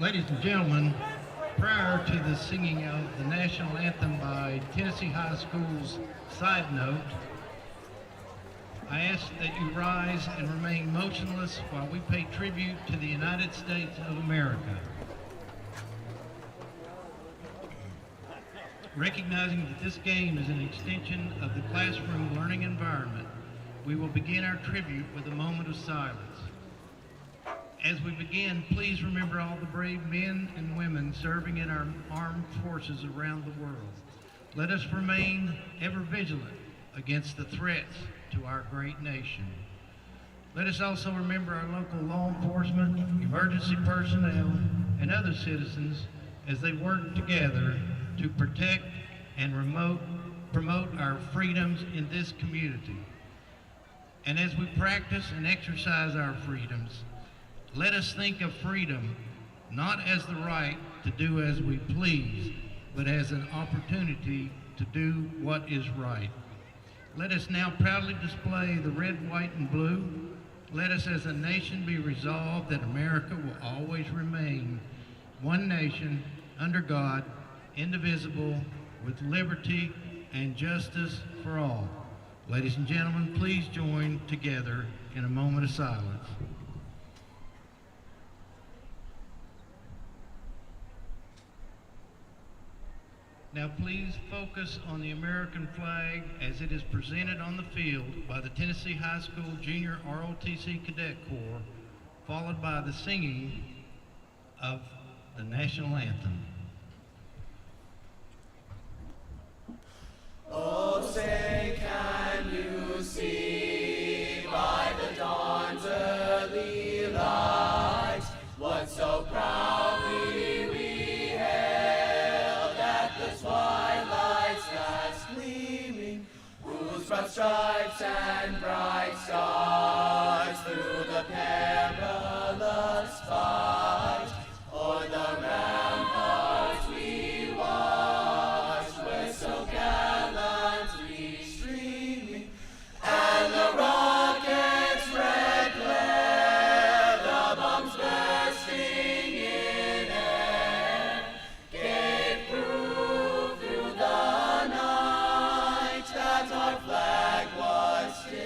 Ladies and gentlemen, prior to the singing of the national anthem by Tennessee High School's side note, I ask that you rise and remain motionless while we pay tribute to the United States of America. Recognizing that this game is an extension of the classroom learning environment, we will begin our tribute with a moment of silence. As we begin, please remember all the brave men and women serving in our armed forces around the world. Let us remain ever vigilant against the threats to our great nation. Let us also remember our local law enforcement, emergency personnel, and other citizens as they work together to protect and promote our freedoms in this community. And as we practice and exercise our freedoms, let us think of freedom not as the right to do as we please, but as an opportunity to do what is right. Let us now proudly display the red, white, and blue. Let us as a nation be resolved that America will always remain one nation under God, indivisible, with liberty and justice for all. Ladies and gentlemen, please join together in a moment of silence. Now please focus on the American flag as it is presented on the field by the Tennessee High School Junior ROTC Cadet Corps, followed by the singing of the national anthem. Oh, say, can you see by the dawn's early light what so proudly we hailed at the twilight's last gleaming, whose broad stripes and bright stars through the perilous fight o'er the ramparts we watched were so gallantly streaming, and the rocket's red glare, the bombs bursting in air, gave proof through the night that our flag was still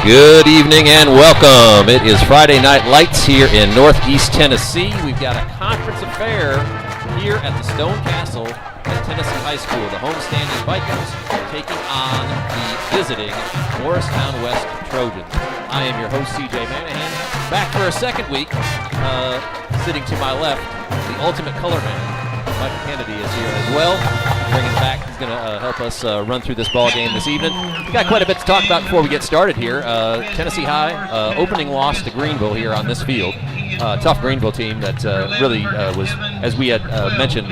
Good evening and welcome. It is Friday Night Lights here in Northeast Tennessee. We've got a conference affair here at the Stone Castle at Tennessee High School. The homestanding Vikings taking on the visiting Morristown West Trojans. I am your host, CJ Manahan, back for a second week. Sitting to my left, the ultimate color man, Michael Kennedy, is here as well. Bringing back, he's going to help us run through this ball game this evening. We've got quite a bit to talk about before we get started here. Tennessee High opening loss to Greenville here on this field. Tough Greenville team that really was, as we had mentioned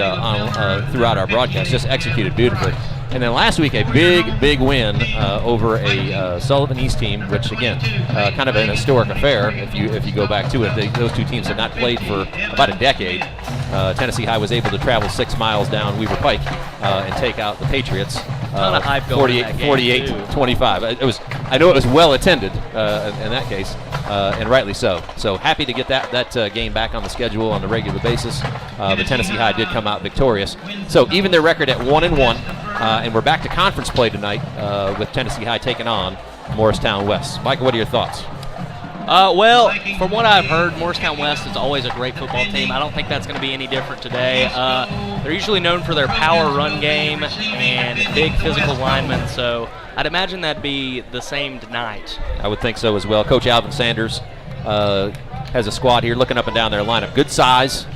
throughout our broadcast, just executed beautifully. And then last week, a big win over a Sullivan East team, which again, kind of an historic affair if you go back to it. Those two teams had not played for about a decade. Tennessee High was able to travel 6 miles down Weaver Pike and take out the Patriots 48-25. I know it was well attended in that case, and rightly so. So happy to get that game back on the schedule on a regular basis. But Tennessee High did come out victorious. So even their record at 1-1, and we're back to conference play tonight with Tennessee High taking on Morristown West. Michael, what are your thoughts? Well, from what I've heard, Morristown West is always a great football team. I don't think that's going to be any different today. They're usually known for their power run game and big physical linemen, so I'd imagine that'd be the same tonight. I would think so as well. Coach Alvin Sanders has a squad here looking up and down their lineup. Good size.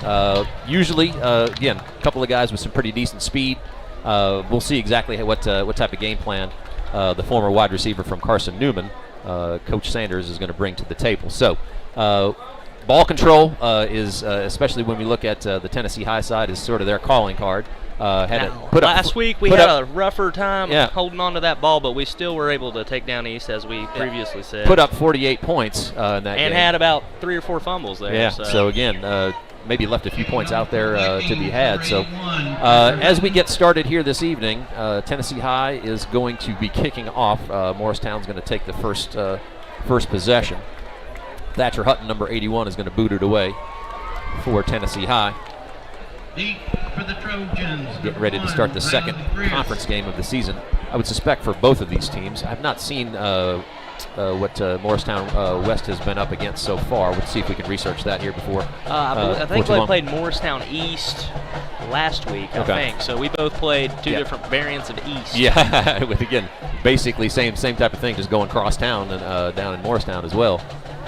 Usually, again, a couple of guys with some pretty decent speed. We'll see exactly what type of game plan the former wide receiver from Carson Newman, Coach Sanders, is going to bring to the table. So ball control is, especially when we look at the Tennessee High side, is sort of their calling card. Last week we had a rougher time holding on to that ball, but we still were able to take down East, as we previously said. Put up 48 points in that game. And had about 3 or 4 fumbles there. Yeah, so again, maybe left a few points out there to be had. So as we get started here this evening, Tennessee High is going to be kicking off. Morristown's going to take the first possession. Thatcher Hutton, number 81, is going to boot it away for Tennessee High. Deep for the Trojans. Getting ready to start the second conference game of the season. I would suspect for both of these teams. I've not seen what Morristown West has been up against so far. We'll see if we can research that here before. I think they played Morristown East last week, I think. So we both played two different variants of East. Yeah, with, again, basically same type of thing, just going cross town and down in Morristown as well.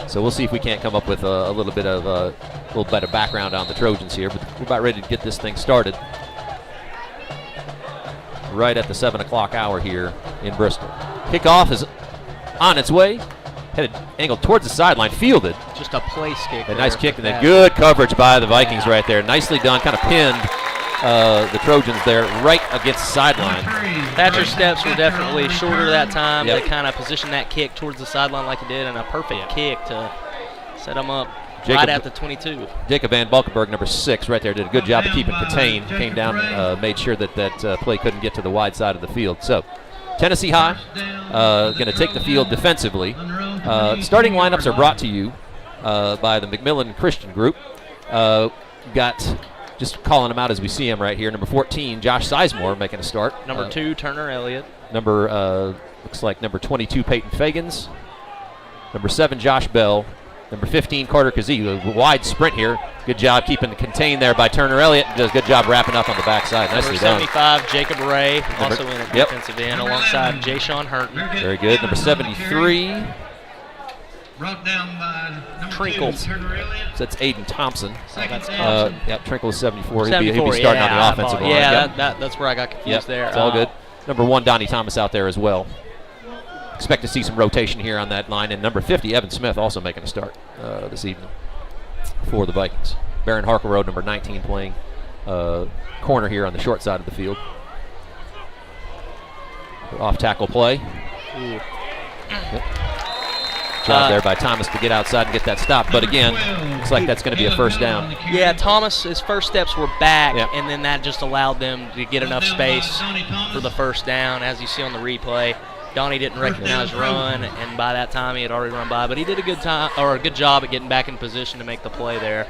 So we'll see if we can't come up with a little bit of background on the Trojans here. But we're about ready to get this thing started right at the 7 o'clock hour here in Bristol. Kickoff is on its way, headed angled towards the sideline, fielded. Just a place kick. A nice kick, and then good coverage by the Vikings right there. Nicely done, kind of pinned the Trojans there right against the sideline. Thatcher's steps were definitely shorter that time. They kind of positioned that kick towards the sideline like it did, and a perfect kick to set them up right at the 22. Jacob Van Valkenburg, number 6, right there, did a good job of keeping contained. Came down, made sure that play couldn't get to the wide side of the field. So Tennessee High going to take the field defensively. Starting lineups are brought to you by the McMillan Christian Group. Got, just calling them out as we see them right here, number 14, Josh Sizemore making a start. Number 2, Turner Elliott. Looks like number 22, Peyton Fagans. Number 7, Josh Bell. Number 15, Carter Kazee. A wide sprint here. Good job keeping it contained there by Turner Elliott. Does a good job wrapping up on the backside. Nicely done. Number 75, Jacob Ray, also in at defensive end, alongside Jay Sean Hurton. Very good. Number 73. Brought down by number Trinkle. 2, Turner Elliott. So that's Aiden Thompson. Second Trinkle is 74. 74, He'll be starting on the offensive line. That's where I got confused there. It's all good. Number 1, Donnie Thomas out there as well. Expect to see some rotation here on that line. And number 50, Evan Smith, also making a start this evening for the Vikings. Baron Harkleroad, number 19, playing corner here on the short side of the field. Off tackle play. Job there by Thomas to get outside and get that stop. But again, looks like that's going to be a first down. Yeah, Thomas's first steps were back, and then that just allowed them to get enough space for the first down, as you see on the replay. Donnie didn't recognize run, and by that time he had already run by. But he did a good job at getting back in position to make the play there.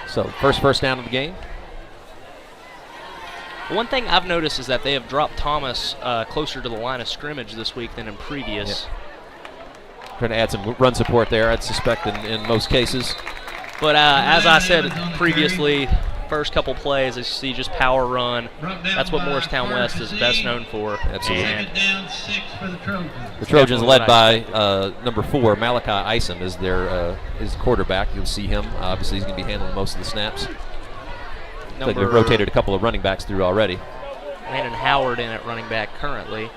So first down of the game. One thing I've noticed is that they have dropped Thomas closer to the line of scrimmage this week than in previous. Trying to add some run support there, I'd suspect, in most cases. But as I said previously, first couple plays, as you see, just power run. That's what Morristown West is best known for. Absolutely. And Down 6 for the Trojans. the Trojans, led by number 4, Malachi Isom, is their quarterback. You'll see him. Obviously, he's going to be handling most of the snaps. They've rotated a couple of running backs through already. Landon Howard in at running back currently.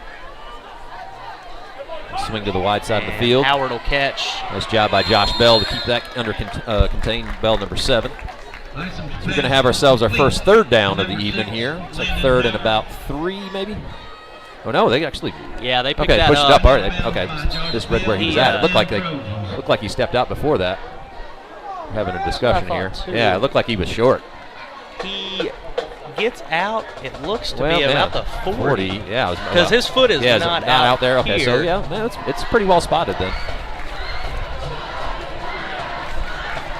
Swing to the wide side of the field. Howard will catch. Nice job by Josh Bell to keep that under contained. Bell, number 7. So we're going to have ourselves our first third down of the evening here. It's like third and about 3, maybe. Oh no, they actually. Yeah, they picked that pushed up. it up. All right, okay, just read where he was at. It looked like he stepped out before that. We're having a discussion here. Too. Yeah, it looked like he was short. He gets out. It looks to be about the 40. Yeah, because his foot is not out there. Okay, here. so yeah, no, it's pretty well spotted then.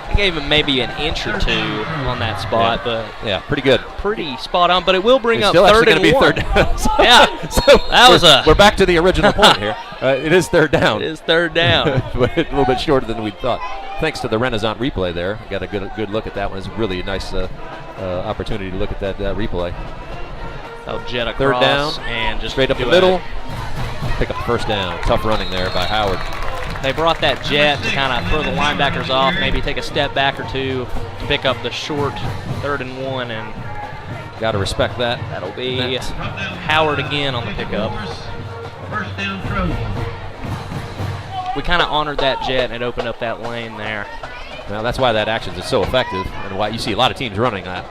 I gave him maybe an inch or 2 on that spot, but yeah, pretty good. Pretty spot on. But it will bring up still third and be 1. Third down. So, yeah, so that was we're back to the original point here. It is third down. It is third down. But a little bit shorter than we thought. Thanks to the Renaissance replay there. Got a good look at that one. It's really a nice opportunity to look at that replay. They'll jet across third down and just straight up the middle. Pick up the first down. Tough running there by Howard. They brought that jet to kind of throw the linebackers off, maybe take a step back or 2 to pick up the short 3rd and 1, and got to respect that. That'll be Howard again on the pickup. First down Trojans. We kind of honored that jet and it opened up that lane there. Well, that's why that action is so effective, and why you see a lot of teams running that.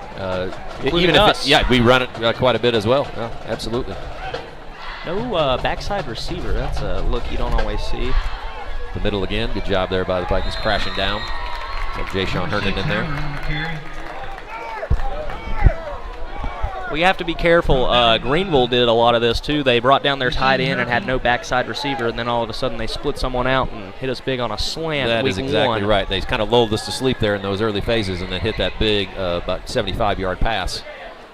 Including us. We run it quite a bit as well. Yeah, absolutely. No backside receiver. That's a look you don't always see. The middle again. Good job there by the Vikings crashing down. Got Jay Sean Herndon in there. We have to be careful. Greenville did a lot of this too. They brought down their tight end and had no backside receiver, and then all of a sudden they split someone out and hit us big on a slant. That is exactly 1. right. They kind of lulled us to sleep there in those early phases, and then hit that big, about 75-yard pass.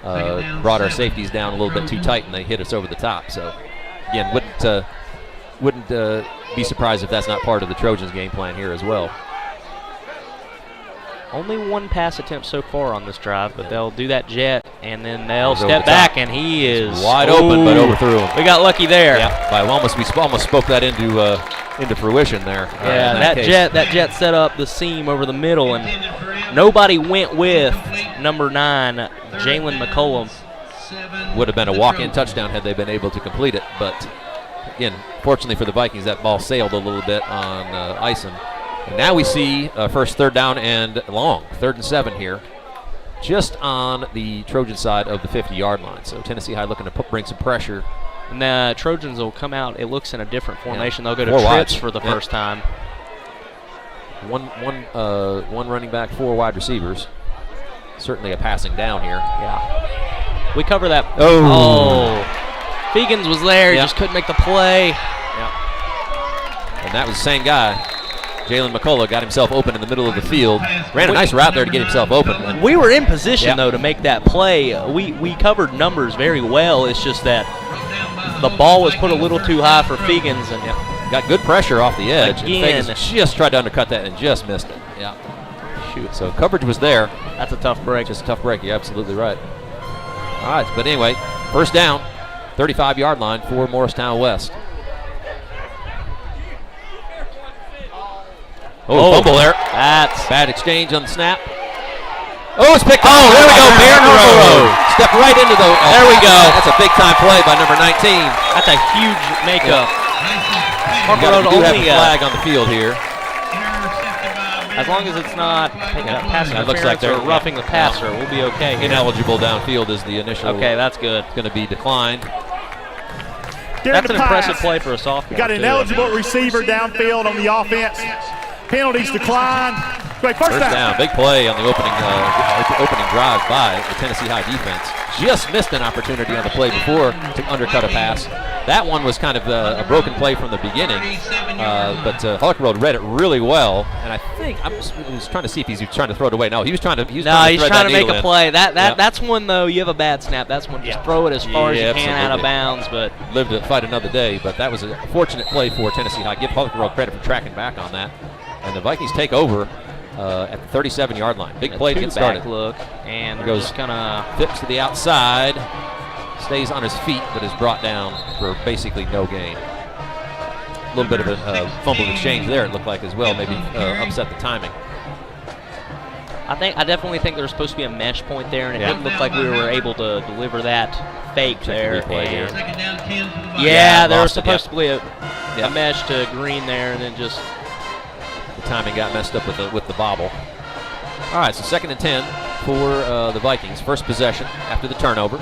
Brought our safeties down a little bit too tight, and they hit us over the top. So, again, wouldn't be surprised if that's not part of the Trojans' game plan here as well. Only 1 pass attempt so far on this drive, but they'll do that jet, and then they'll step back, and he is wide open, but overthrew him. We got lucky there. Yeah, we almost spoke that into fruition there. Yeah, that jet set up the seam over the middle, and nobody went with number 9, Jalen McCollum. Would have been a walk-in touchdown had they been able to complete it, but again, fortunately for the Vikings, that ball sailed a little bit on Isom. And now we see first third down and long, 3rd and 7 here, just on the Trojan side of the 50-yard line. So Tennessee High looking to bring some pressure. And the Trojans will come out, it looks in a different formation. They'll go to 4 trips wides for the first time. One running back, 4 wide receivers. Certainly a passing down here. Yeah. We cover that. Oh. Fegans was there, just couldn't make the play. Yeah. And that was the same guy. Jalen McCullough got himself open in the middle of the field. Ran a nice route there to get himself open. We were in position, though, to make that play. We covered numbers very well. It's just that the ball was put a little too high for Fegans. And got good pressure off the edge. Again. And Fegans just tried to undercut that and just missed it. Yeah. Shoot. So coverage was there. That's a tough break. Just a tough break. You're absolutely right. All right. But anyway, first down, 35-yard line for Morristown West. Fumble there. That's bad exchange on the snap. Oh, it's picked up. Oh, there we go. Baron Rowe. Step right into the. There we go. That's a big time play by number 19. That's a huge makeup. We do have a flag on the field here. As long as it's not passing it looks like they're roughing the passer, we'll be okay. Ineligible downfield is the initial. Okay, that's good. Going to be declined. That's an impressive play for a sophomore. We got an eligible receiver downfield on the offense. Penalties decline. Great, first down. Big play on the opening drive by the Tennessee High defense. Just missed an opportunity on the play before to undercut a pass. That one was kind of a broken play from the beginning, but Huckerode read it really well, and I think I was trying to see if he was trying to throw it away. No, he was trying to. He's trying to make a play. That's one though. You have a bad snap. That's one. Just throw it as far as you can out of bounds. But live to fight another day. But that was a fortunate play for Tennessee High. Give Huckerode credit for tracking back on that, and the Vikings take over at the 37-yard line. Big play to get started. Look and goes kind of flips to the outside. Stays on his feet, but is brought down for basically no gain. A little bit of a fumble exchange there, it looked like as well. Maybe upset the timing. I definitely think there was supposed to be a mesh point there, and it didn't look like we were able to deliver that fake there. There was supposed to be a mesh to green there, and then just the timing got messed up with the bobble. All right, so 2nd and 10 for the Vikings. First possession after the turnover.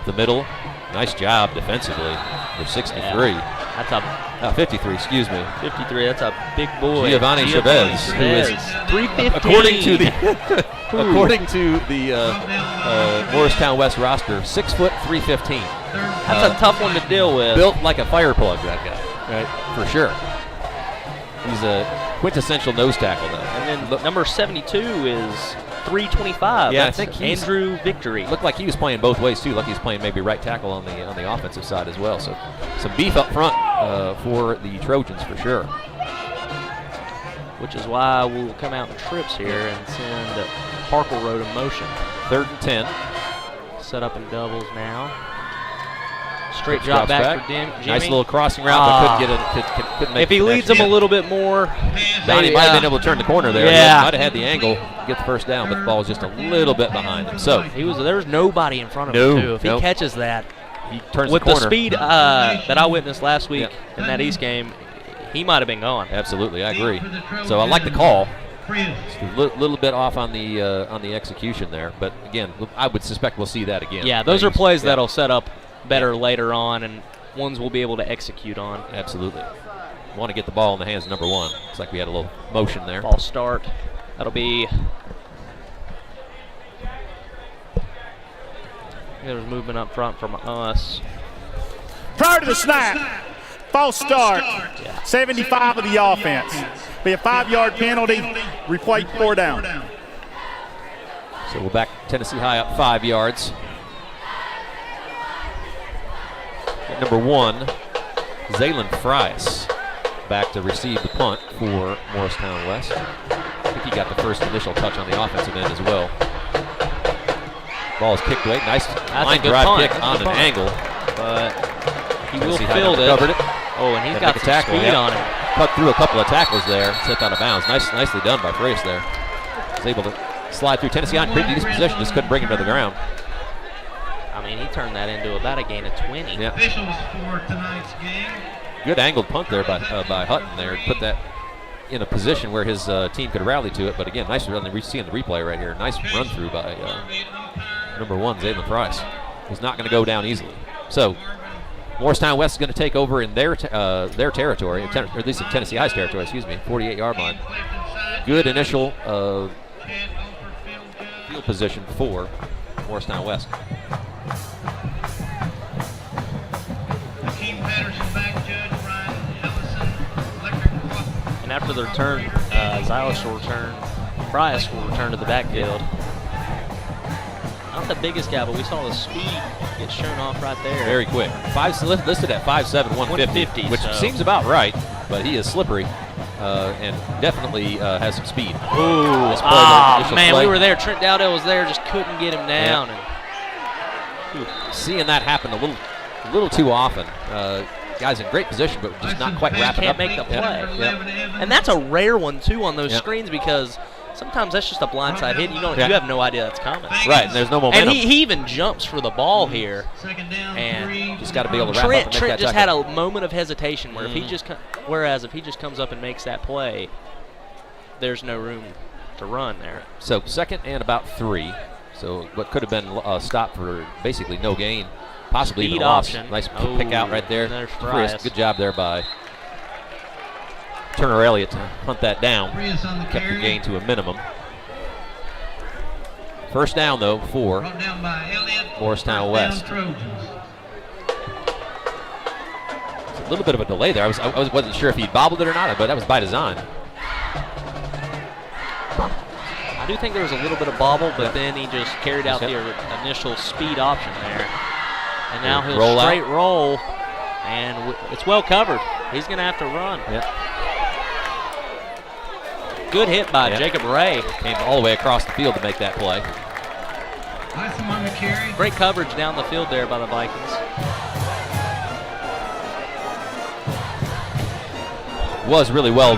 The middle, nice job defensively for 63. That's a 53, excuse me. 53. That's a big boy. Giovanni Chavez, who is 315. according to the Morristown West roster, 6 foot 315. That's a tough one to deal with. Built like a fire plug, that guy, right? For sure. He's a quintessential nose tackle, though. And then number 72 is 325. Yeah, that's I think he's Andrew Victory. Looked like he was playing both ways too. Like he's playing maybe right tackle on the offensive side as well. So some beef up front for the Trojans for sure. Which is why we'll come out in trips here and send Huckerode in motion. 3rd and 10. Set up in doubles now. Straight drop back for Jimmy. Nice little crossing route, but couldn't make if he leads him a little bit more, Donnie might have been able to turn the corner there. Yeah. He might have had the angle, get the first down, but the ball was just a little bit behind him. So there was nobody in front of him too. If he catches that, he turns with the corner. The speed that I witnessed last week in that East game, he might have been gone. Absolutely, I agree. So I like the call. Just a little bit off on the execution there, but again, I would suspect we'll see that again. Yeah, those are plays that'll set up better later on, and ones we'll be able to execute on. Absolutely. Want to get the ball in the hands of number 1. Looks like we had a little motion there. Ball start. That'll be. There's movement up front from us. Prior to the snap, false start. 75 of the offense. Be a 5-yard penalty. Replay 4 down. So we're back. Tennessee High up 5 yards. At number 1, Zaylen Fries back to receive the punt for Morristown West. I think he got the first initial touch on the offensive end as well. Ball is kicked away. Nice line drive punt. kick on an angle. But he will Tennessee High field it. Covered it. Oh, and he's got some tackle, speed on him. Cut through a couple of tackles there. Stepped out of bounds. Nicely done by Fries there. Was able to slide through. Tennessee High in pretty decent position. Just couldn't bring him to the ground. I mean, he turned that into about a gain of 20. Yeah. Officials for tonight's game. Good angled punt there by Hutton there. Put that in a position where his team could rally to it. But again, nice run. We're seeing the replay right here. Nice run through by number 1, Zaylen Price. He's not going to go down easily. So Morristown West is going to take over in their territory, or at least in Tennessee High's territory, 48-yard line. Good initial field position for Morristown West. And after the return, Zylis will return. Price will return to the backfield. Not the biggest guy, but we saw the speed get shown off right there. Very quick. Listed at 5'7", 150, which seems about right, but he is slippery and definitely has some speed. Ooh, man, we were there. Trent Dowdell was there, just couldn't get him down. And seeing that happen a little too often. Guys in great position, but just not quite wrapping up. Can't make the play. And that's a rare one, too, on those screens, because sometimes that's just a blindside hit. You have no idea that's coming. Right, and there's no momentum. And he even jumps for the ball here. And just got to be able to wrap up and make that Trent just tackle. had a moment of hesitation where if he just comes up and makes that play, there's no room to run there. So 2nd and about 3. So what could have been a stop for basically no gain, possibly Speed even a loss. option. Nice pick out right there. There's Fries. Good job there by Turner Elliott to hunt that down. Kept the gain to a minimum. First down, though, for Brought down by Elliott. Morristown First down, West. Trojans. A little bit of a delay there. I wasn't sure if he bobbled it or not, but that was by design. I do think there was a little bit of bobble, but then he just carried out the initial speed option there. And now he'll roll straight out. roll, and it's well covered. He's going to have to run. Yep. Good hit by Jacob Ray. Came all the way across the field to make that play. Isom on the carry. Great coverage down the field there by the Vikings. Was really well.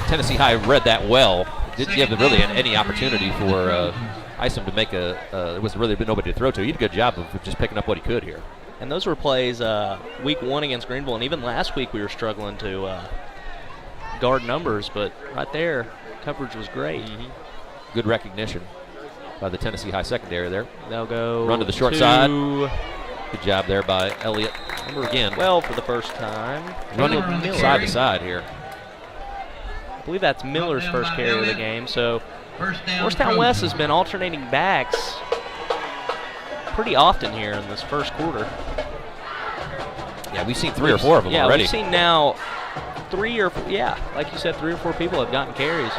Tennessee High read that well. Didn't give them really any opportunity for Isom to make a. There was really nobody to throw to. He did a good job of just picking up what he could here. And those were plays week 1 against Greenville, and even last week we were struggling to guard numbers, but right there, coverage was great. Good recognition by the Tennessee High secondary there. They'll go run to the short side. Good job there by Elliott. Remember again, well for the first time. running side to side here. I believe that's Miller's first carry of the game. So First down, Morristown West has Trojans. been alternating backs pretty often here in this first quarter. Yeah, we've seen 3 or 4 of them yeah, already. we've seen now 3 or 4, like you said, 3 or 4 people have gotten carries.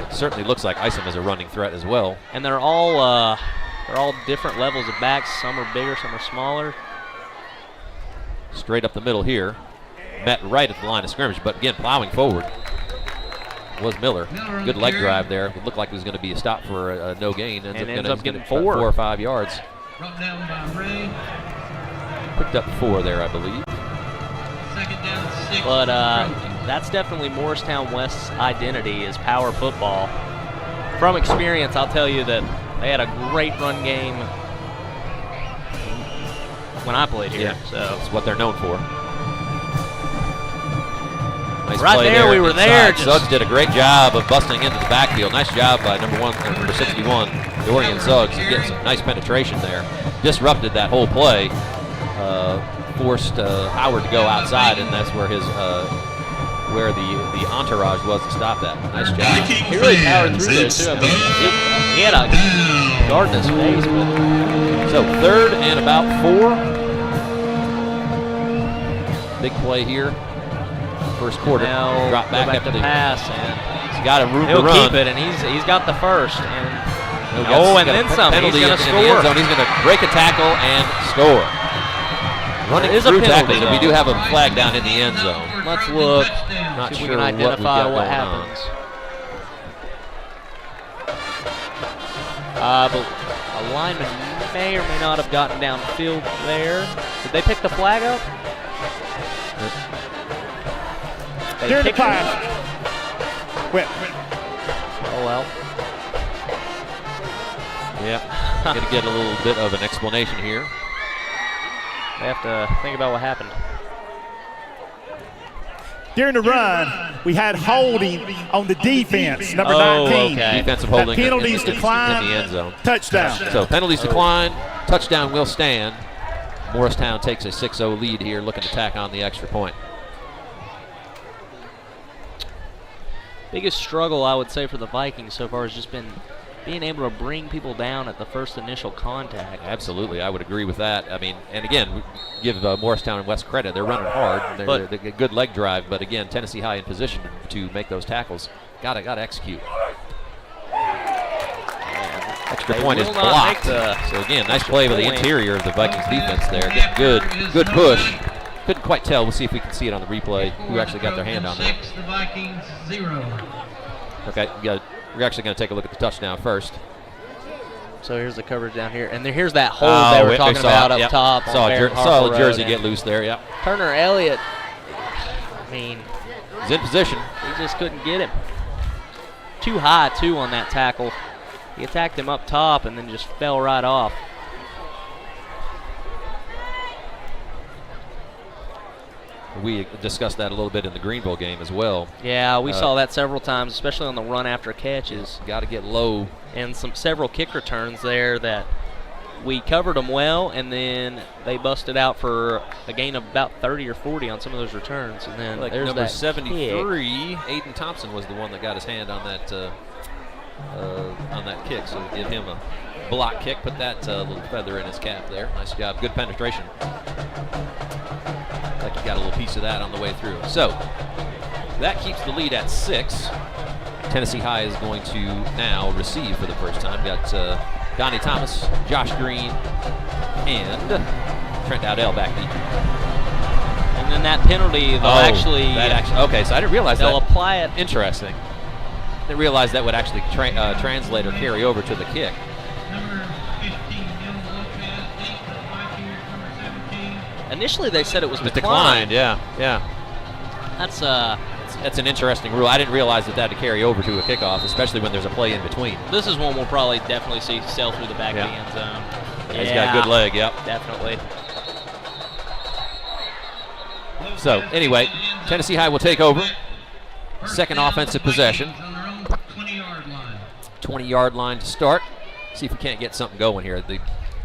It certainly looks like Isom is a running threat as well. And they're all different levels of backs. Some are bigger, some are smaller. Straight up the middle here. Met right at the line of scrimmage, but again, plowing forward was Miller. Good leg drive there. It looked like it was going to be a stop for a no gain. Ends up getting 4 or 5 yards. Brought down by Ray. Picked up 4 there, I believe. Second down, 6. But Trojans. that's definitely Morristown West's identity is power football. From experience, I'll tell you that they had a great run game when I played here. Yeah, So that's what they're known for. Nice right play there, we were inside. there. Just Suggs did a great job of busting into the backfield. Nice job by number 61, Dorian Suggs, to get some nice penetration there. Disrupted that whole play. Forced Howard to go outside, and that's where his where the entourage was to stop that. Nice job. he really powered through there too. I mean, he had a guard in his face. But So 3rd and about 4. Big play here. First quarter. now Drop back go up to to pass, and he's got a room he'll to run. keep it, and he's got the first. And He's and got then a some. He's penalty going in to the end score. zone. He's going to break a tackle and score. Running is a through penalty, tackles, and we though. do have a flag down in the end zone. Let's look. Not See if we sure can what we've identify got what going on. happens. But a lineman may or may not have gotten downfield there. Did they pick the flag up? They During the picked it up? pass. Went. Oh well. Yeah, going to get a little bit of an explanation here. They have to think about what happened. During the run, we had holding on the defense, number 19. Okay. Defensive holding That penalties in the decline. end zone. Touchdown. So penalties decline, touchdown will stand. Morristown takes a 6-0 lead here, looking to tack on the extra point. Biggest struggle I would say for the Vikings so far has just been being able to bring people down at the first initial contact. Absolutely, I would agree with that. I mean, and again, we give Morristown and West credit. They're running hard. They're a good leg drive, but again, Tennessee High in position to make those tackles. Got to execute. Extra They point is will not make blocked. So again, nice play by the point. interior of the Vikings defense there. Getting good push. Couldn't quite tell. We'll see if we can see it on the replay. Who actually got their hand on that? 6, the Vikings 0. Okay, we're actually going to take a look at the touchdown first. So here's the coverage down here, and here's that hold they were talking about up top. on Saw Barron-Harper a jersey Road, get and loose there. Yep. Turner Elliott. I mean, He's in position. he just couldn't get him. Too high too on that tackle. He attacked him up top and then just fell right off. We discussed that a little bit in the Greenville game as well. Yeah, we saw that several times, especially on the run after catches. Got to get low. And several kick returns there that we covered them well, and then they busted out for a gain of about 30 or 40 on some of those returns. And then Like there's number that 73, kick. Aiden Thompson was the one that got his hand on that on that kick. So give him a block kick, put that little feather in his cap there. Nice job, good penetration. Like he got a little piece of that on the way through. So that keeps the lead at 6. Tennessee High is going to now receive for the first time. Got Donnie Thomas, Josh Green, and Trent Dowdell back deep. And then that penalty, they'll actually okay, so I didn't realize they'll that. apply it. Interesting. Didn't realize that would actually translate or carry over to the kick. Number 15, Dylan Lopez, deep for the Vikings. Number 17. Initially, they said it was It was declined, yeah. That's an interesting rule. I didn't realize that had to carry over to a kickoff, especially when there's a play in between. This is one we'll probably definitely see sail through the back of the end zone. He's got a good leg, yep. Definitely. So, anyway, Tennessee High will take over. Second offensive possession. On their own 20-yard line. 20-yard line to start. See if we can't get something going here.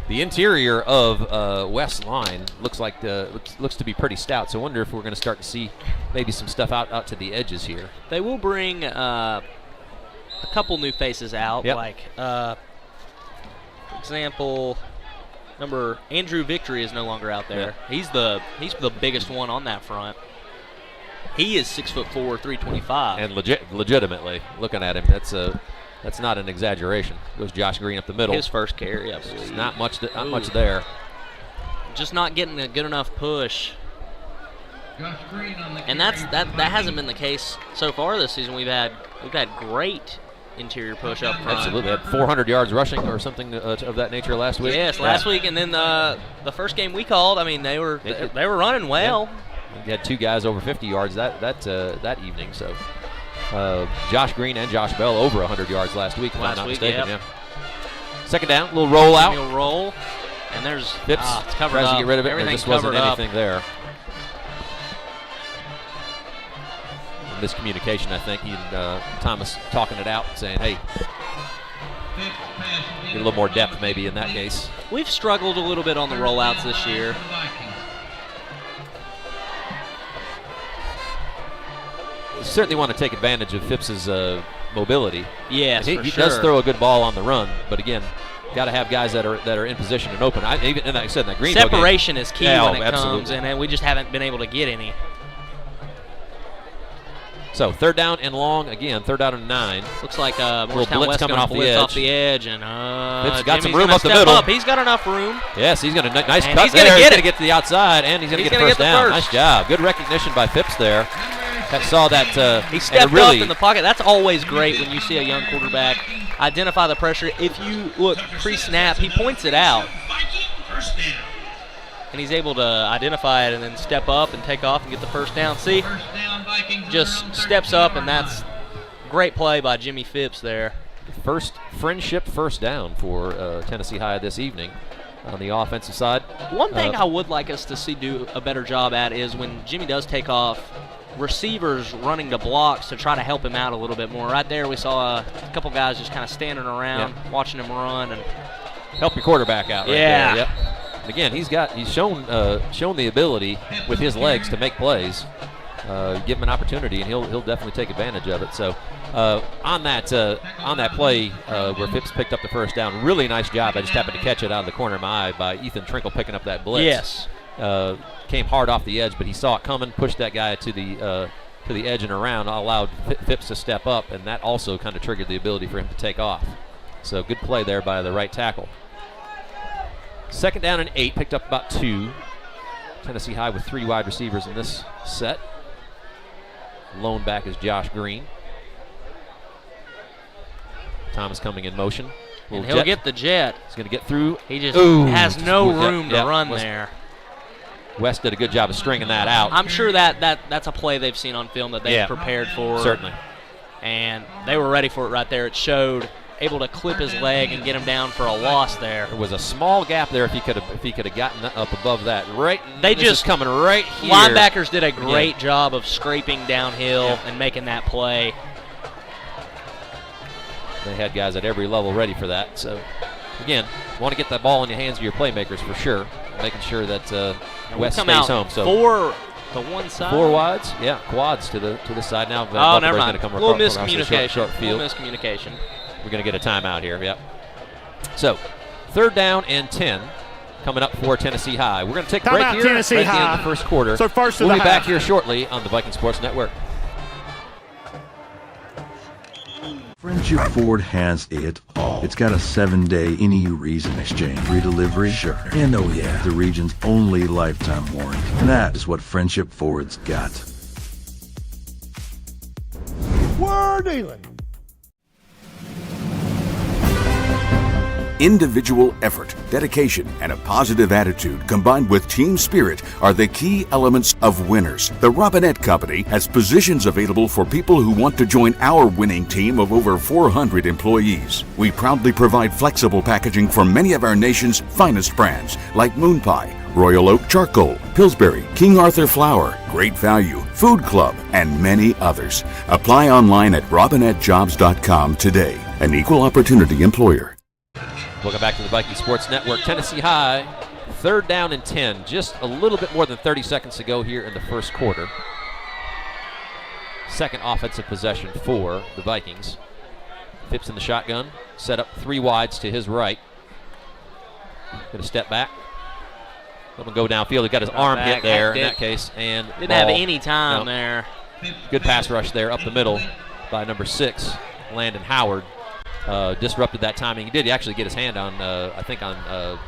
The interior of West's line looks like looks to be pretty stout. So I wonder if we're going to start to see maybe some stuff out to the edges here. They will bring a couple new faces out, like for example, number Andrew Victory is no longer out there. Yeah. He's the biggest one on that front. He is 6'4", 325. And legitimately looking at him, that's not an exaggeration. Goes Josh Green up the middle. His first carry, I believe. Not much there. Just not getting a good enough push. Josh Green on the And that hasn't been the case so far this season. We've had great interior push up front. Absolutely. Had 400 yards rushing or something of that nature last week. Yes, last week, and then the first game we called, I mean, they were running well. Yeah. We had 2 guys over 50 yards that evening. So Josh Green and Josh Bell over 100 yards last week, if I'm not mistaken. Yep. Yeah. Second down, little roll out. Roll, and there's Phipps it's covered tries up. to get rid of it. Everything There just wasn't covered anything there. Miscommunication, I think. He and Thomas talking it out, saying, "Hey, get a little more depth, maybe in that case." We've struggled a little bit on the rollouts this year. Certainly want to take advantage of Phipps's mobility. Yes, he does throw a good ball on the run, but again, got to have guys that are in position and open. Even like I said, in that Greenville separation game, is key when it absolutely. comes, and we just haven't been able to get any. So third down and long again. Third down and 9. Looks like Morristown West coming off the edge, and Phipps got some Jimmy's room gonna up the step middle. up. He's got enough room. Yes, he's got a nice And cut he's gonna there. get He's it. going to get to the outside, and he's going to get the first down. Nice job. Good recognition by Phipps there. Saw that. He stepped up in the pocket. That's always great when you see a young quarterback identify the pressure. If you look pre-snap, he points it out, and he's able to identify it and then step up and take off and get the first down. See, just steps up, and that's great play by Jimmy Phipps there. First friendship first down for Tennessee High this evening on the offensive side. One thing I would like us to see do a better job at is when Jimmy does take off, receivers running to blocks to try to help him out a little bit more. Right there we saw a couple guys just kind of standing around watching him run and help your quarterback out right there. Yep. And again, he's shown the ability with his legs to make plays. Give him an opportunity, and he'll definitely take advantage of it. So on that play where Phipps picked up the first down, really nice job. I just happened to catch it out of the corner of my eye by Ethan Trinkle picking up that blitz. Yes. Came hard off the edge, but he saw it coming, pushed that guy to the edge and around, allowed Phipps to step up, and that also kind of triggered the ability for him to take off. So good play there by the right tackle. Second down and 8, picked up about 2. Tennessee High with 3 wide receivers in this set. Lone back is Josh Green. Thomas coming in motion. And he'll get the jet. He's going to get through. He just has no room to run there. West did a good job of stringing that out. I'm sure that's a play they've seen on film that they've prepared for. Certainly. And they were ready for it right there. It showed, able to clip his leg and get him down for a loss there. There was a small gap there if he could have gotten up above that. Right, they just coming right here. Linebackers did a great job of scraping downhill and making that play. They had guys at every level ready for that. So, again, want to get that ball in the hands of your playmakers for sure. Making sure that West stays home. So 4 to one side. 4 wides, quads to the side now. Oh, never mind. Come A little miscommunication. miscommunication. we're going to get a timeout here. Yep. So, 3rd down and 10 coming up for Tennessee High. We're going to take a break Timeout, here Tennessee right at the end High. of the first quarter. So first we'll of be the back half. here shortly on the Viking Sports Network. Friendship Ford has it all. It's got a 7-day any reason exchange, free delivery, sure, and oh yeah, the region's only lifetime warranty. And that is what Friendship Ford's got. We're dealing. Individual effort, dedication, and a positive attitude combined with team spirit are the key elements of winners. The Robinette Company has positions available for people who want to join our winning team of over 400 employees. We proudly provide flexible packaging for many of our nation's finest brands like Moon Pie, Royal Oak Charcoal, Pillsbury, King Arthur Flour, Great Value, Food Club, and many others. Apply online at robinettejobs.com today. An equal opportunity employer. Welcome back to the Viking Sports Network. Tennessee High, 3rd down and 10. Just a little bit more than 30 seconds to go here in the first quarter. Second offensive possession for the Vikings. Phipps in the shotgun, set up 3 wides to his right. Going to step back. Let him go downfield. He got his arm hit there in that case. And didn't have any time there. Good pass rush there up the middle by number 6, Landon Howard. Disrupted that timing. He did actually get his hand on, I think, on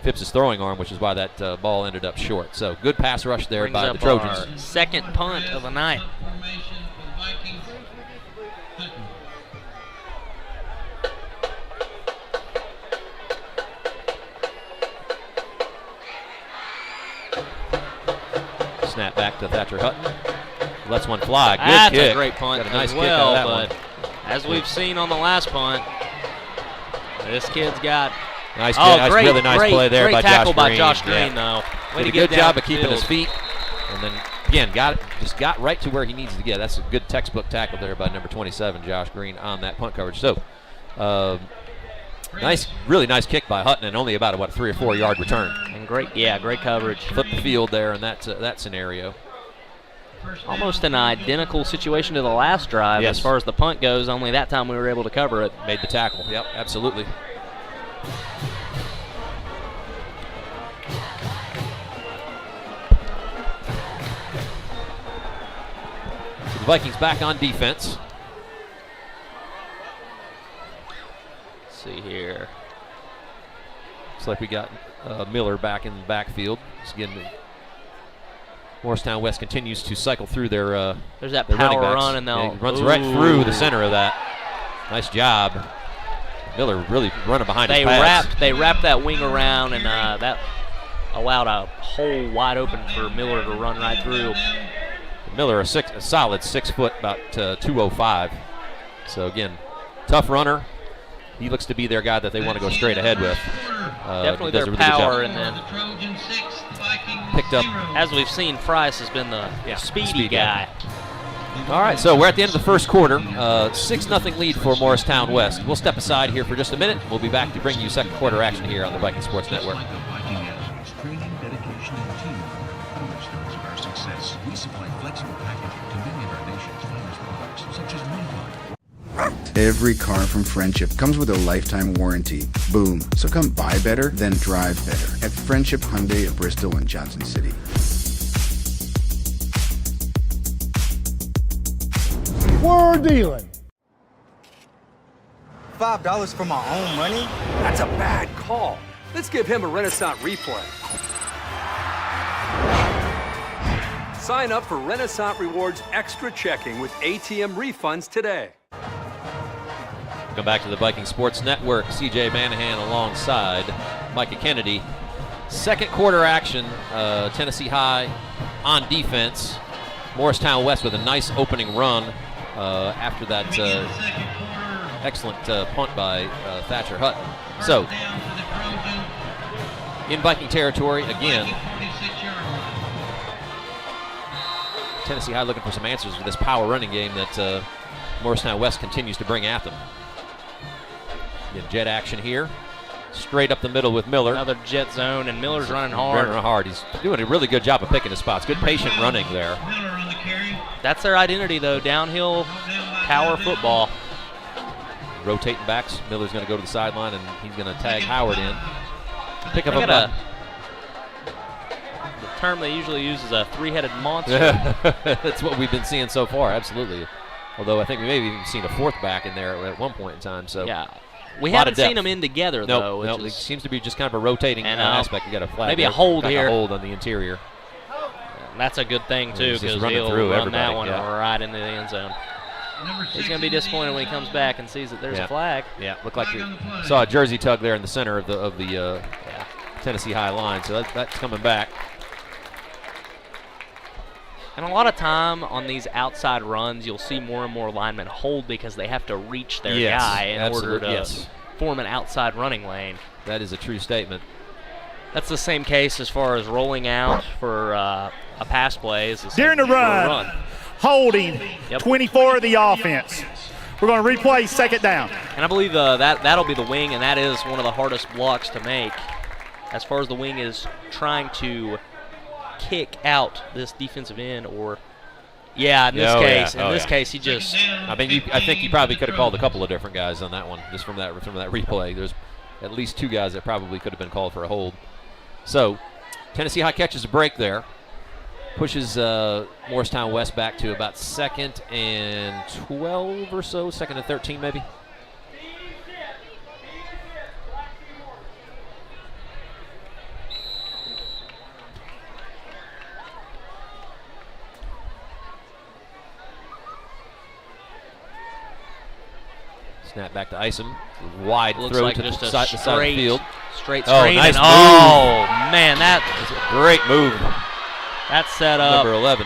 Phipps' throwing arm, which is why that ball ended up short. So good pass rush there Brings by up the Trojans. our second punt of the night. Snap back to Thatcher Hutton. Lets one fly. Good That's kick. a great punt Got a nice as well, kick out of that but one. as we've seen on the last punt, this kid's got Nice, great, really nice great, play there great by tackle Josh by Green. Josh Green, Yeah. though. Way Did to a good get down job the of keeping his field. feet, and then again got right to where he needs to get. That's a good textbook tackle there by number 27, Josh Green, on that punt coverage. So, really nice kick by Hutton, and only about a 3 or 4 yard return. And great coverage. Flip the field there in that scenario. Almost an identical situation to the last drive Yes. as far as the punt goes, only that time we were able to cover it. Made the tackle. Yep, absolutely. So the Vikings back on defense. Let's see here. Looks like we got Miller back in the backfield. Again, Morristown West continues to cycle through their There's that their running power backs. run, and they'll He runs right through the center of that. Nice job. Miller really running behind his pads. They wrapped that wing around, and that allowed a hole wide open for Miller to run right through. Miller, a solid 6 foot, about 205. So again, tough runner. He looks to be their guy that they want to go straight ahead with. Definitely does their a really good job. power, and then Picked up. as we've seen, Price has been the speedy guy. All right, so we're at the end of the first quarter. 6-0 lead for Morristown West. We'll step aside here for just a minute. We'll be back to bring you second quarter action here on the Viking Sports Network. Training, dedication, and teamwork are cornerstones of our success. We supply flexible packaging to many of our nation's finest products, such as Moon Pie. Every car from Friendship comes with a lifetime warranty. Boom. So come buy better, then drive better at Friendship Hyundai of Bristol and Johnson City. We're dealing. $5 for my own money? That's a bad call. Let's give him a Renaissance replay. Sign up for Renaissance Rewards Extra Checking with ATM refunds today. Come back to the Viking Sports Network. CJ Manahan alongside Micah Kennedy. Second quarter action. Tennessee High on defense. Morristown West with a nice opening run after that excellent punt by Thatcher Hutton. So, in Viking territory again. Tennessee High looking for some answers with this power running game that Morristown West continues to bring at them. Again, jet action here. Straight up the middle with Miller. Another jet zone, and Miller's running hard. Running hard. He's doing a really good job of picking his spots. Good patient running there. That's their identity, though. Downhill power football. rotating backs. Miller's going to go to the sideline, and he's going to tag Howard in. Pick up the term they usually use is a three-headed monster. That's what we've been seeing so far, absolutely. Although I think we may have even seen a fourth back in there at one point in time. So yeah, we haven't seen them in together though. No, it seems to be just kind of a rotating aspect. You got a flag, maybe a hold here, a hold on the interior. That's a good thing too, because he'll run that one right into the end zone. He's going to be disappointed when he comes back and sees that there's a flag. Yeah, looked like you saw a jersey tug there in the center of the Tennessee High line, so that's coming back. And a lot of time on these outside runs, you'll see more and more linemen hold because they have to reach their guy in order to form an outside running lane. That is a true statement. That's the same case as far as rolling out for a pass play. During the run, holding 24 of the offense. We're going to replay second down. And I believe that'll be the wing, and that is one of the hardest blocks to make as far as the wing is trying to kick out this defensive end in this case, he just. I think you probably could have called a couple of different guys on that one, just from that replay. There's at least two guys that probably could have been called for a hold. So, Tennessee High catches a break there, pushes Morristown West back to about 2nd and 12 or so, 2nd and 13 maybe. Snap back to Isom. Wide throw like to just the a side of the field. Straight screen. Nice move. Oh, man, that is a great move. That's set up. Number 11.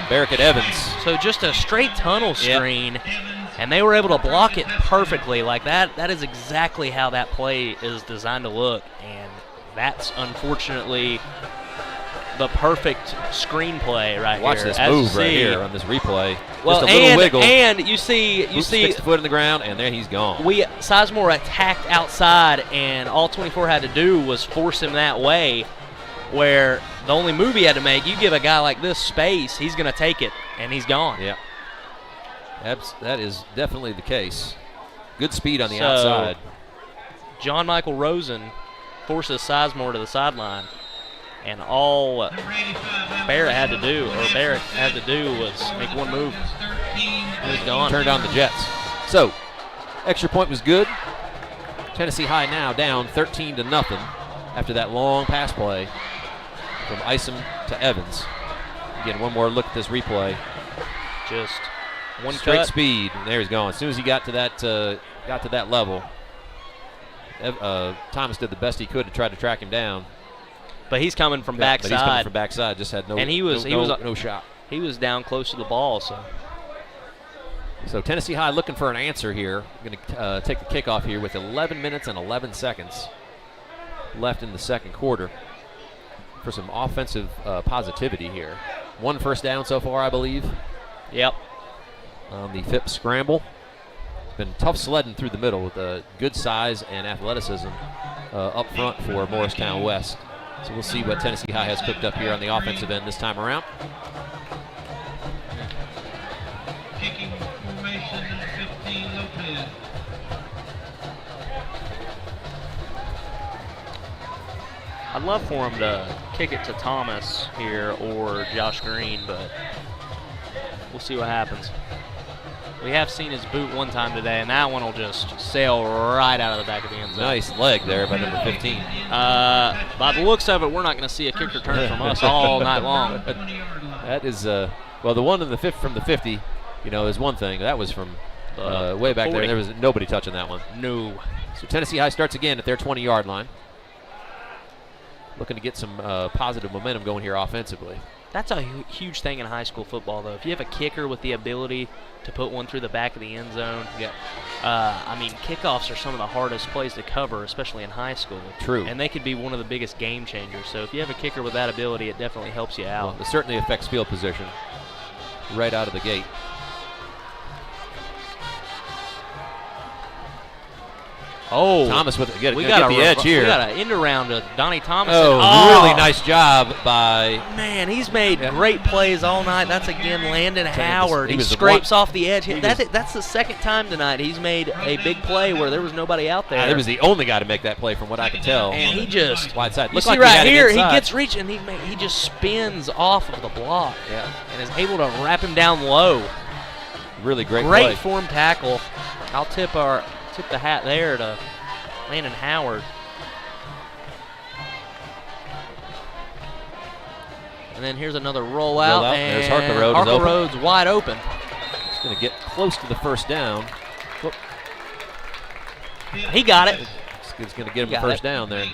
Barrett Evans. So just a straight tunnel screen, and they were able to block it perfectly. Like that. That is exactly how that play is designed to look, and that's unfortunately the perfect screenplay right Watch here. Watch this move right here on this replay. Well, just a little wiggle. And you see sticks the foot in the ground, and there he's gone. Sizemore attacked outside, and all 24 had to do was force him that way, where the only move he had to make, you give a guy like this space, he's going to take it, and he's gone. Yeah. That is definitely the case. Good speed on the outside. John Michael Rosen forces Sizemore to the sideline. And all Barrett had to do was make one move. He was gone. Turned on the Jets. So, extra point was good. Tennessee High now down 13-0 after that long pass play from Isom to Evans. Again, one more look at this replay. Just one straight speed. And there he's gone. As soon as he got to that level, Thomas did the best he could to try to track him down. But he's coming from backside. But he's coming from backside. Just had no shot. He was down close to the ball. So Tennessee High looking for an answer here. Going to take the kickoff here with 11 minutes and 11 seconds left in the second quarter for some offensive positivity here. One first down so far, I believe. Yep. On the Phipps scramble. It's been tough sledding through the middle with good size and athleticism up front for Morristown West. So we'll see what Tennessee High has cooked up here on the offensive end this time around. Kicking formation number 15, Lopez. I'd love for him to kick it to Thomas here or Josh Green, but we'll see what happens. We have seen his boot one time today, and that one will just sail right out of the back of the end zone. Nice leg there by number 15. By the looks of it, we're not going to see a kick return from us all night long. That is, the one in from the 50, is one thing. That was from way back 40. There. There was nobody touching that one. No. So Tennessee High starts again at their 20-yard line. Looking to get some positive momentum going here offensively. That's a huge thing in high school football, though. If you have a kicker with the ability to put one through the back of the end zone, kickoffs are some of the hardest plays to cover, especially in high school. True. And they could be one of the biggest game changers. So if you have a kicker with that ability, it definitely helps you out. Well, it certainly affects field position right out of the gate. Oh, Thomas with get the edge here. We got an end around to Donnie Thomas. Really nice job by. Man, he's made great plays all night. That's again Landon Howard. He was scrapes off the edge. That's the second time tonight he's made a big play where there was nobody out there. He was the only guy to make that play from what I can tell. And he just wide side. You see right here, he gets reach and he just spins off of the block. Yeah, and is able to wrap him down low. Really great play. Form tackle. I'll tip the hat there to Landon Howard. And then here's another rollout. And there's Harker Road's wide open. He's going to get close to the first down. Whoop. He got it. He's going to get him the first down there.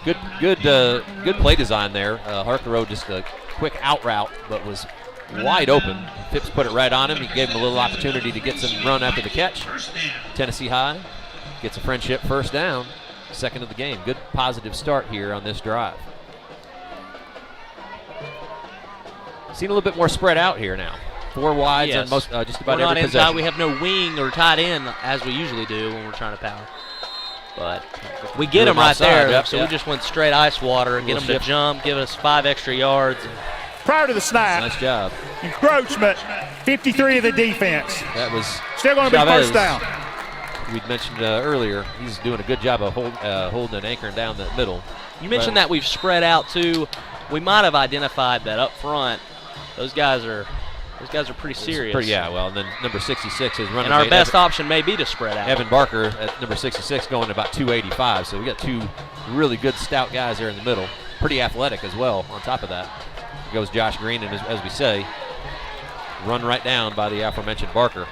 Good play design there. Harker Road just a quick out route, but was wide open. Phipps put it right on him. He gave him a little opportunity to get some run after the catch. Tennessee High gets a Friendship first down, second of the game. Good positive start here on this drive. Seen a little bit more spread out here now. 4 wides on most, just about every possession. Inside. We have no wing or tight end as we usually do when we're trying to power. But we get them right there, so we just went straight ice water, get them to jump, give us 5 extra yards. Prior to the snap, nice job. Encroachment, 53 of the defense. That was still going to be first down. We'd mentioned earlier, he's doing a good job of holding and anchoring down the middle. You mentioned that we've spread out too. We might have identified that up front. Those guys are pretty serious. Well, and then number 66 is running. And our best option may be to spread out. Evan Barker at number 66 going about 285. So we got 2 really good stout guys there in the middle. Pretty athletic as well on top of that. Goes Josh Green, and as we say, run right down by the aforementioned Barker.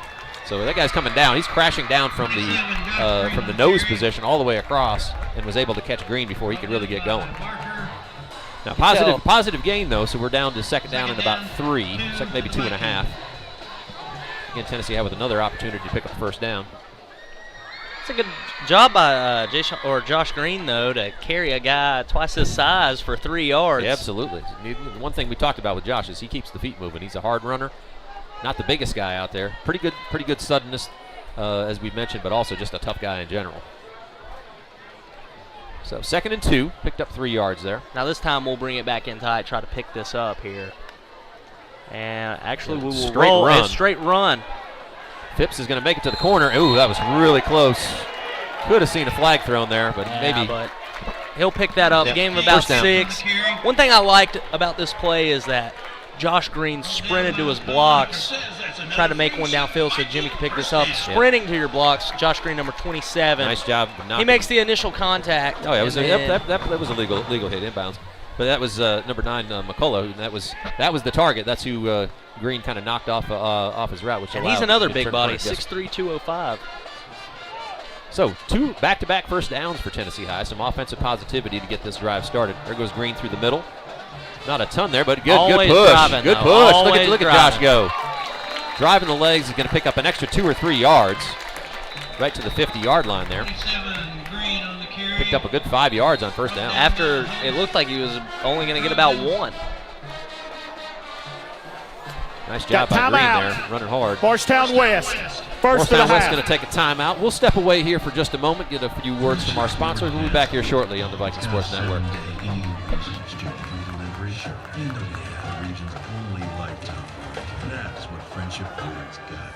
So that guy's coming down. He's crashing down from the nose position all the way across, and was able to catch Green before he could really get going. Now positive gain though, so we're down to second down and about 3, maybe 2.5. Again, Tennessee High with another opportunity to pick up the first down. It's a good job by Josh Green, though, to carry a guy twice his size for 3 yards. Yeah, absolutely. The one thing we talked about with Josh is he keeps the feet moving. He's a hard runner, not the biggest guy out there. Pretty good suddenness, as we mentioned, but also just a tough guy in general. So 2nd and 2, picked up 3 yards there. Now this time we'll bring it back in tight, try to pick this up here. And actually we will roll a straight run. Phipps is going to make it to the corner. Ooh, that was really close. Could have seen a flag thrown there, but maybe. But he'll pick that up. Game of about 6. One thing I liked about this play is that Josh Green sprinted to his blocks, tried to make one downfield so Jimmy could pick this up. Sprinting to your blocks, Josh Green, number 27. Nice job. He makes the initial contact. Oh, yeah, that was a legal hit inbounds. But that was number 9, McCullough. That was the target. That's who Green kind of knocked off his route. And he's another big body, 6'3", 205. So 2 back-to-back first downs for Tennessee High. Some offensive positivity to get this drive started. There goes Green through the middle. Not a ton there, but good push. Driving, good push. Look at Josh go. Driving the legs is going to pick up an extra 2 or 3 yards. Right to the 50-yard line there. Picked up a good 5 yards on first down. After it looked like he was only going to get about 1. Nice job by Green there, running hard. Morristown West, first to the half. Morristown West going to take a timeout. We'll step away here for just a moment, get a few words from our sponsors. We'll be back here shortly on the Viking Sports Network. The region's only lifetime. That's what Friendship Ford's got.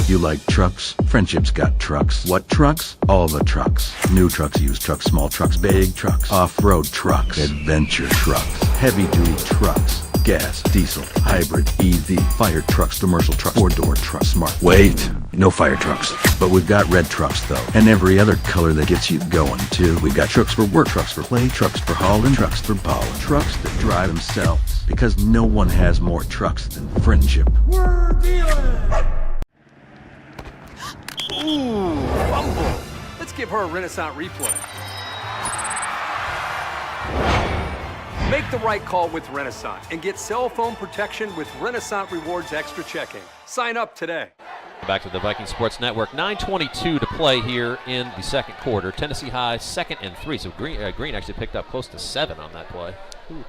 You like trucks? Friendship's got trucks. What trucks? All the trucks. New trucks, used trucks, small trucks, big trucks, off-road trucks, adventure trucks, heavy-duty trucks, gas, diesel, hybrid, EV, fire trucks, commercial trucks, 4-door trucks, smart. Wait, no fire trucks. But we've got red trucks, though, and every other color that gets you going, too. We've got trucks for work, trucks for play, trucks for hauling, trucks for pollen, trucks that drive themselves. Because no one has more trucks than Friendship. We're dealing! Ooh, fumble. Let's give her a Renaissance replay. Make the right call with Renaissance and get cell phone protection with Renaissance Rewards Extra Checking. Sign up today. Back to the Viking Sports Network. 9:22 to play here in the second quarter. Tennessee High 2nd and 3. So Green actually picked up close to 7 on that play. Ooh.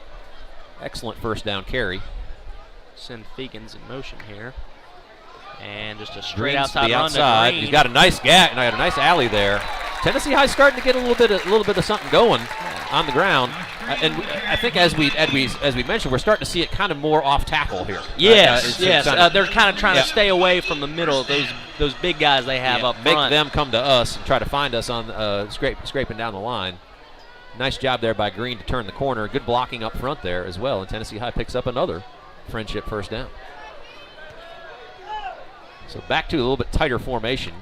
Excellent first down carry. Send Fegans in motion here. And just a straight Green's to outside the run outside. to Green. He's got a nice gap, and I got a nice alley there. Tennessee High starting to get a little bit of something going on the ground, and I think as we mentioned, we're starting to see it kind of more off tackle here. Yes, they're kind of trying to stay away from the middle. Those big guys they have up front. Make them come to us and try to find us on scraping down the line. Nice job there by Green to turn the corner. Good blocking up front there as well, and Tennessee High picks up another Friendship first down. So back to a little bit tighter formation.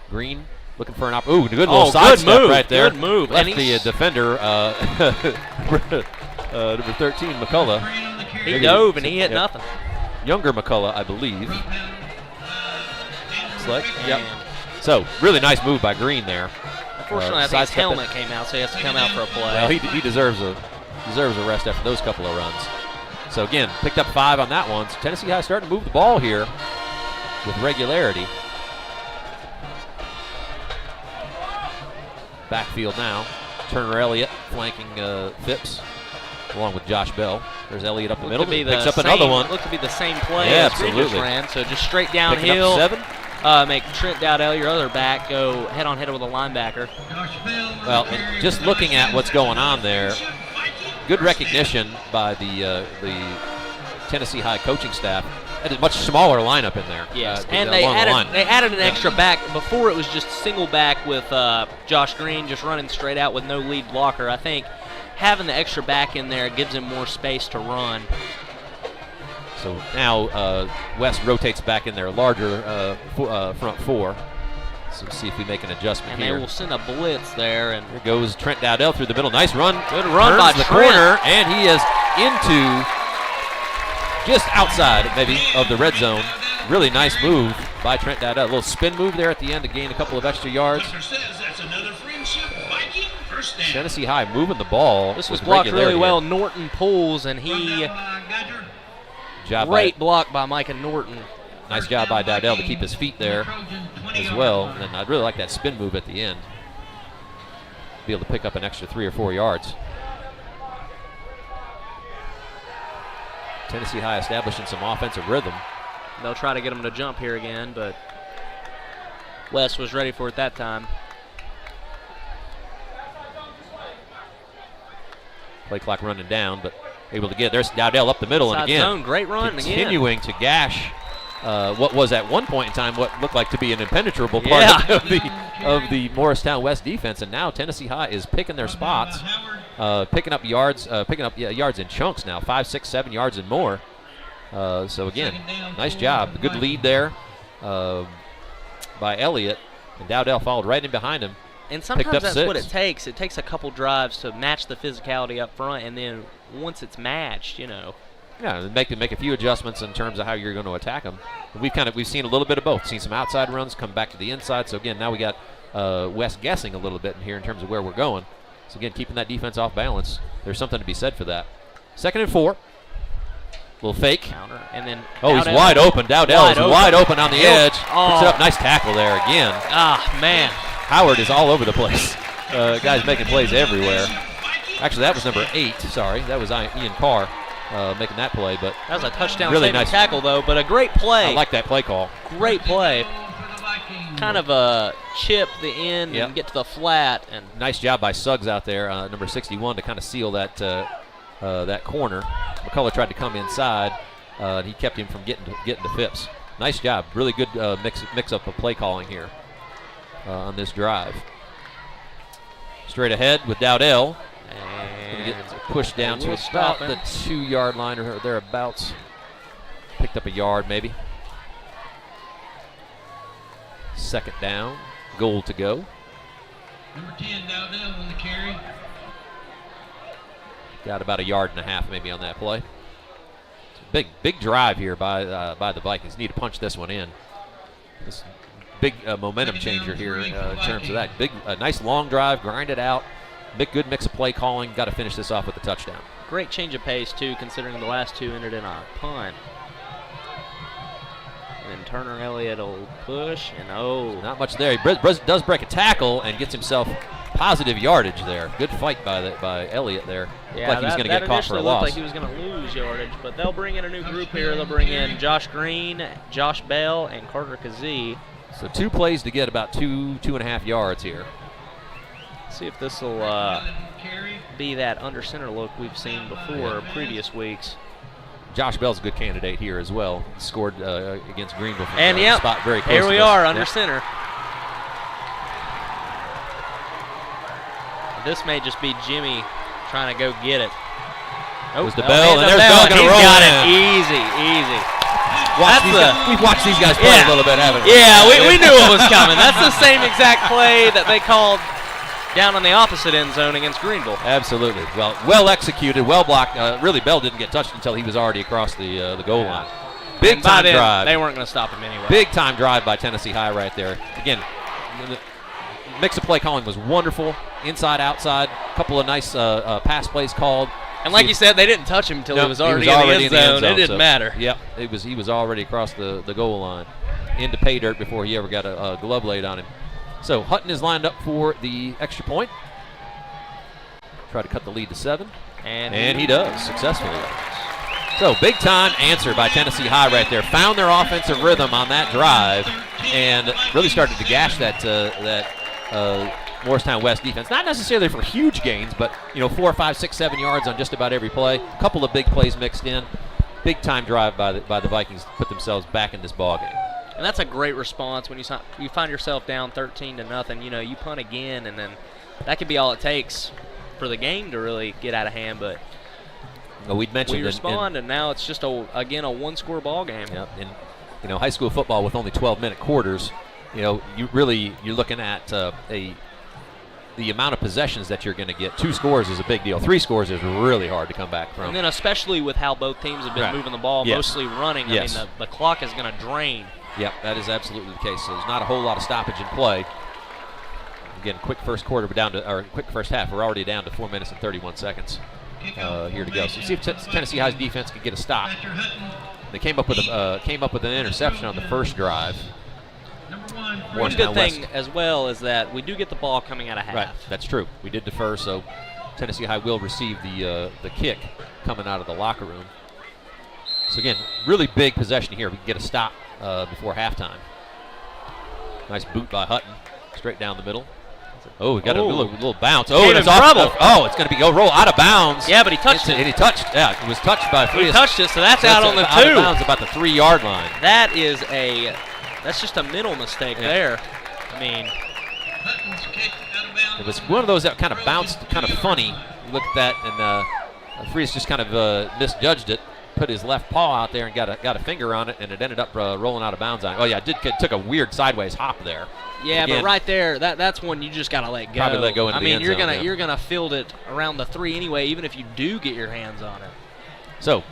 Green looking for an good little side step right there. Good move. Left the defender, number 13, McCullough. He dove and he hit nothing. Younger McCullough, I believe. Yep. So really nice move by Green there. Unfortunately, I think his helmet came out, so he has to come out for a play. Well, he deserves a rest after those couple of runs. So again, picked up 5 on that one. So Tennessee High starting to move the ball here with regularity. Backfield now. Turner Elliott flanking Phipps along with Josh Bell. There's Elliott up the middle. Picks up another one. Looked to be the same play as Green just ran. So just straight downhill. Picking up 7. Make Trent Dowdell, your other back, go head-on-head with a linebacker. Well, and just looking at what's going on there, good recognition by the Tennessee High coaching staff. And a much smaller lineup in there. Yes, and they added an extra back. Before it was just single back with Josh Green just running straight out with no lead blocker. I think having the extra back in there gives him more space to run. So now West rotates back in there, larger front 4. So we'll see if we make an adjustment and here. And they will send a blitz there. And here goes Trent Dowdell through the middle. Nice run. Good run by the Trent. Corner, and he is into just outside maybe of the red zone. Really nice move by Trent Dowdell. A little spin move there at the end to gain a couple of extra yards. Tennessee High moving the ball. This was blocked really well. Norton pulls, and he great block by Micah Norton. Nice job by Dowdell to keep his feet there as well. And I really like that spin move at the end. Be able to pick up an extra 3 or 4 yards. Tennessee High establishing some offensive rhythm. They'll try to get him to jump here again, but West was ready for it that time. Play clock running down, but able to get. There's Dowdell up the middle, and again, zone, great run continuing to gash what was at one point in time what looked like to be an impenetrable part of the Morristown West defense, and now Tennessee High is picking their spots. Picking up yards in chunks now, 5, 6, 7 yards and more. So again, nice job. Good lead there by Elliott, and Dowdell followed right in behind him. And sometimes that's what it takes. It takes a couple drives to match the physicality up front, and then once it's matched, Yeah, make a few adjustments in terms of how you're going to attack them. We've seen a little bit of both. Seen some outside runs come back to the inside. So again, now we got West guessing a little bit in here in terms of where we're going. So again, keeping that defense off balance. There's something to be said for that. 2nd and 4. Little fake. Counter, and then he's wide open. Dowdell is wide open on the edge. Puts it up. Nice tackle there again. Ah, man. Howard is all over the place. Guys making plays everywhere. Actually, that was number 8. Sorry, that was Ian Carr making that play. But that was a touchdown really saving nice tackle, though. But a great play. I like that play call. Great play. Kind of a chip the end and get to the flat. And nice job by Suggs out there, number 61, to kind of seal that that corner. McCullough tried to come inside. And he kept him from getting to Phipps. Nice job. Really good mix up of play calling here on this drive. Straight ahead with Dowdell. And get pushed down to about the 2-yard line or thereabouts. Picked up a yard maybe. 2nd down. Goal to go. Number 10, Dowdell on the carry. Got about a yard and a half maybe on that play. Big drive here by the Vikings. Need to punch this one in. This big momentum changer here in terms of that. Nice long drive, grind it out. Good mix of play calling. Got to finish this off with a touchdown. Great change of pace too, considering the last 2 ended in a punt. And Turner Elliott will push, and not much there. He does break a tackle and gets himself positive yardage there. Good fight by Elliott there. Yeah, like he was going to get caught for a looked loss. like he was going to lose yardage, but they'll bring in a new group here. They'll bring in Josh Green, Josh Bell, and Carter Kazee. So 2 plays to get about 2.5 yards here. See if this will be that under center look we've seen before previous weeks. Josh Bell's a good candidate here as well. Scored against Greenville from and the spot very close. Here we are under center. This may just be Jimmy trying to go get it. Oh, was the Bell, and there's Bell going to roll got in. it easy. We've watched these guys play a little bit, haven't we? Yeah, we knew it was coming. That's the same exact play that they called down on the opposite end zone against Greenville. Absolutely. Well executed, well blocked. Really, Bell didn't get touched until he was already across the goal line. Big time drive. They weren't going to stop him anyway. Big time drive by Tennessee High right there. Again, the mix of play calling was wonderful. Inside, outside, a couple of nice pass plays called. And like you said, they didn't touch him until he was already in the end zone. It didn't matter. Yep, he was already across the goal line into pay dirt before he ever got a glove laid on him. So Hutton is lined up for the extra point. Try to cut the lead to 7. And he does successfully. So big time answer by Tennessee High right there. Found their offensive rhythm on that drive and really started to gash that Morristown West defense. Not necessarily for huge gains, but 4, 5, 6, 7 yards on just about every play. A couple of big plays mixed in. Big time drive by the Vikings to put themselves back in this ball game. And that's a great response when you find yourself down 13-0. You punt again, and then that could be all it takes for the game to really get out of hand. But we'd mentioned we respond, and now it's just again a one-score ball game. Yep. In high school football with only 12-minute quarters, you're looking at the amount of possessions that you're going to get. 2 scores is a big deal. 3 scores is really hard to come back from. And then especially with how both teams have been moving the ball, mostly running. I mean, the clock is going to drain. Yep, that is absolutely the case. So there's not a whole lot of stoppage in play. Again, quick first half. We're already down to 4 minutes and 31 seconds here to go. So see if Tennessee High's defense can get a stop. They came up with an interception on the first drive. One good thing as well is that we do get the ball coming out of half. Right, that's true. We did defer, so Tennessee High will receive the kick coming out of the locker room. So again, really big possession here. We can get a stop before halftime. Nice boot by Hutton, straight down the middle. Oh, we got a little bounce. Oh, it's trouble. It's going to be roll out of bounds. Yeah, but he touched it. And he touched. Yeah, it was touched by Frias. He touched it, so that's out on the 2. Out of bounds about the 3-yard line. That's just a mental mistake there. I mean, it was one of those that kind of bounced kind of funny. You look at that, and Frias just kind of misjudged it. Put his left paw out there and got a finger on it, and it ended up rolling out of bounds on it. Oh yeah, it took a weird sideways hop there. Yeah, again, but right there, that's one you just gotta let go. Probably let go into the end zone, you're gonna field it around the 3 anyway, even if you do get your hands on it. So,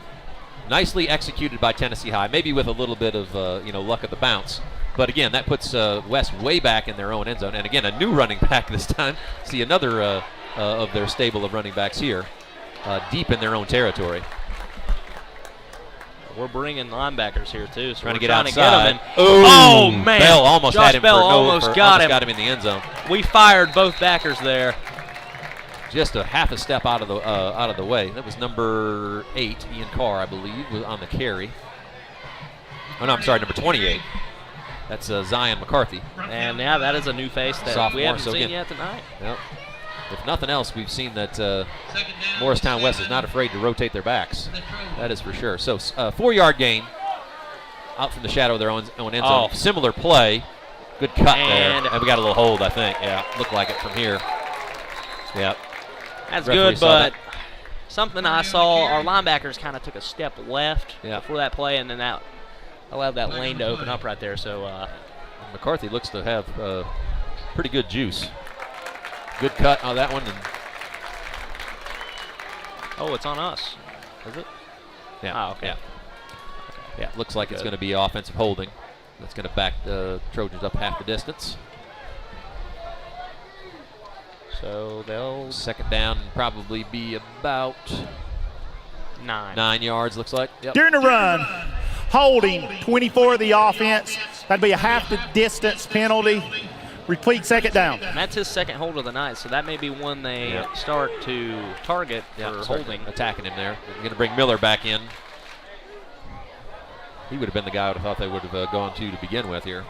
nicely executed by Tennessee High, maybe with a little bit of luck of the bounce. But again, that puts West way back in their own end zone. And again, a new running back this time. See another of their stable of running backs here, deep in their own territory. We're bringing linebackers here too, so trying to get outside. Get oh man! Bell almost Josh had him. Bell almost got him in the end zone. We fired both backers there. Just a half a step out of the way. That was number 8, Ian Carr, I believe, was on the carry. Oh no, I'm sorry, number 28. That's Zion McCarthy. And yeah, that is a new face that sophomore, we haven't seen yet tonight. Yep. If nothing else, we've seen that Morristown West is not afraid to rotate their backs. That is for sure. So 4-yard gain out from the shadow of their own end zone. Similar play. Good cut there. And we got a little hold, I think. Yeah, looked like it from here. Yep. That's good, but something I saw, our linebackers kind of took a step left before that play, and then that allowed that lane to open up right there. So McCarthy looks to have pretty good juice. Good cut on that one. And it's on us. Is it? Yeah. Oh, okay. Yeah, looks like it's going to be offensive holding. That's going to back the Trojans up half the distance. So they'll... Second down probably be about 9 yards, looks like. Yep. During the run, holding 24 of the offense. That'd be a half the distance penalty. Repeat second down. And that's his second hold of the night, so that may be one they start to target for holding. Attacking him there. They're going to bring Miller back in. He would have been the guy I would have thought they would have gone to begin with here.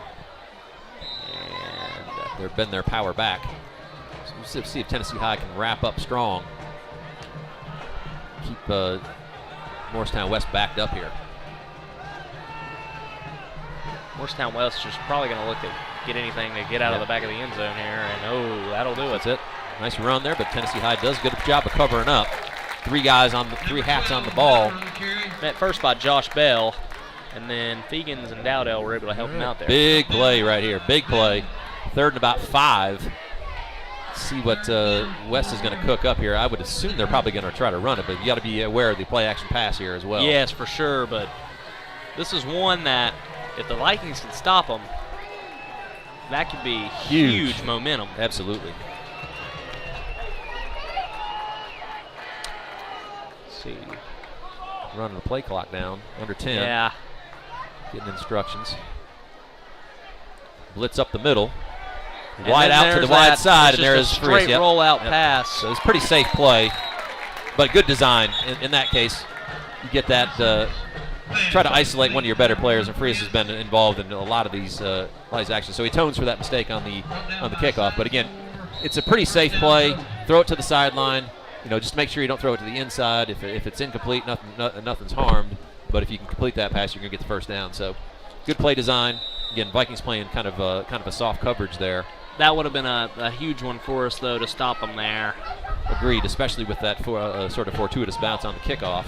And they've been their power back. So we'll see if Tennessee High can wrap up strong. Keep Morristown West backed up here. Morristown West is probably going to look to get anything to get out of the back of the end zone here, and that'll do it. That's it. Nice run there, but Tennessee High does a good job of covering up. Three hats on the ball. Met first by Josh Bell, and then Fegans and Dowdell were able to help him out there. Big play right here. Big play. 3rd and about 5. Let's see what West is going to cook up here. I would assume they're probably going to try to run it, but you got to be aware of the play action pass here as well. Yes, for sure, but this is one that if the Vikings can stop them, that could be huge momentum. Absolutely. Let's see. Running the play clock down. Under 10. Yeah. Getting instructions. Blitz up the middle. Wide out to the wide side, and there is straight rollout pass. So it's a pretty safe play, but good design. In that case, you get that. Try to isolate one of your better players, and Frias has been involved in a lot of these actions. So he atones for that mistake on the kickoff. But again, it's a pretty safe play. Throw it to the sideline. Just make sure you don't throw it to the inside. If it's incomplete, nothing's harmed. But if you can complete that pass, you're gonna get the first down. So good play design. Again, Vikings playing kind of a soft coverage there. That would have been a huge one for us, though, to stop them there. Agreed, especially with that sort of fortuitous bounce on the kickoff.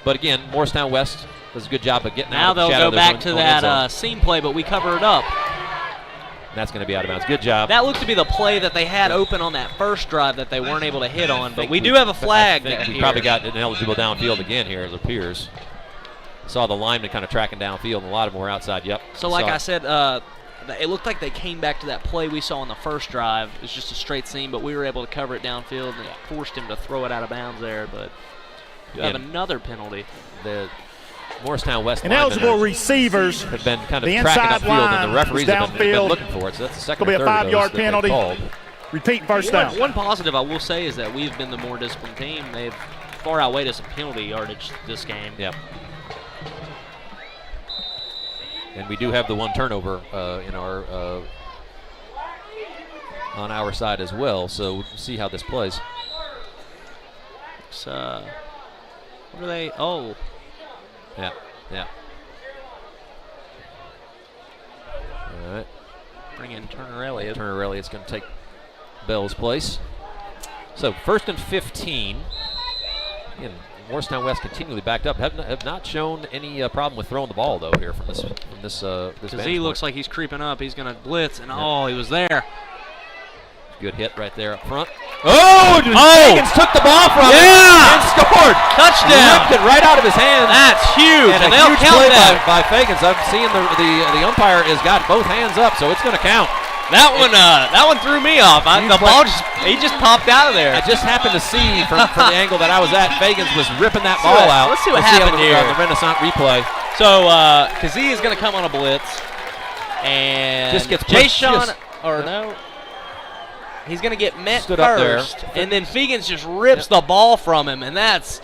But again, Morristown West does a good job of getting out of the shadow. Now they'll go back to that seam play, but we cover it up. And that's going to be out of bounds. Good job. That looked to be the play that they had open on that first drive that they weren't able to hit on, but we do have a flag. We probably got an eligible downfield again here, it appears. Saw the lineman kind of tracking downfield, and a lot of them were outside. Yep. So like I said, it looked like they came back to that play we saw on the first drive. It was just a straight seam, but we were able to cover it downfield and forced him to throw it out of bounds there. But you have another penalty. The Morristown West ineligible receivers have been kind of tracking upfield, and the referees have been looking for it. So that's the second or third of those that they've called. Repeat first down. One positive I will say is that we've been the more disciplined team. They've far outweighed us in penalty yardage this game. Yep. And we do have the one turnover in our on our side as well, so we'll see how this plays. So, what are they? Oh. Yeah. All right. Bring in Turner Elliott. Turner Elliott's going to take Bell's place. So 1st and 15. Again, Morristown West continually backed up. Have not shown any problem with throwing the ball though here from this. He looks like he's creeping up. He's going to blitz, and he was there. Good hit right there up front. Vikings took the ball from him and scored. Touchdown! Ripped it right out of his hands. That's huge. And they'll huge count play that. by Fagans. I'm seeing the umpire has got both hands up, so it's going to count. That one threw me off. The ball just popped out of there. I just happened to see from the angle that I was at, Fagans was ripping that ball out. Let's see what happened here. On the Renaissance replay. So Kazee is going to come on a blitz, and just gets he's going to get met first, and then Fegans just rips the ball from him, and that's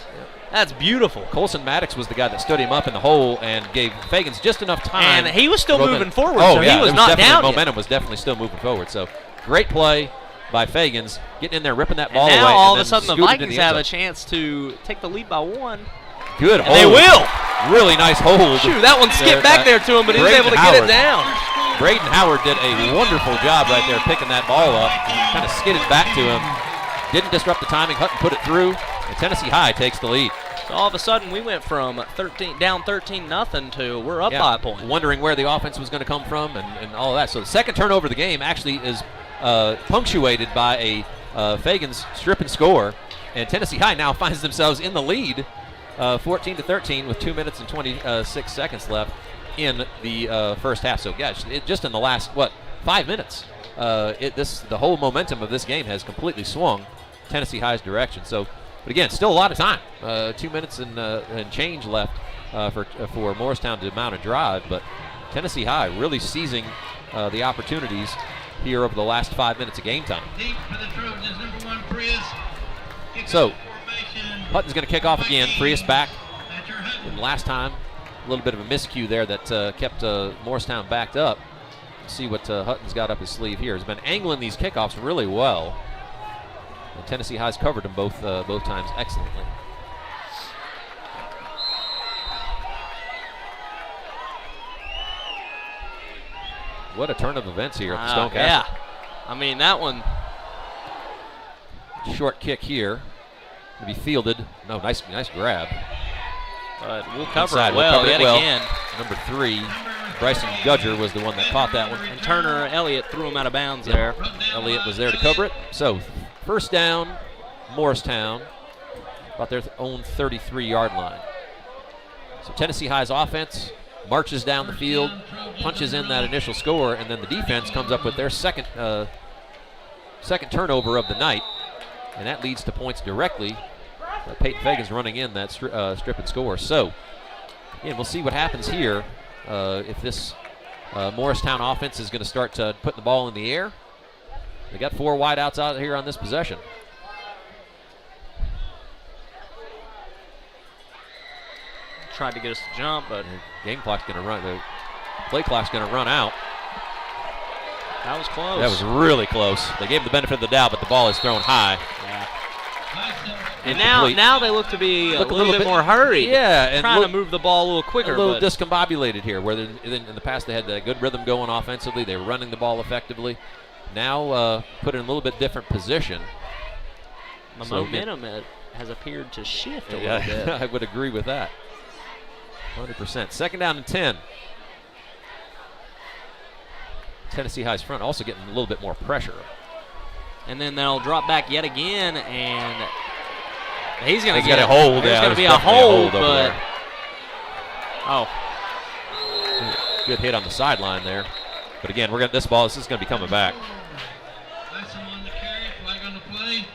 beautiful. Colson Maddox was the guy that stood him up in the hole and gave Fagans just enough time. And he was still moving forward, so he was not down yet. Momentum was definitely still moving forward. So great play by Fagans, getting in there, ripping that ball away. Now all of a sudden the Vikings have a chance to take the lead by 1. Good hold. They will. Really nice hold. Shoot, that one skipped back there to him, but he was able to get it down. Braden Howard did a wonderful job right there picking that ball up. Kind of skidded back to him. Didn't disrupt the timing. Hutton put it through. And Tennessee High takes the lead. So all of a sudden we went from down 13-0 to we're up by a point. Wondering where the offense was going to come from and all of that. So the second turnover of the game actually is punctuated by a Fagans strip and score. And Tennessee High now finds themselves in the lead 14-13 with 2 minutes and 26 seconds left in the first half. So gosh, just in the last 5 minutes, the whole momentum of this game has completely swung Tennessee High's direction. So, but again, still a lot of time. 2 minutes and change left for Morristown to mount a drive. But Tennessee High really seizing the opportunities here over the last 5 minutes of game time. Deep for the Trojans, number 1, Prius. So, Hutton's going to kick off again. Prius back. That's your Hutton. And last time, a little bit of a miscue there that kept Morristown backed up. Let's see what Hutton's got up his sleeve here. He's been angling these kickoffs really well. And Tennessee High's covered them both times excellently. What a turn of events here at the Stone Castle. Yeah. I mean, that one. Short kick here. To be fielded. No, nice grab. But we'll cover Inside. it well We'll cover yet it well. again. Number 3, Bryson Gudger was the one that caught that one. And Turner Elliott threw him out of bounds there. Elliott was there to cover it. So, first down, Morristown, about their own 33-yard line. So Tennessee High's offense marches down the field, punches in that initial score, and then the defense comes up with their second turnover of the night, and that leads to points directly. Peyton Fagan's running in that strip and score. So, again, we'll see what happens here. If this Morristown offense is going to start putting the ball in the air. They got 4 wideouts out here on this possession. Tried to get us to jump, but game clock's going to run. The play clock's going to run out. That was close. That was really close. They gave him the benefit of the doubt, but the ball is thrown high. Yeah. And now they look to be a little bit more hurried. Yeah, and trying to move the ball a little quicker. A little discombobulated here, where in the past they had a good rhythm going offensively. They were running the ball effectively. Now put in a little bit different position. The momentum has appeared to shift a little bit. I would agree with that. 100%. Second down and 10. Tennessee High's front also getting a little bit more pressure. And then they'll drop back yet again, and he's going to get a hold. There's going to be a hold, but good hit on the sideline there. But again, this is going to be coming back. On the carry, flag on the play.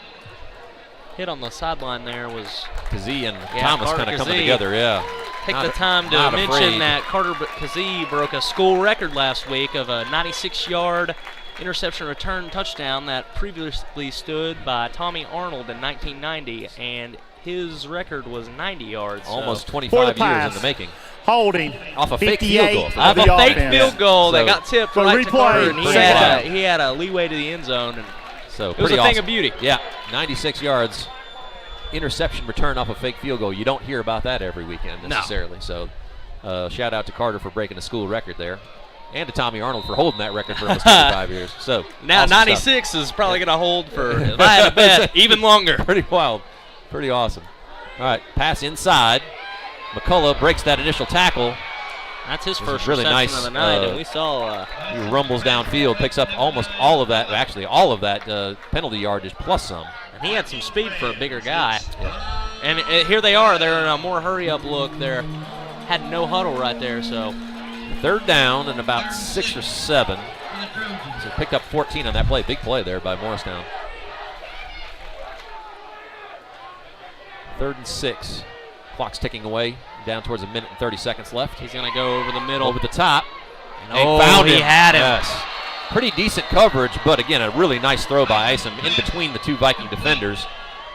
Hit on the sideline there was Kazee and Thomas kind of coming together. Yeah. Take the time to mention that Carter Kazee broke a school record last week of a 96-yard interception return touchdown that previously stood by Tommy Arnold in 1990, and his record was 90 yards. Almost 25 years in the making. Holding off a fake field goal. Off a fake field goal that got tipped right to Carter, and he had a leeway to the end zone. And so it was a thing of beauty. Yeah, 96 yards. Interception return off a fake field goal. You don't hear about that every weekend necessarily. No. So shout out to Carter for breaking a school record there. And to Tommy Arnold for holding that record for almost 25 years. So now awesome 96 stuff. Is probably going to hold for, if I had to bet, even longer. Pretty wild. Pretty awesome. All right, pass inside. McCullough breaks that initial tackle. That's his first really reception nice, of the night, and we saw he rumbles downfield, picks up almost all of that, actually all of that penalty yardage plus some. And he had some speed for a bigger guy. Yeah. And here they are. They're in a more hurry-up look. They're had no huddle right there, so. Third down and about 6 or 7. So picked up 14 on that play. Big play there by Morristown. 3rd and 6. Clock's ticking away. Down towards 1 minute and 30 seconds left. He's going to go over the middle. Over the top. And found him. He had him. Yes. Pretty decent coverage, but again, a really nice throw by Isom in between the 2 Viking defenders.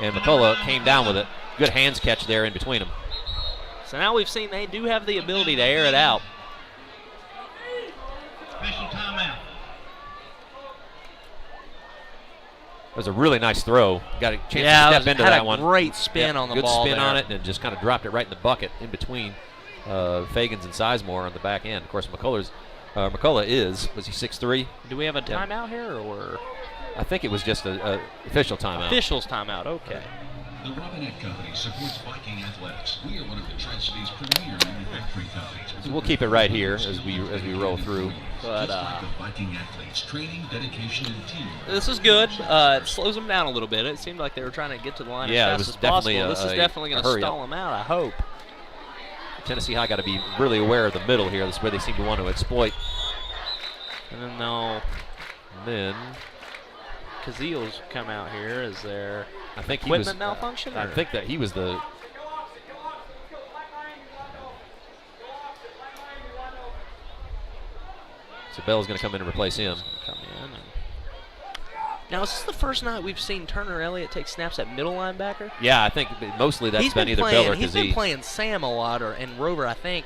And McCullough came down with it. Good hands catch there in between them. So now we've seen they do have the ability to air it out. Special timeout. It was a really nice throw. Got a chance to step into that one. Great spin on the ball. Good spin there. on it, and just kind of dropped it right in the bucket in between Fagans and Sizemore on the back end. Of course, McCullough was he 6'3"? Do we have a timeout here, or? I think it was just an official timeout. Official's timeout, okay. The Robinette Company supports Viking athletics. We are one of the Tri-Cities' premier manufacturing companies. So we'll keep it right here as we roll through. But Viking athletes, training, dedication, and teamwork. This is good. It slows them down a little bit. It seemed like they were trying to get to the line as fast as possible. This is definitely going to stall them out, I hope. Tennessee High got to be really aware of the middle here. That's where they seem to want to exploit. And then they'll. Then Kazeel's come out here. Is there equipment malfunction? I think that he was the. So Bell's going to come in and replace him. Come in. Now, is this the first night we've seen Turner Elliott take snaps at middle linebacker? Yeah, I think mostly that's been either Bill or Kazee. He's been playing Sam a lot, and Rover, I think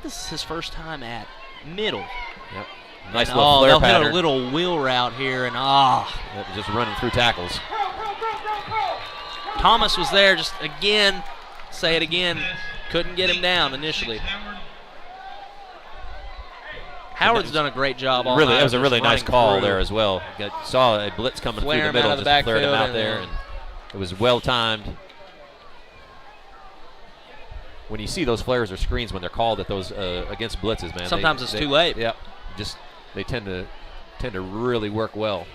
this is his first time at middle. Yep. Nice little flare they'll pattern. hit a little wheel route here, and Yep, just running through tackles. Thomas was there, just again, say it again, couldn't get him down initially. Howard's done a great job all Really, night. it was a really nice call through. there as well. Saw a blitz coming through the middle, just flared him out there, and it was well timed. When you see those flares or screens when they're called at those against blitzes, man, sometimes it's too late. Yep, just they tend to really work well.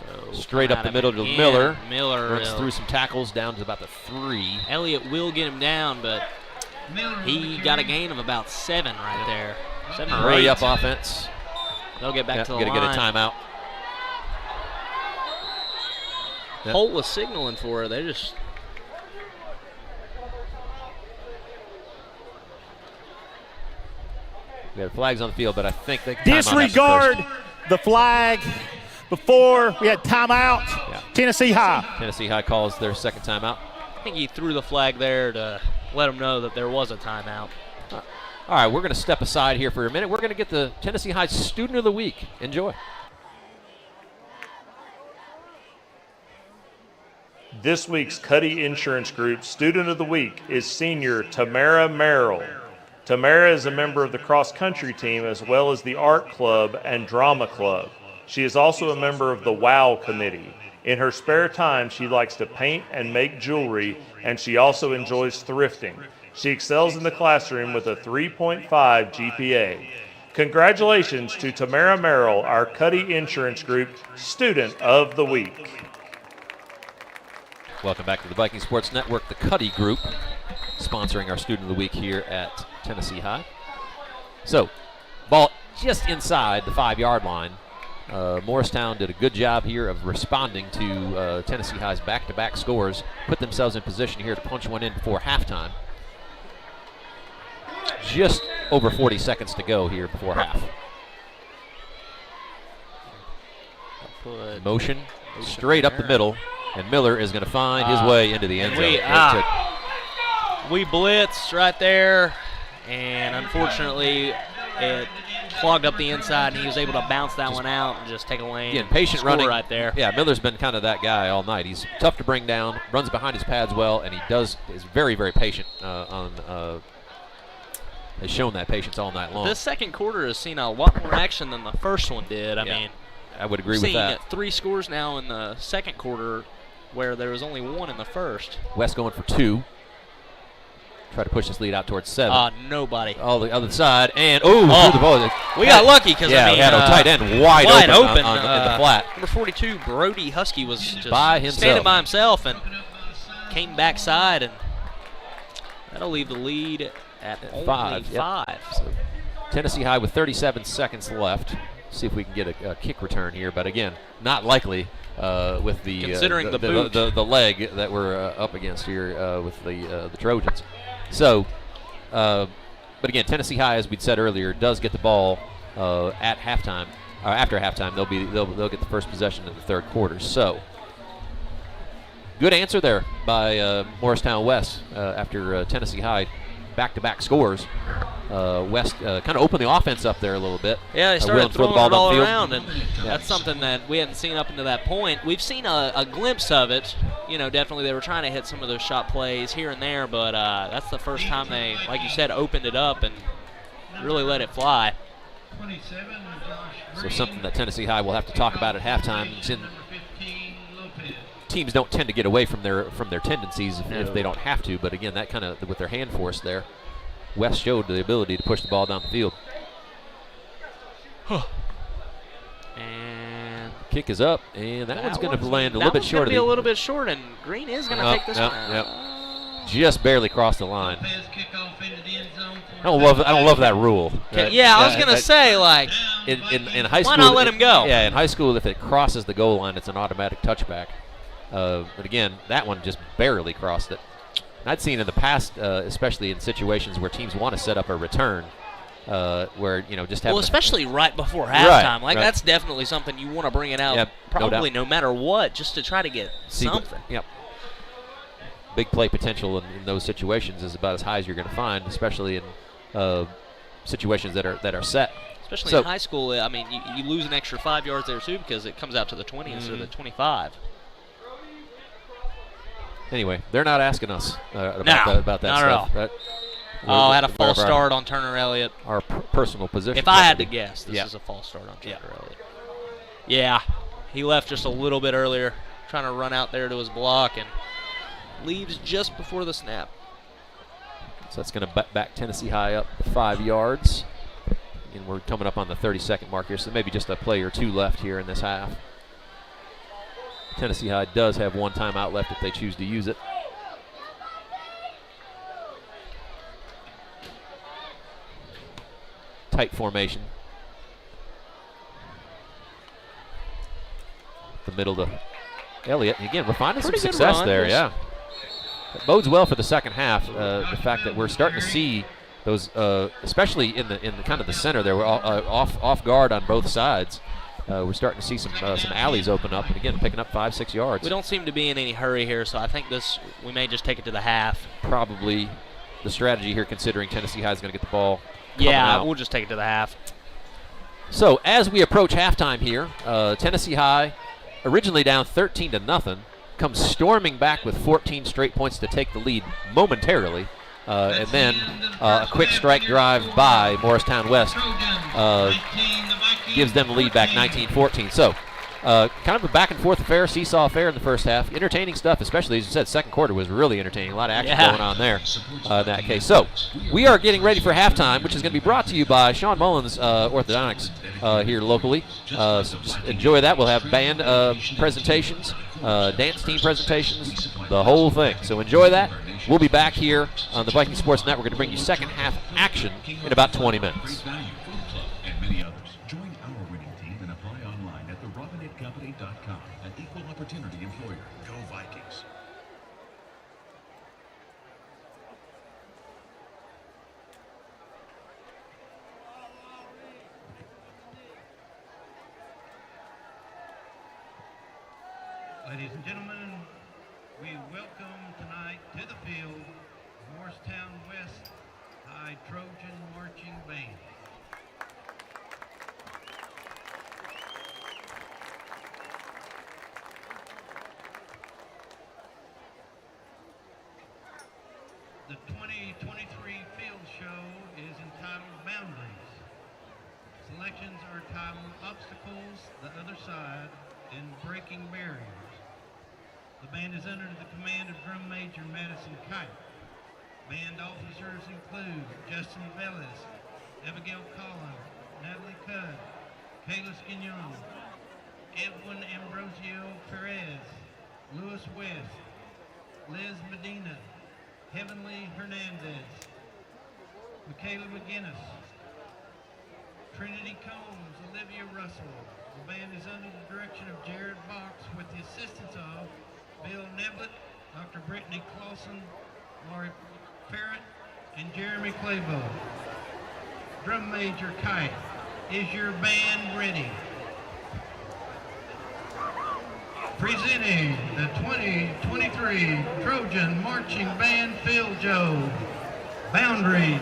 So straight up the middle to Miller. Miller runs through some tackles down to about the 3. Elliott will get him down, but he got a gain of about 7 right there. 7 or 8. Hurry up offense. They'll get back to the line. Gonna get a timeout. Holt was signaling for her. They just. We had flags on the field, but I think they disregard the flag before we had timeout. Yeah. Tennessee High. Tennessee High calls their second timeout. I think he threw the flag there to let them know that there was a timeout. All right, we're going to step aside here for a minute. We're going to get the Tennessee High Student of the Week. Enjoy. This week's Cuddy Insurance Group Student of the Week is senior Tamara Merrill. Tamara is a member of the cross-country team as well as the art club and drama club. She is also a member of the WOW committee. In her spare time, she likes to paint and make jewelry, and she also enjoys thrifting. She excels in the classroom with a 3.5 GPA. Congratulations to Tamara Merrill, our Cuddy Insurance Group Student of the Week. Welcome back to the Viking Sports Network, the Cuddy Group, sponsoring our Student of the Week here at Tennessee High. So, ball just inside the 5-yard line. Morristown did a good job here of responding to Tennessee High's back-to-back scores, put themselves in position here to punch one in before halftime. Just over 40 seconds to go here before half. Motion straight up the middle, and Miller is going to find his way into the end zone. We blitzed right there, and unfortunately it clogged up the inside, and he was able to bounce that one out and just take a lane. Again, patient running right there. Yeah, Miller's been kind of that guy all night. He's tough to bring down, runs behind his pads well, and is very, very patient has shown that patience all night long. This second quarter has seen a lot more action than the first one did. I mean, I would agree with that. We've seen 3 scores now in the second quarter where there was only 1 in the first. West going for 2. Try to push this lead out towards 7. Nobody. All the other side, and threw the ball. We got lucky because we had a tight end wide open in the flat. Number 42, Brody Husky, was just by himself. standing by himself and came backside, and that'll leave the lead at only 5. So Tennessee High with 37 seconds left. See if we can get a kick return here, but again, not likely with the considering the leg that we're up against here with the Trojans. So, but again, Tennessee High, as we'd said earlier, does get the ball at halftime. After halftime, they'll get the first possession in the third quarter. So, good answer there by Morristown West after Tennessee High back-to-back scores. West kind of opened the offense up there a little bit. Yeah, they started throwing it all around, and Yeah. that's something that we hadn't seen up until that point. We've seen a glimpse of it. You know, definitely they were trying to hit some of those shot plays here and there, but that's the first time they, like you said, opened it up and really let it fly. So something that Tennessee High will have to talk about at halftime. Teams don't tend to get away from their tendencies if they don't have to, but again, that kind of with their hand force there, West showed the ability to push the ball down the field. And kick is up, and that one's going to land a little bit short. Be a little bit short, and Green is going to take this one. Just barely crossed the line. I don't love that rule. Yeah, I was going to say, like, in high school, why not let him go? Yeah, in high school, if it crosses the goal line, it's an automatic touchback. But again, that one just barely crossed it. And I'd seen in the past, especially in situations where teams want to set up a return, where just having especially right before halftime. That's definitely something you want to bring it out. Probably no matter what, just to try to get something. Yep. Big play potential in those situations is about as high as you're going to find, especially in situations that are set. Especially in high school, I mean, you lose an extra 5 yards there too because it comes out to the 20 instead of the 25. Anyway, they're not asking us about that not stuff. At all. Had a false start on Turner Elliott. Our personal position. If I had to guess, this is a false start on Turner Elliott. Yeah, he left just a little bit earlier, trying to run out there to his block, and leaves just before the snap. So that's going to back Tennessee High up 5 yards. And we're coming up on the 30-second mark here, so maybe just a play or two left here in this half. Tennessee High does have one timeout left if they choose to use it. Tight formation. The middle to Elliott. Again, we're finding some success there, yeah. It bodes well for the second half. The fact that we're starting to see those, especially in the kind of the center there, we're off guard on both sides. We're starting to see some alleys open up, and again, picking up 5-6 yards. We don't seem to be in any hurry here, so I think we may just take it to the half. Probably the strategy here, considering Tennessee High is going to get the ball. Yeah, we'll just take it to the half. So as we approach halftime here, Tennessee High, originally down 13-0, comes storming back with 14 straight points to take the lead momentarily. And then a quick strike drive by Morristown West gives them the lead back 19-14. So kind of a back-and-forth affair, seesaw affair in the first half. Entertaining stuff, especially, as you said, second quarter was really entertaining. A lot of action going on there in that case. So we are getting ready for halftime, which is going to be brought to you by Sean Mullins Orthodontics here locally. So just enjoy that. We'll have band presentations, dance team presentations, the whole thing. So enjoy that. We'll be back here on the Viking Sports Network to bring you second half action in about 20 minutes. And many others. Join our winning team and apply online at therobinetcompany.com, an equal opportunity employer. Go Vikings. Ladies and gentlemen, we welcome tonight to the field Morristown West High Trojan Marching Band. The 2023 field show is entitled Boundaries. Selections are titled Obstacles, The Other Side, and Breaking Barriers. The band is under the command of Drum Major Madison Kite. Band officers include Justin Velez, Abigail Collins, Natalie Cudd, Kayla Skignon, Edwin Ambrosio Perez, Lewis West, Liz Medina, Heavenly Hernandez, Michaela McGinnis, Trinity Combs, Olivia Russell. The band is under the direction of Jared Box with the assistance of Bill Neblett, Dr. Brittany Clausen, Laurie Parrott, and Jeremy Clavo. Drum Major Kite, is your band ready? Presenting the 2023 Trojan Marching Band Field Show, Boundaries.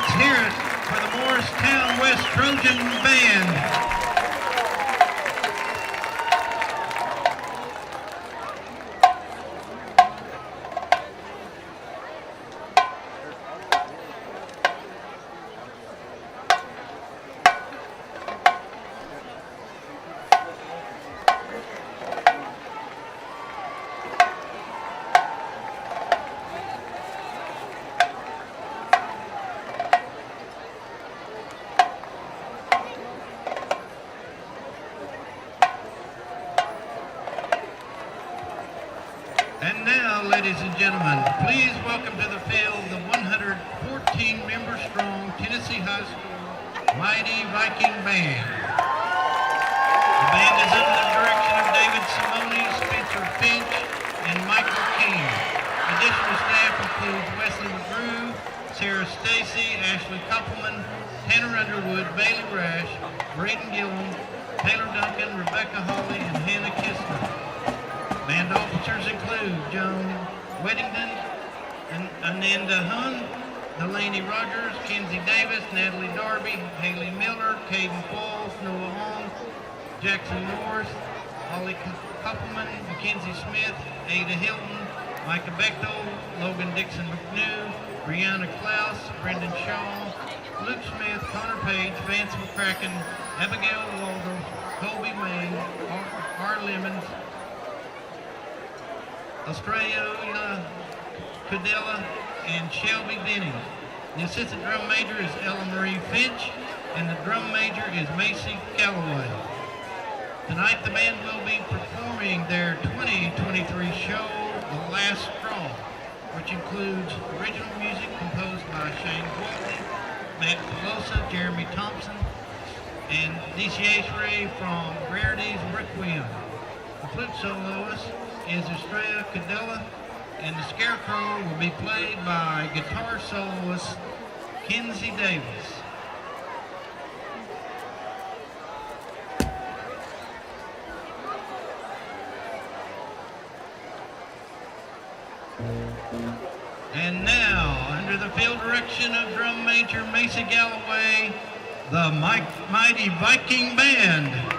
Let's hear it for the Morristown West Trojan Band. And now, ladies and gentlemen, please welcome to the field the 114-member strong Tennessee High School Mighty Viking Band. The band is under the direction of David Simone, Spencer Finch, and Michael King. Additional staff includes Wesley McGrew, Sarah Stacy, Ashley Koppelman, Tanner Underwood, Bailey Rash, Braden Gillum, Taylor Duncan, Rebecca Hawley, and Hannah Kistner. Band officers include Joan Weddington, Ananda Hun, Delaney Rogers, Kenzie Davis, Natalie Darby, Haley Miller, Caden Falls, Noah Holmes, Jackson Norris, Holly Koppelman, Mackenzie Smith, Ada Hilton, Micah Bechtel, Logan Dixon McNew, Brianna Klaus, Brendan Shaw, Luke Smith, Connor Page, Vance McCracken, Abigail Waldorf, Colby Wayne, R. Lemons, Australia Cadella, and Shelby Denning. The assistant drum major is Ella Marie Finch, and the drum major is Macy Calloway. Tonight the band will be performing their 2023 show, The Last Straw, which includes original music composed by Shane Walton, Matt Pelosa, Jeremy Thompson, and DCH Ray from Rarities Requiem. The flute soloist is Estrella Cadella, and the scarecrow will be played by guitar soloist Kenzie Davis. And now, under the field direction of drum major Macy Galloway, the Mighty Viking Band.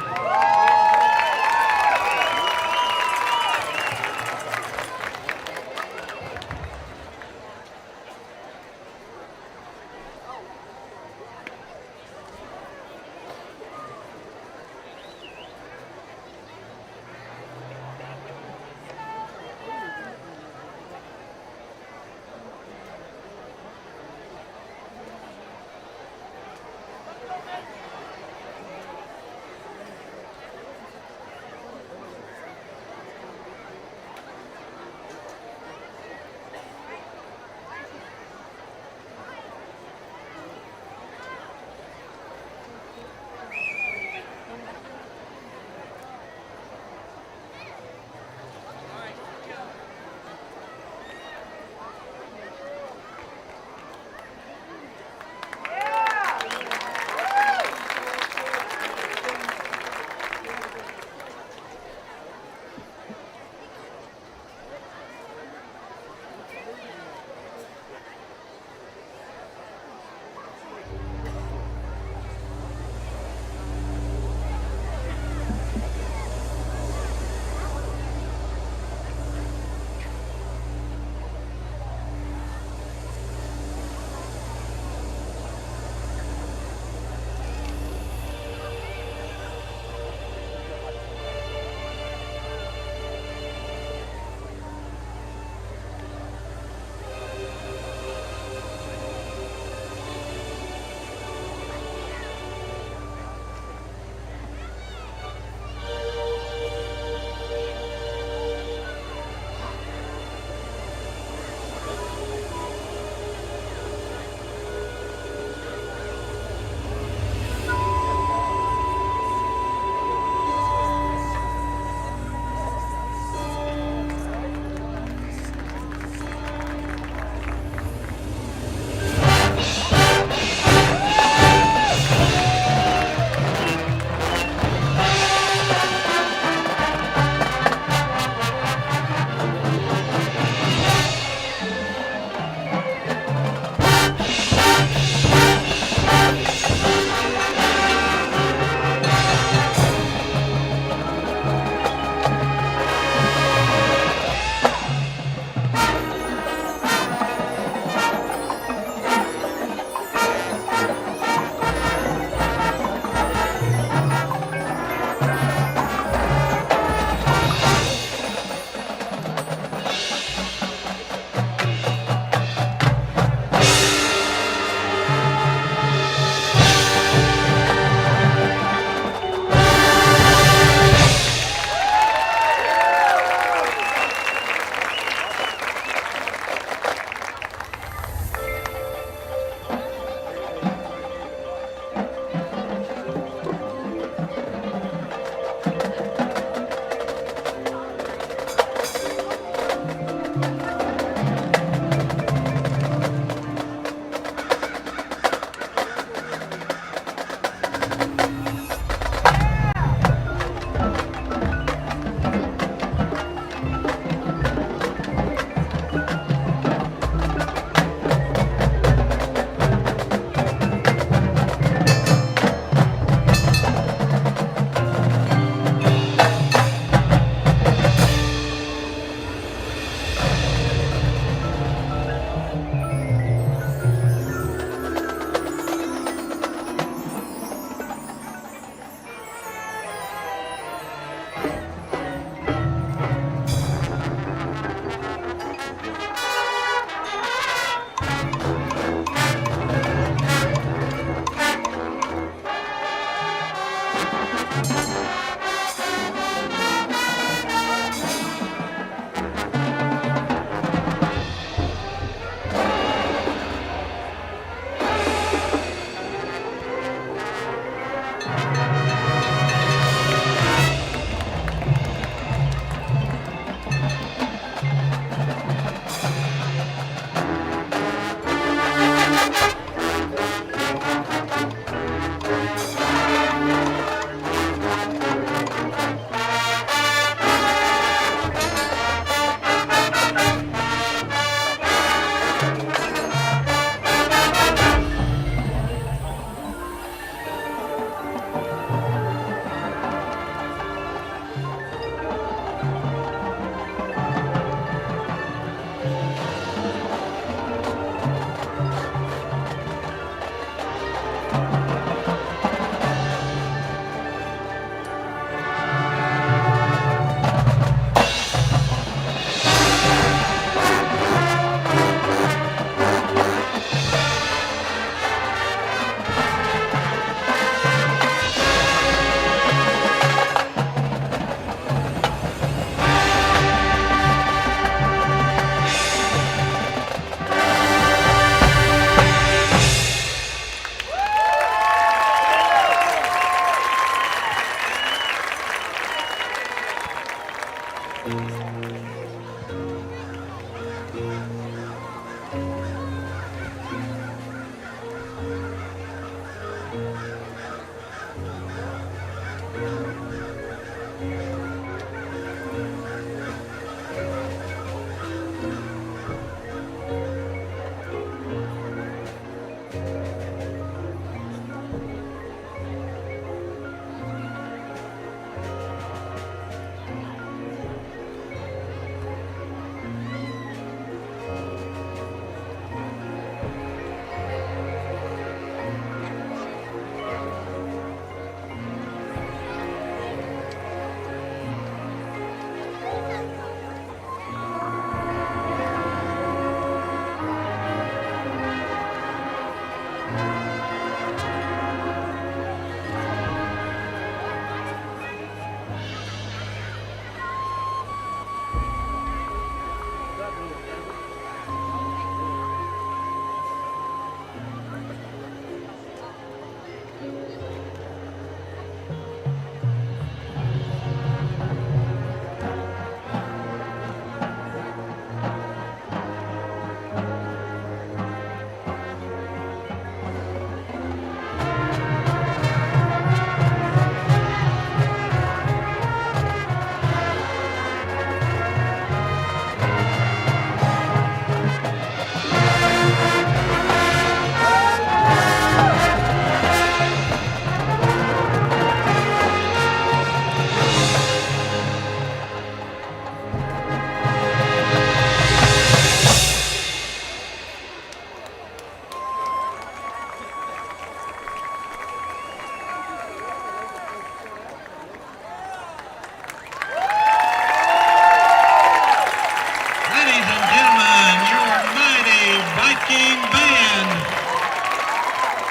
Viking band.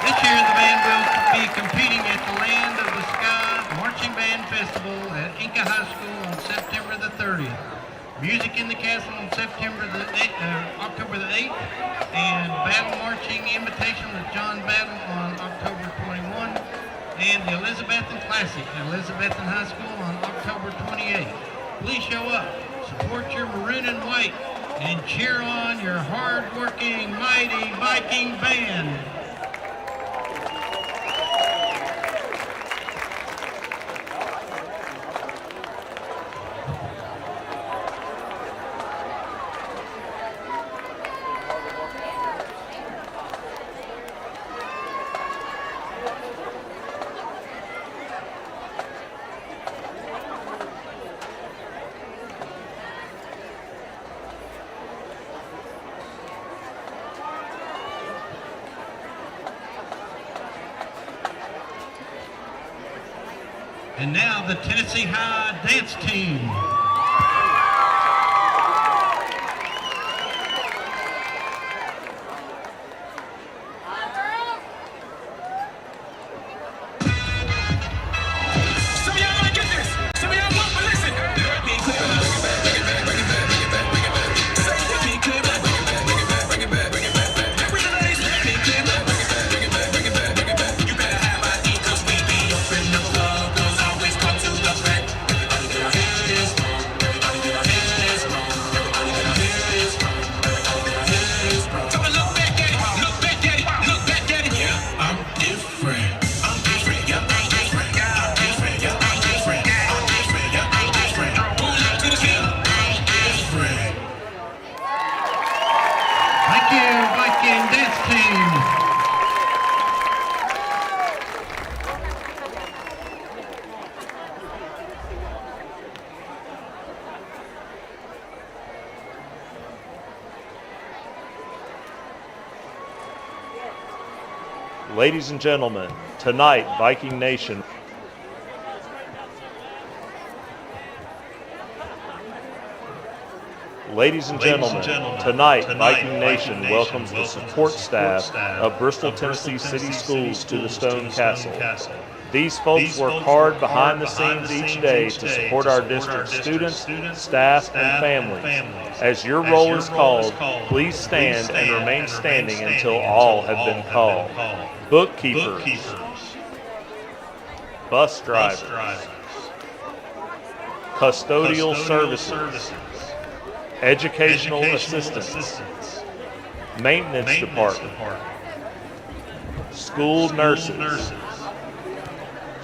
This year the band will be competing at the Land of the Sky Marching Band Festival at Inca High School on September the 30th. Music in the Castle on October the 8th, and Battle Marching Invitational with John Battle on October 21, and the Elizabethan Classic at Elizabethan High School on October 28th. Please show up, support your maroon and white, and cheer on your hard-working, mighty Viking band. And now the Tennessee High dance team. Ladies and gentlemen, tonight, Viking Nation. Ladies and gentlemen, tonight, Viking Nation welcomes the support staff of Bristol, Tennessee City Schools to the Stone Castle. These folks work hard behind the scenes each day to support our district students, staff, and families. As your roll is called, please stand and remain standing until all have been called. Bookkeepers, bus drivers, custodial services, educational assistance, maintenance department, school nurses,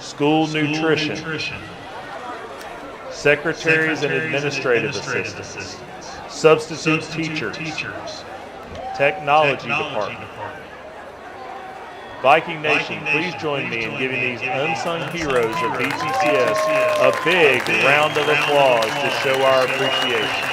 school nutrition, secretaries and administrative assistants, substitute teachers, technology department. Viking Nation, please join me in giving these unsung heroes of BTCS a big round of applause to show our appreciation.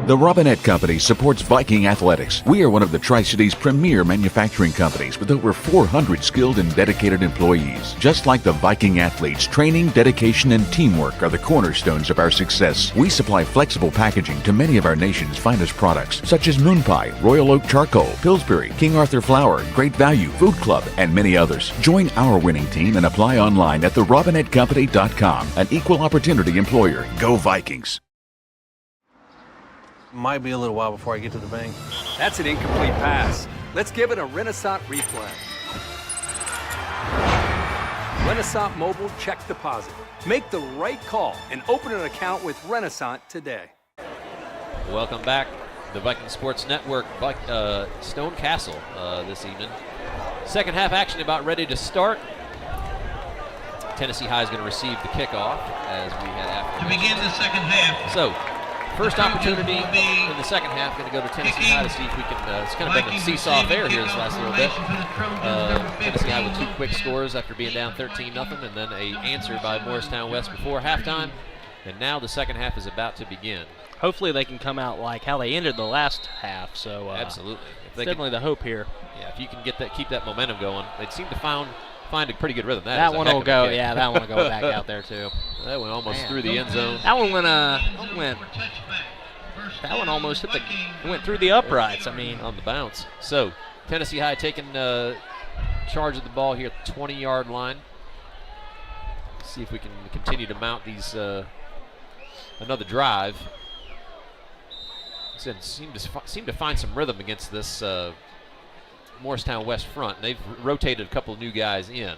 The Robinette Company supports Viking athletics. We are one of the Tri-Cities' premier manufacturing companies with over 400 skilled and dedicated employees. Just like the Viking athletes, training, dedication, and teamwork are the cornerstones of our success. We supply flexible packaging to many of our nation's finest products, such as Moon Pie, Royal Oak Charcoal, Pillsbury, King Arthur Flour, Great Value, Food Club, and many others. Join our winning team and apply online at therobinettecompany.com. An equal opportunity employer. Go Vikings. Might be a little while before I get to the bank. That's an incomplete pass. Let's give it a Renaissance replay. Renaissance Mobile Check Deposit. Make the right call and open an account with Renaissance today. Welcome back. The Viking Sports Network, Stone Castle this evening. Second half action about ready to start. Tennessee High is going to receive the kickoff as we head after. To begin the second half. So, first opportunity in the second half going to go to Tennessee High to see if we can, it's kind of been a seesaw affair here this last little bit. Tennessee High with 2 quick scores after being down 13-0, and then an answer by Morristown West before halftime. And now the second half is about to begin. Hopefully they can come out like how they ended the last half. So absolutely, that's definitely the hope here. Yeah, if you can get that, keep that momentum going. They seem to find a pretty good rhythm. That one will go. Yeah, that one will go back out there too. That one almost through the end zone. That one went. That one almost went through the uprights. I mean, on the bounce. So Tennessee High taking charge of the ball here at the 20-yard line. Let's see if we can continue to mount these another drive. Seem to find some rhythm against this Morristown West front. They've rotated a couple of new guys in.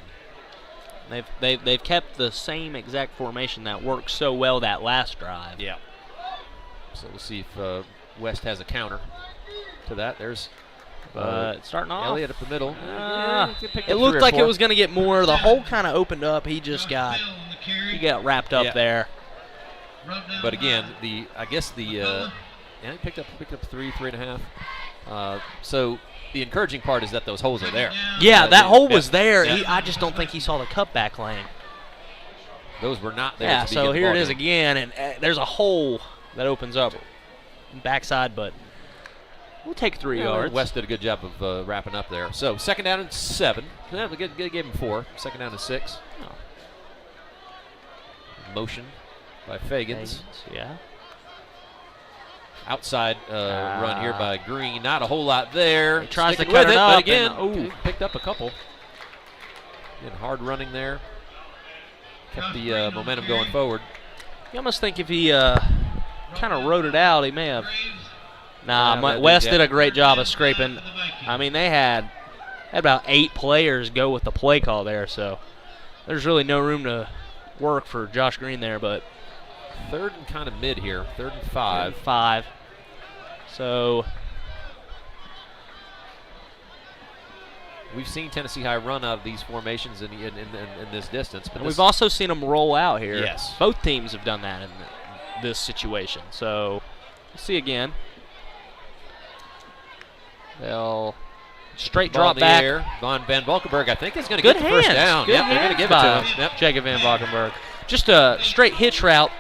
They've kept the same exact formation that worked so well that last drive. Yeah. So we'll see if West has a counter to that. There's starting off. Elliott up the middle. It looked like it was going to get more. The hole kind of opened up. He just got wrapped up there. But again, he picked up 3.5. So the encouraging part is that those holes are there. Yeah, that hole was there. Yeah. I just don't think he saw the cutback lane. Those were not there. Yeah, so here it is again, and there's a hole that opens up backside, but we'll take 3 yards. West did a good job of wrapping up there. So second down and 7. Yeah, they gave him 4. Second down and 6. Oh. Motion by Fagans. Yeah. Outside run here by Green. Not a whole lot there. He tries to cut it up, but again, picked up a couple. Again, hard running there. Kept the momentum going forward. You almost think if he kind of wrote it out, he may have. West did a great job of scraping. I mean, they had about 8 players go with the play call there, so there's really no room to work for Josh Green there. But third and kind of mid here. 3rd and 5. 5. So we've seen Tennessee High run out of these formations in this distance. But we've also seen them roll out here. Yes. Both teams have done that in this situation. So we'll see again. They'll straight drop back. Air. Van Valkenburg, I think, is going to get the first down. Good they're going to give it to him. Yep. Jacob Van Valkenburg. Just a straight hitch route.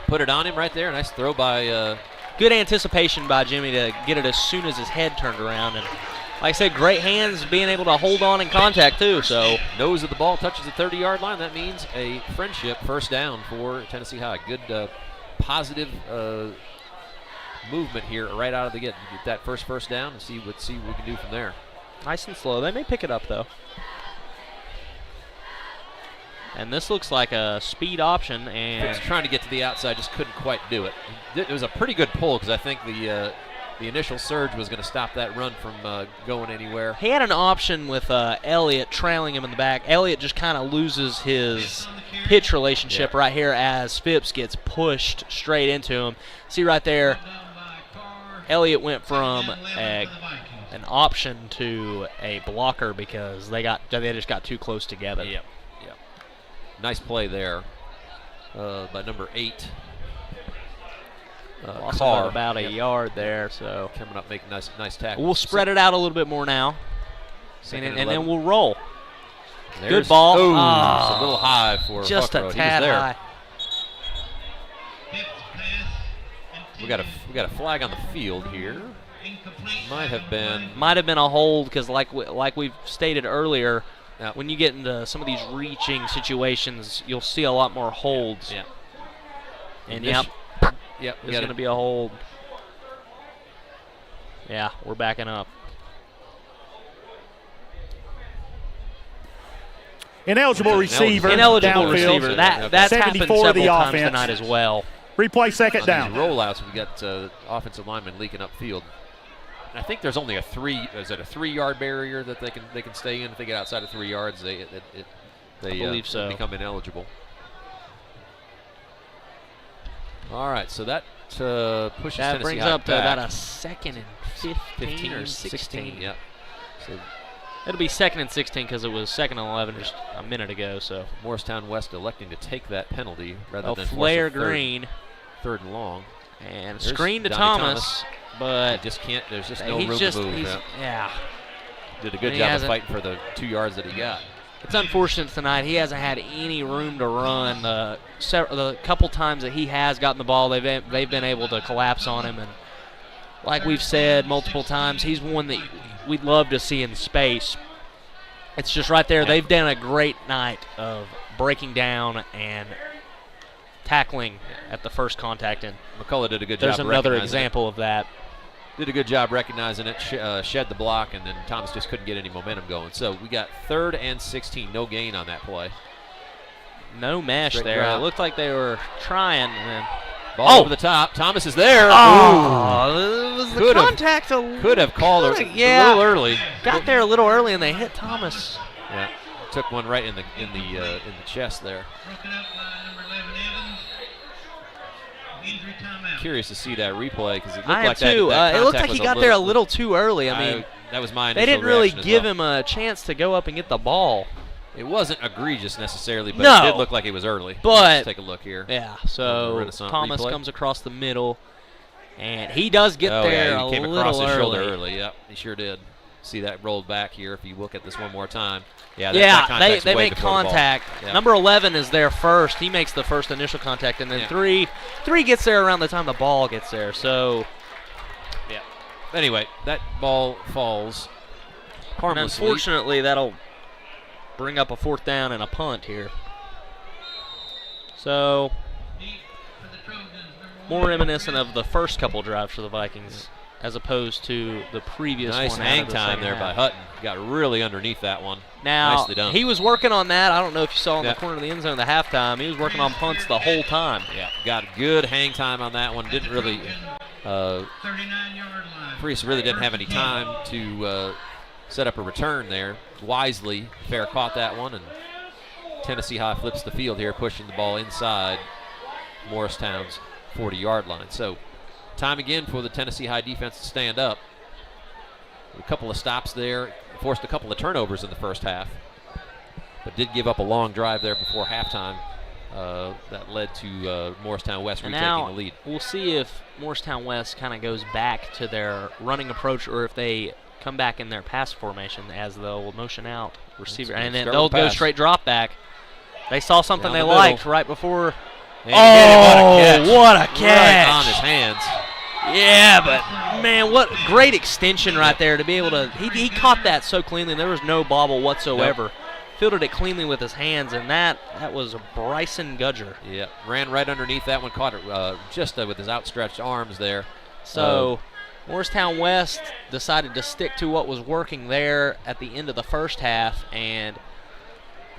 Put it on him right there. Nice throw by. Good anticipation by Jimmy to get it as soon as his head turned around. And like I said, great hands being able to hold on in contact too. So nose of the ball touches the 30-yard line. That means a Friendship first down for Tennessee High. Good positive movement here right out of the gate. Get that first down and see what we can do from there. Nice and slow. They may pick it up though. And this looks like a speed option, and Fitz trying to get to the outside, just couldn't quite do it. It was a pretty good pull because I think the initial surge was going to stop that run from going anywhere. He had an option with Elliott trailing him in the back. Elliott just kind of loses his pitch relationship right here as Phipps gets pushed straight into him. See right there, Elliott went from an option to a blocker because they just got too close together. Yep. Nice play there by number 8. Lost Carr. about a yard there, so coming up, making nice tackle. We'll spread it out a little bit more now, and then we'll roll. There's, good ball. It's a little high for just Huckrow. a tad high. We got a flag on the field here. Might have been a hold because, like we've stated earlier, when you get into some of these reaching situations, you'll see a lot more holds. Yeah. And Yep. There's going to be a hold. Yeah, we're backing up. Ineligible receiver. Ineligible downfield. receiver. That's happened 74 several the times offense. tonight as well. Replay second down. These rollouts, we got offensive linemen leaking upfield. And I think there's only a 3-yard barrier that they can stay in. If they get outside of 3 yards, they believe so. become ineligible. All right, so that pushes that Tennessee brings High up to back. about a 2nd and 15 or 16. Yep. So it'll be 2nd and 16 because it was 2nd and 11 just a minute ago. So Morristown West electing to take that penalty rather than flare force a green. Third and long. And There's screen to Donnie Thomas, but he just can't. There's just no room to move. Yeah. Did a good job of fighting for the 2 yards that he got. It's unfortunate tonight. He hasn't had any room to run. The couple times that he has gotten the ball, they've been able to collapse on him. And like we've said multiple times, he's one that we'd love to see in space. It's just right there. They've done a great night of breaking down and tackling at the first contact. And McCullough did a good job. There's another example of that. Did a good job recognizing it, shed the block, and then Thomas just couldn't get any momentum going. So we got 3rd and 16, no gain on that play. No mesh Straight there. route. It looked like they were trying. And then ball over the top. Thomas is there. Oh, it was the contact. Could have called it a little early. Got there a little early, and they hit Thomas. Yeah, took one right in the chest there. Broken up by number 11 Evans. Injury timeout. Curious to see that replay because it looked I am like too. that it looked like contact he was got there a little too early. I mean, that was my they initial didn't really reaction as give well. him a chance to go up and get the ball. It wasn't egregious necessarily, but No. it did look like it was early. But let's take a look here. Yeah, so Renaissance Thomas replay. comes across the middle, and he does get there he came a across little his shoulder early. early. Yep, he sure did. See that rolled back here if you look at this one more time. Yeah, Yeah, contact's they way make before the ball. contact. Yeah. Number 11 is there first. He makes the first initial contact, and then three gets there around the time the ball gets there. So, yeah. Anyway, that ball falls and harmlessly. unfortunately, that'll bring up a 4th down and a punt here. So, more reminiscent of the first couple drives for the Vikings as opposed to the previous Nice one. hang time there by Hutton. Got really underneath that one. Now, Nicely done. he was working on that. I don't know if you saw in the corner of the end zone at the halftime. He was working on punts the whole time. Yeah, got good hang time on that one. Didn't really, 39-yard line. Priest really didn't have any time to set up a return there. Wisely, Fair caught that one, and Tennessee High flips the field here, pushing the ball inside Morristown's 40-yard line. So, time again for the Tennessee High defense to stand up. A couple of stops there, forced a couple of turnovers in the first half, but did give up a long drive there before halftime. That led to Morristown West And retaking now the lead. we'll see if Morristown West kind of goes back to their running approach or if they come back in their pass formation as they'll motion out receiver. And then they'll go straight drop back. They saw something they liked right before. And what a catch. Right on his hands. Yeah, but man, what great extension right there to be able to. He caught that so cleanly. There was no bobble whatsoever. Nope. Fielded it cleanly with his hands, and that was a Bryson Gudger. Yeah, ran right underneath that one. Caught it just with his outstretched arms there. So Morristown West decided to stick to what was working there at the end of the first half, and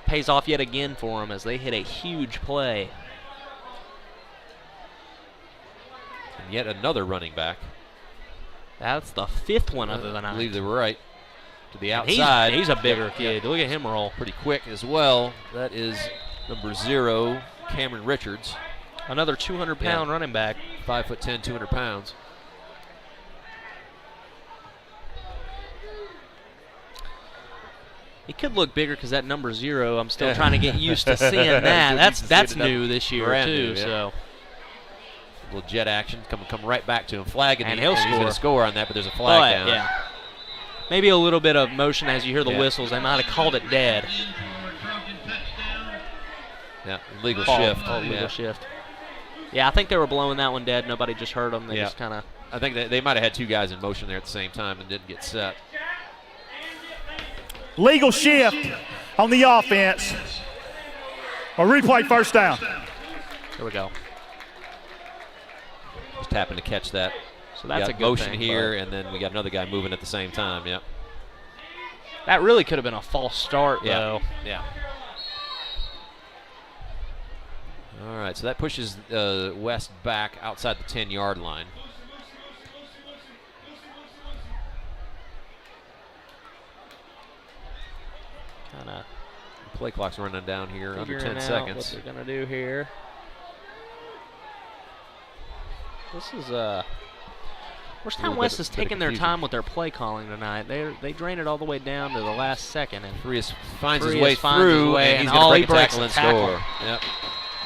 pays off yet again for them as they hit a huge play. And yet another running back. That's the 5th one of the night. I believe they were right. To the outside. He's a bigger kid. Look at him roll. Pretty quick as well. That is number 0, Cameron Richards. Another 200-pound running back. 5'10", 200 pounds. He could look bigger because that number 0, I'm still trying to get used to seeing that. That's new this year, too. New, so. A little jet action. Come right back to him. Flag, and he'll score. He's going to score on that, but there's a flag down. Yeah. Maybe a little bit of motion as you hear the whistles. They might have called it dead. Yeah, legal shift. Oh, legal shift. Yeah, I think they were blowing that one dead. Nobody just heard them. They just kind of. I think they might have had 2 guys in motion there at the same time and didn't get set. Legal shift on the offense. A replay first down. Here we go. Just happened to catch that. So that's a good motion thing, here, and then we got another guy moving at the same time. Yep. That really could have been a false start, though. Yeah. All right, so that pushes West back outside the 10-yard line. Play clock's running down here under 10 seconds. What they're going to do here. This is Morristown West is taking their time with their play calling tonight. They drain it all the way down to the last second, and Frias finds his way through, and he's going to break a tackle and score. Yep.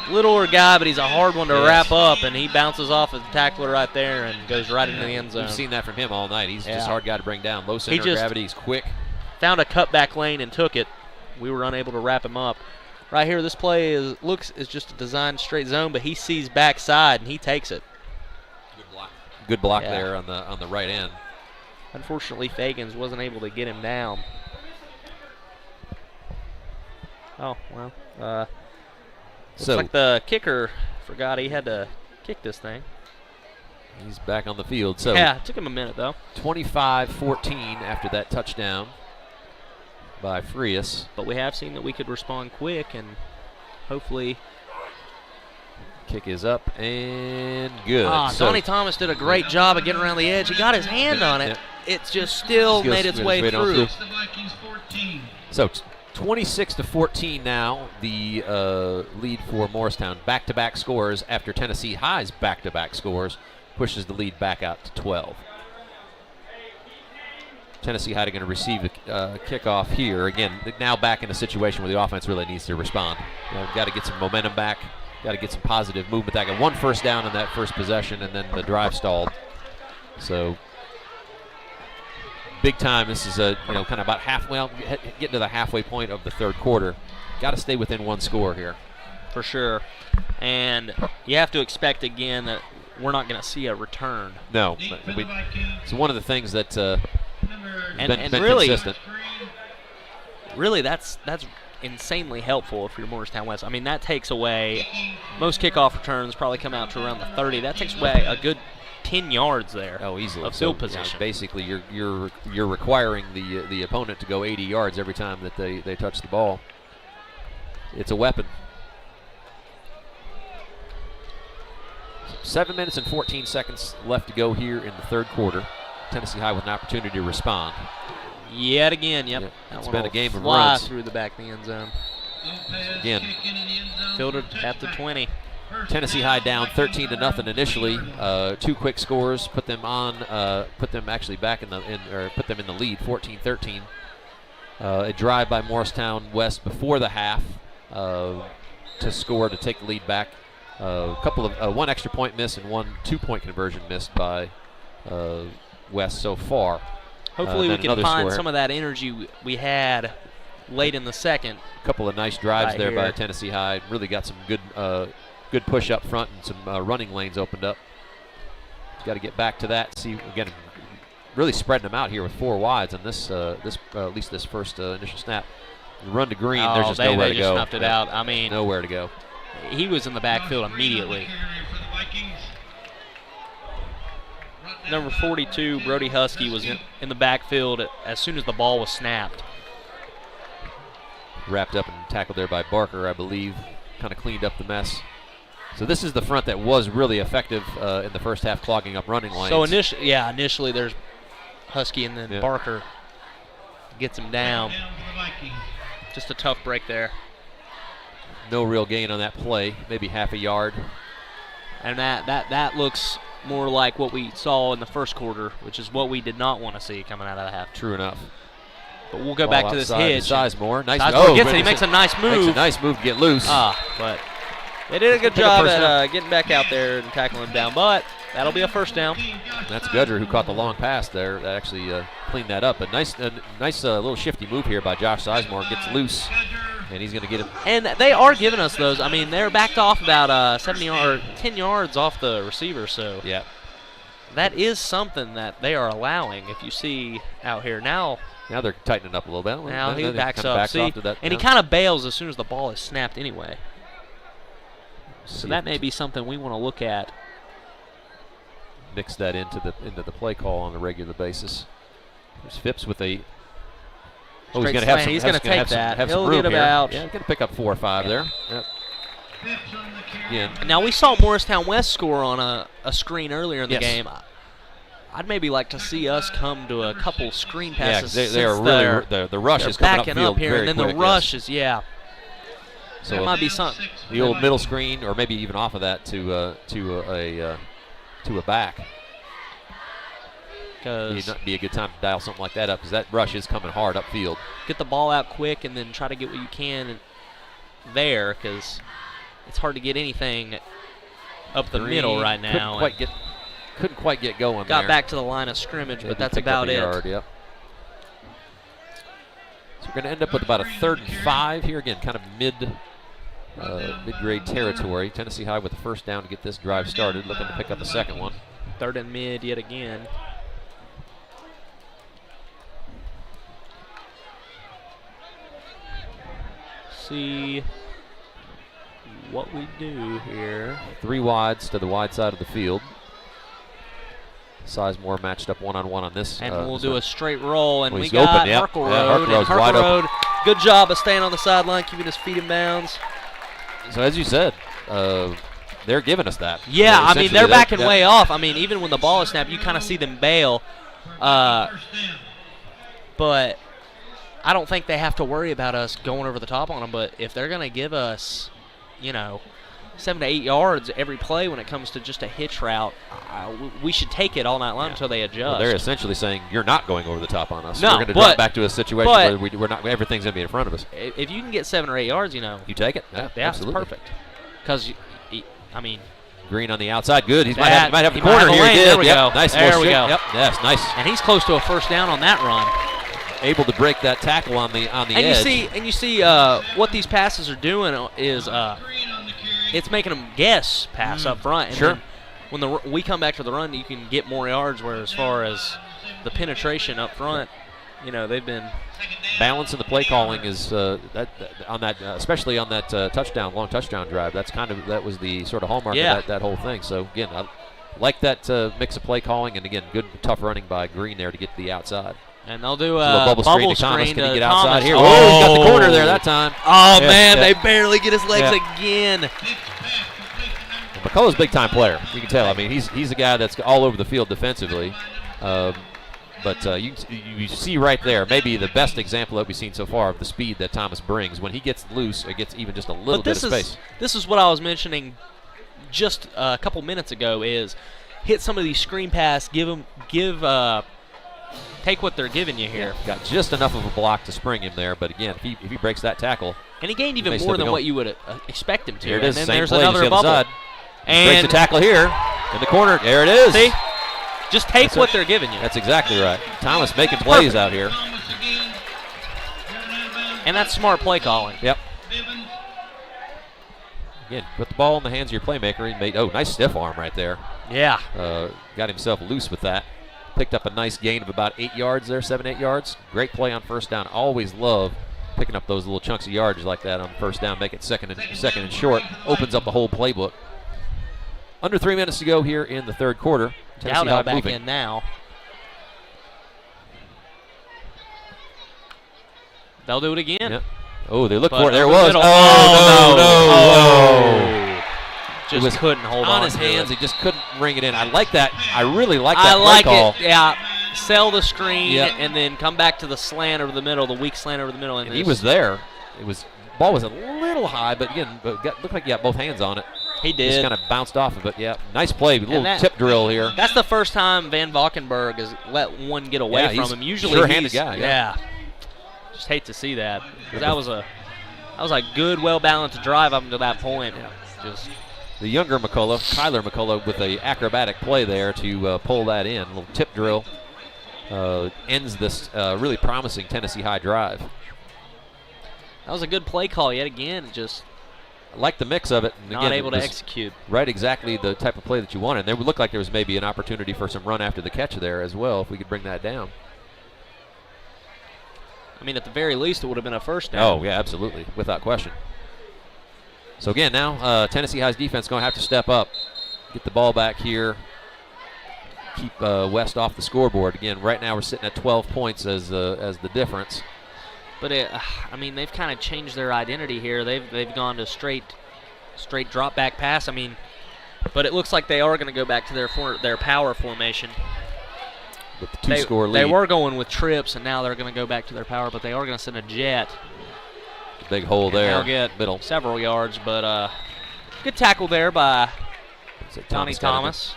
Littler guy, but he's a hard one to wrap up, and he bounces off of the tackler right there and goes right into the end zone. We've seen that from him all night. He's just a hard guy to bring down. Low center of gravity, he's quick. Found a cutback lane and took it. We were unable to wrap him up. Right here, this play is just a designed straight zone, but he sees backside and he takes it. Good block there on the right end. Unfortunately, Fagans wasn't able to get him down. Oh, well. Looks like the kicker forgot he had to kick this thing. He's back on the field. So yeah, it took him a minute, though. 25-14 after that touchdown by Frias. But we have seen that we could respond quick, and hopefully. Kick is up and good. Donnie Thomas did a great job of getting around the edge. He got his hand on it. It just still made its way through. So 26-14 now, the lead for Morristown. Back-to-back scores after Tennessee High's back-to-back scores pushes the lead back out to 12. Tennessee High going to receive a kickoff here. Again, now back in a situation where the offense really needs to respond. Got to get some momentum back. Got to get some positive movement. They got 1 first down in that first possession, and then the drive stalled. So big time. This is kind of about getting to the halfway point of the third quarter. Got to stay within 1 score here. For sure. And you have to expect again that we're not going to see a return. No. It's one of the things that been really, consistent. Really, that's insanely helpful if you're Morristown West. I mean, that takes away most kickoff returns probably come out to around the 30. That takes away a good 10 yards there. Oh, easily. Of field position. Basically, you're requiring the opponent to go 80 yards every time that they touch the ball. It's a weapon. 7 minutes and 14 seconds left to go here in the third quarter. Tennessee High with an opportunity to respond. Yet again, yep. Yeah, it's been a game of fly runs. Through the back of the end zone. Again, fielded at the 20. Tennessee High down 13-0 initially. 2 quick scores put them actually back put them in the lead, 14-13. A drive by Morristown West before the half to score to take the lead back. One extra point miss and 1 2-point conversion missed by West so far. Hopefully we can find some of that energy we had late in the second. A couple of nice drives there by Tennessee High. Really got some good push up front and some running lanes opened up. got to get back to that. See, again, really spreading them out here with 4 wides on this, at least this first initial snap. Run to Green, there's just nowhere to go. They just snuffed it out. I mean, nowhere to go. He was in the backfield immediately. Number 42, Brody Husky, was in the backfield as soon as the ball was snapped. Wrapped up and tackled there by Barker, I believe. Kind of cleaned up the mess. So this is the front that was really effective in the first half, clogging up running lanes. So initially there's Husky, and then Barker gets him down. Just a tough break there. No real gain on that play, maybe half a yard. And that looks more like what we saw in the first quarter, which is what we did not want to see coming out of the half. True enough. But we'll go back to this hitch. Sizemore. Nice. Sizemore gets it. He makes a nice move. Makes a nice move to get loose. But they did a good job at getting back out there and tackling him down. But that'll be a first down. That's Gudger who caught the long pass there. That actually cleaned that up. A nice little shifty move here by Josh Sizemore. Gets loose, and he's going to get him. And they are giving us those. I mean, they're backed off about 10 yards off the receiver. So yeah, that is something that they are allowing. If you see out here now they're tightening up a little bit. Now he backs up. See, and he kind of bails as soon as the ball is snapped anyway. So that may be something we want to look at. Mix that into the play call on a regular basis. There's Phipps with a. Oh, he's going to have some. He's going to take that. He'll get about. Yeah, going to pick up 4 or 5 there. Yep. Again. Now we saw Morristown West score on a screen earlier in the game. I'd maybe like to see us come to a couple screen passes. Yeah, they are really the rush is coming backing up here, and then quick, the rush is So it might be something. The old middle screen, or maybe even off of that to a back. It'd be a good time to dial something like that up, because that rush is coming hard upfield. Get the ball out quick, and then try to get what you can there, because it's hard to get anything up the middle right now. Couldn't quite get going. Got back to the line of scrimmage, but that's about it. Yard, yep. So we're going to end up with about a 3rd and 5 here. Again, kind of mid-grade territory. Tennessee High with the first down to get this drive started, looking to pick up a second one. 3rd and mid yet again. See what we do here. 3 wides to the wide side of the field. Sizemore matched up one-on-one on this. And we'll do a straight roll, and we he's got open, Harkle Road. Yeah, Harkle Road, good job of staying on the sideline, keeping his feet in bounds. So as you said, they're giving us that. Yeah, I mean, they're backing way off. I mean, even when the ball is snapped, you kind of see them bail. But I don't think they have to worry about us going over the top on them. But if they're going to give us, 7 to 8 yards every play when it comes to just a hitch route, we should take it all night long until they adjust. Well, they're essentially saying you're not going over the top on us. No, we're going to drop back to a situation where we're not. Everything's going to be in front of us. If you can get 7 or 8 yards, you take it. Yeah, absolutely. It's perfect. Because I mean, Green on the outside, good. He might have the corner here. There we go. Nice. There we go. Yep. Yes, nice. And he's close to a first down on that run. Able to break that tackle on the edge. You see what these passes are doing is it's making them guess pass up front. And sure. When we come back to the run, you can get more yards. Where as far as the penetration up front, they've been balance in the play calling is especially on that long touchdown drive. That was the sort of hallmark of that whole thing. So again, I like that mix of play calling, and again, good tough running by Green there to get to the outside. And they'll do a bubble screen to Thomas. Can he get outside here? Oh, he's got the corner there that time. Oh, man, they barely get his legs again. McCullough's a big-time player. You can tell. I mean, he's a guy that's all over the field defensively. But you see right there, maybe the best example that we've seen so far of the speed that Thomas brings. When he gets loose, it gets even just a little bit of space. This is what I was mentioning just a couple minutes ago, is hit some of these screen pass, take what they're giving you here. Got just enough of a block to spring him there, but again, if he breaks that tackle. And he gained even more than what you would expect him to. Here it is, and then same there's play, another bubble. Side. And breaks the tackle here in the corner. There it is. See? Just take what they're giving you. That's exactly right. Thomas making plays out here. And that's smart play calling. Yep. again, put the ball in the hands of your playmaker. He made, nice stiff arm right there. Yeah. Got himself loose with that. Picked up a nice gain of about 8 yards there, 7, 8 yards. Great play on first down. Always love picking up those little chunks of yardage like that on first down. Make it second and short. Opens up the whole playbook. Under 3 minutes to go here in the third quarter. Tennessee High back moving. in now. They'll do it again. Yep. Oh, they look for it. There it was. Just couldn't hold on on his to hands. it. He just couldn't ring it in. I like that. I really like that play like call. it. Yeah. Sell the screen Yep. and then come back to the slant over the middle, the weak slant over the middle. And he was there. Ball was a little high, but again, looked like he got both hands on it. He did. Just kind of bounced off of it. Yeah, nice play. A little tip drill here. That's the first time Van Valkenburg has let one get away from him. Usually sure-handed guy. Yeah. Just hate to see that. That was a good, well-balanced drive up to that point. Yeah. Just the younger McCullough, Kyler McCullough, with a acrobatic play there to pull that in. A little tip drill ends this really promising Tennessee High drive. That was a good play call yet again. Just I like the mix of it. And not again, able to execute. Right, exactly the type of play that you wanted. And there would look like there was maybe an opportunity for some run after the catch there as well, if we could bring that down. I mean, at the very least, it would have been a first down. Oh, yeah, absolutely, without question. So again, now Tennessee High's defense going to have to step up, get the ball back here, keep West off the scoreboard. Again, right now we're sitting at 12 points as the difference. But I mean, they've kind of changed their identity here. They've gone to straight drop back pass. I mean, but it looks like they are going to go back to their power formation. With the two-score lead. They were going with trips, and now they're going to go back to their power. But they are going to send a jet. Big hole there. They'll get middle several yards, but good tackle there by Donnie Thomas.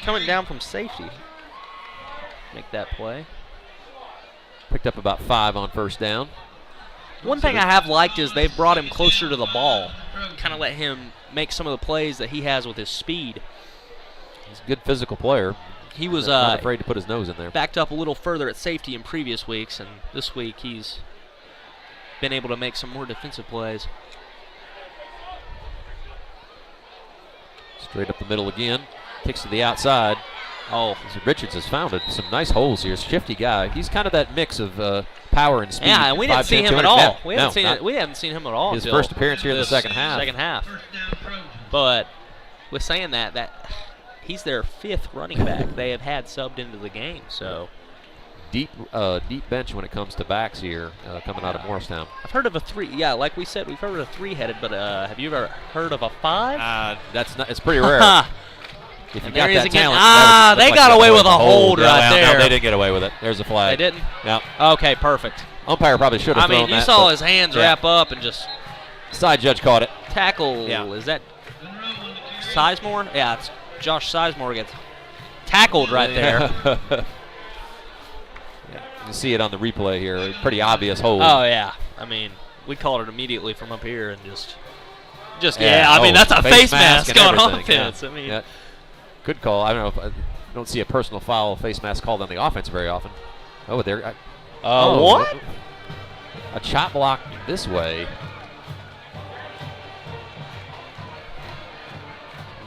Coming down from safety. Make that play. Picked up about 5 on first down. One thing I have liked is they've brought him closer to the ball. Kind of let him make some of the plays that he has with his speed. He's a good physical player. He was not afraid to put his nose in there. Backed up a little further at safety in previous weeks, and this week he's been able to make some more defensive plays. Straight up the middle again. Kicks to the outside. Oh, Richards has found some nice holes here. Shifty guy. He's kind of that mix of power and speed. Yeah, and we didn't see him at all. We haven't seen him at all. His first appearance here in the second half. But with saying that he's their 5th running back they have had subbed into the game. So deep bench when it comes to backs here coming out of Morristown. I've heard of a 3. Yeah, like we said, we've heard of a 3-headed. But have you ever heard of a 5? It's pretty rare. If you got that talent, they got away with a hold right there. No, they didn't get away with it. There's a flag. They didn't? Yeah. Okay, perfect. Umpire probably should have thrown that. I mean, you saw his hands wrap up and just... Side judge caught it. Tackle. Yeah. Is that Sizemore? Yeah, it's Josh Sizemore gets tackled right there. Yeah, you can see it on the replay here. Pretty obvious hold. Oh, yeah. I mean, we called it immediately from up here and just I mean, that's a face mask on offense. Yeah. I mean... Yeah. Good call. I don't know if I don't see a personal foul face mask called on the offense very often. Oh, there. What? A chop block this way.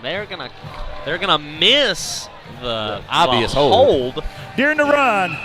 They're gonna miss the obvious hold. During the run,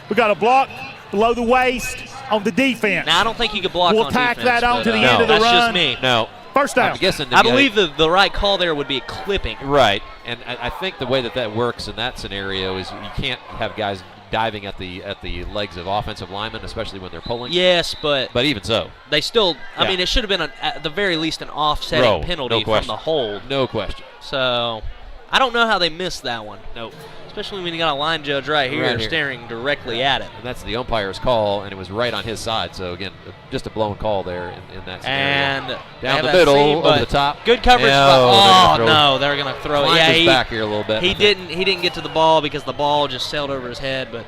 we got a block below the waist on the defense. Now I don't think you could block. We'll on tack defense, that on to the end of the that's run. That's just me. No. First down. I'm guessing. I believe the right call there would be clipping. Right, and I think the way that works in that scenario is you can't have guys diving at the legs of offensive linemen, especially when they're pulling. Yes, but even so, they still. I mean, it should have been at the very least an offsetting penalty from the hold. No question. So, I don't know how they missed that one. Nope. Especially when you got a line judge right here staring directly at it. And that's the umpire's call, and it was right on his side. So, again, just a blown call there in that scenario. And down the middle, over the top. Good coverage. No, they're going to throw it. Yeah, he's back here a little bit. He didn't get to the ball because the ball just sailed over his head. But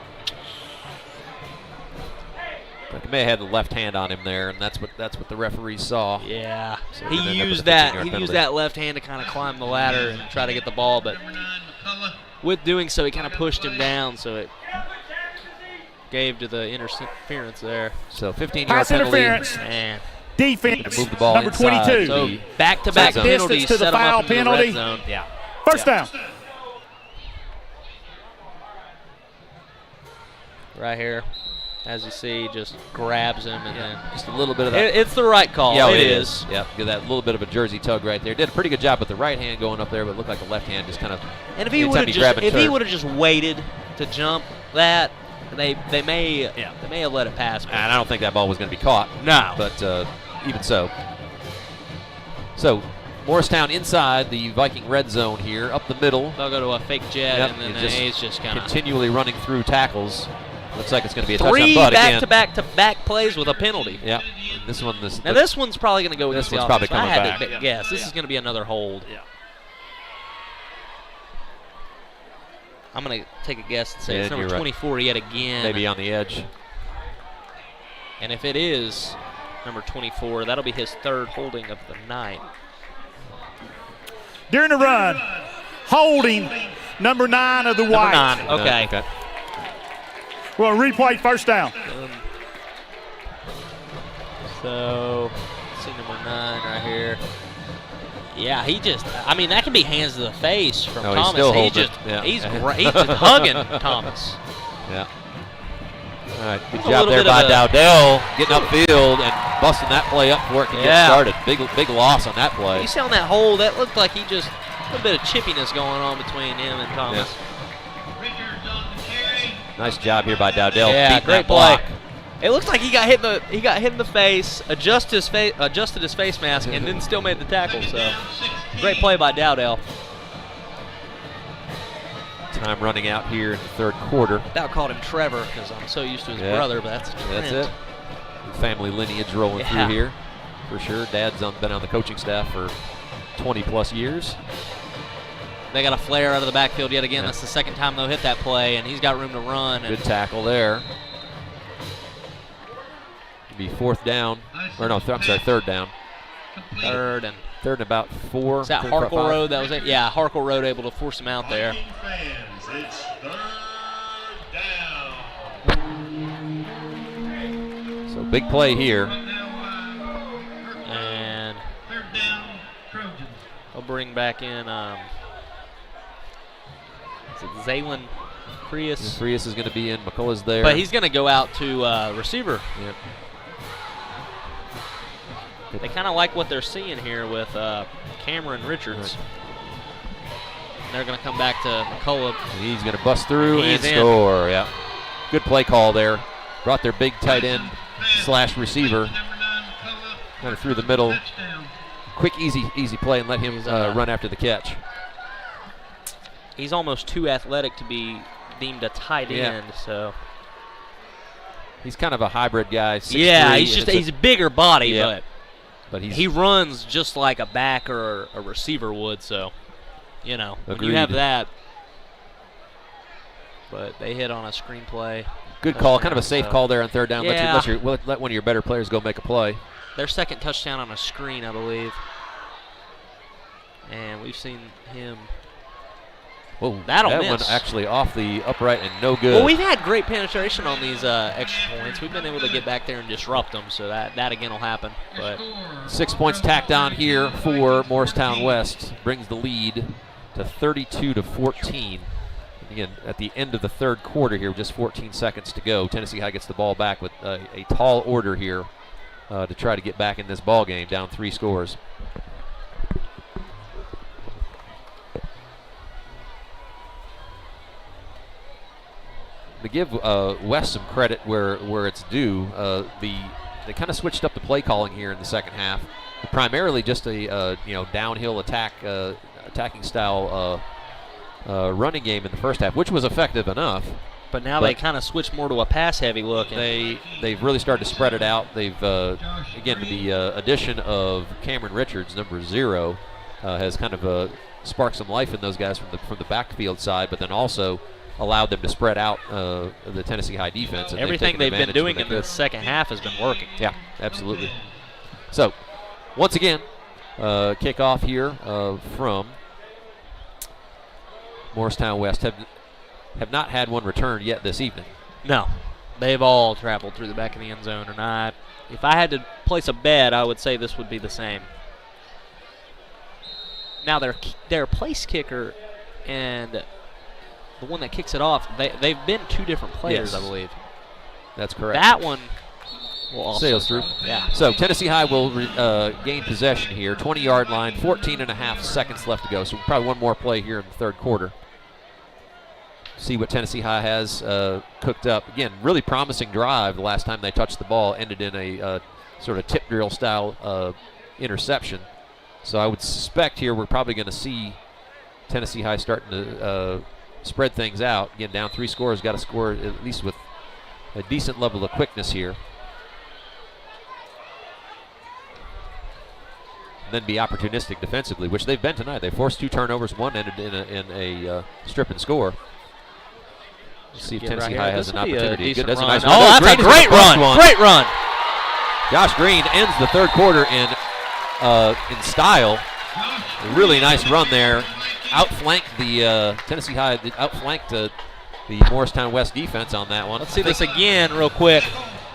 he may have had the left hand on him there, and that's what the referee saw. Yeah, so he used that left hand to kind of climb the ladder and try to get the ball, but with doing so, he kind of pushed him down, so it gave to the interference there. So 15-yard pass penalty. Interference. Man. defense, move the ball number inside. 22. So back-to-back Back penalties distance to the set 'em foul up into the penalty. red zone. Yeah. First down. Right here, as you see, just grabs him and then just a little bit of that. It's the right call. Yeah, it is. Yeah, get that little bit of a jersey tug right there. Did a pretty good job with the right hand going up there, but looked like the left hand just kind of. And if he would have just waited to jump that, they may have let it pass. And I don't think that ball was going to be caught. No. But even so. So Morristown inside the Viking red zone here, up the middle. They'll go to a fake jet, and then the A's just kind of continually running through tackles. Looks like it's going to be a touchdown. Three but back-to-back plays with a penalty. Yeah. This one's probably going to go against this one's the probably offense. coming back. I had to guess. This is going to be another hold. Yeah. I'm going to take a guess and say it's Yeah, number 24 yet again. Maybe on the edge. And if it is number 24, that'll be his third holding of the night. During the run, holding number 9 of the White. Number 9, okay. We're going to replay first down. So, see number 9 right here. Yeah, that can be hands to the face from Thomas. He's just hugging Thomas. Yeah. All right, good job there by Dowdell, getting upfield and busting that play up before it can get started. Big loss on that play. You see on that hold, that looked like a little bit of chippiness going on between him and Thomas. Yeah. Nice job here by Dowdell. Yeah, great play. It looks like he got hit in the face, adjusted his face mask, and then still made the tackle. So, great play by Dowdell. Time running out here in the third quarter. Dow called him Trevor because I'm so used to his brother, but that's it. Family lineage rolling through here, for sure. Dad's been on the coaching staff for 20+ years. They got a flare out of the backfield yet again. That's the second time they'll hit that play, and he's got room to run. Good tackle there. Be fourth down, or no, I'm sorry, third down. Third and about 4. Is that Harkle Road? That was it. Yeah, Harkle Road able to force him out there. It's third down. So big play here. And third down, Trojans. I'll bring back in is it Zaylin Prius? Prius is going to be in. McCullough's there. But he's going to go out to receiver. Yep. They kind of like what they're seeing here with Cameron Richards. Right. They're going to come back to McCullough. And he's going to bust through and score. Yeah. Good play call there. Brought their big tight end / receiver. Kind of through the middle. Quick, easy play and let him run after the catch. He's almost too athletic to be deemed a tight end, so. He's kind of a hybrid guy. 6'3", yeah, he's a bigger body, but he runs just like a back or a receiver would, so, when you have that. But they hit on a screenplay. Good call, kind of a safe call there on third down. Yeah. Let one of your better players go make a play. Their second touchdown on a screen, I believe. And we've seen him. Whoa, that'll that miss. One actually off the upright and no good. Well, we've had great penetration on these extra points. We've been able to get back there and disrupt them, so that again will happen. But 6 points tacked on here for Morristown West. Brings the lead to 32-14. Again, at the end of the third quarter here, just 14 seconds to go. Tennessee High gets the ball back with a tall order here to try to get back in this ball game, down 3 scores. To give West some credit where it's due, they kind of switched up the play calling here in the second half. Primarily just a downhill attacking style running game in the first half, which was effective enough. But now they kind of switched more to a pass-heavy look. They've really started to spread it out. They've again the addition of Cameron Richards, number 0, has kind of sparked some life in those guys from the backfield side, but then also allowed them to spread out the Tennessee High defense. And everything they've been doing in the second half has been working. Yeah, absolutely. So, once again, kickoff here from Morristown West. Have not had one returned yet this evening. No. They've all traveled through the back of the end zone, and if I had to place a bet, I would say this would be the same. Now their place kicker and the one that kicks it off, they've been two different players, Yes. I believe. That's correct. That one will also sails through. Yeah. So Tennessee High will gain possession here. 20-yard line, 14.5 seconds left to go. So probably one more play here in the third quarter. See what Tennessee High has cooked up. Again, really promising drive. The last time they touched the ball ended in a sort of tip drill style interception. So I would suspect here we're probably going to see Tennessee High starting to spread things out. Again, down 3 scores, got to score at least with a decent level of quickness here. And then be opportunistic defensively, which they've been tonight. They forced 2 turnovers. One ended in a strip and score. Let's see if Tennessee High has an opportunity. Good, that's a run. nice run. Oh, that's a great run. Great run. Josh Green ends the third quarter in style. A really nice run there. Outflanked the Tennessee High. Outflanked the Morristown West defense on that one. Let's see this again real quick.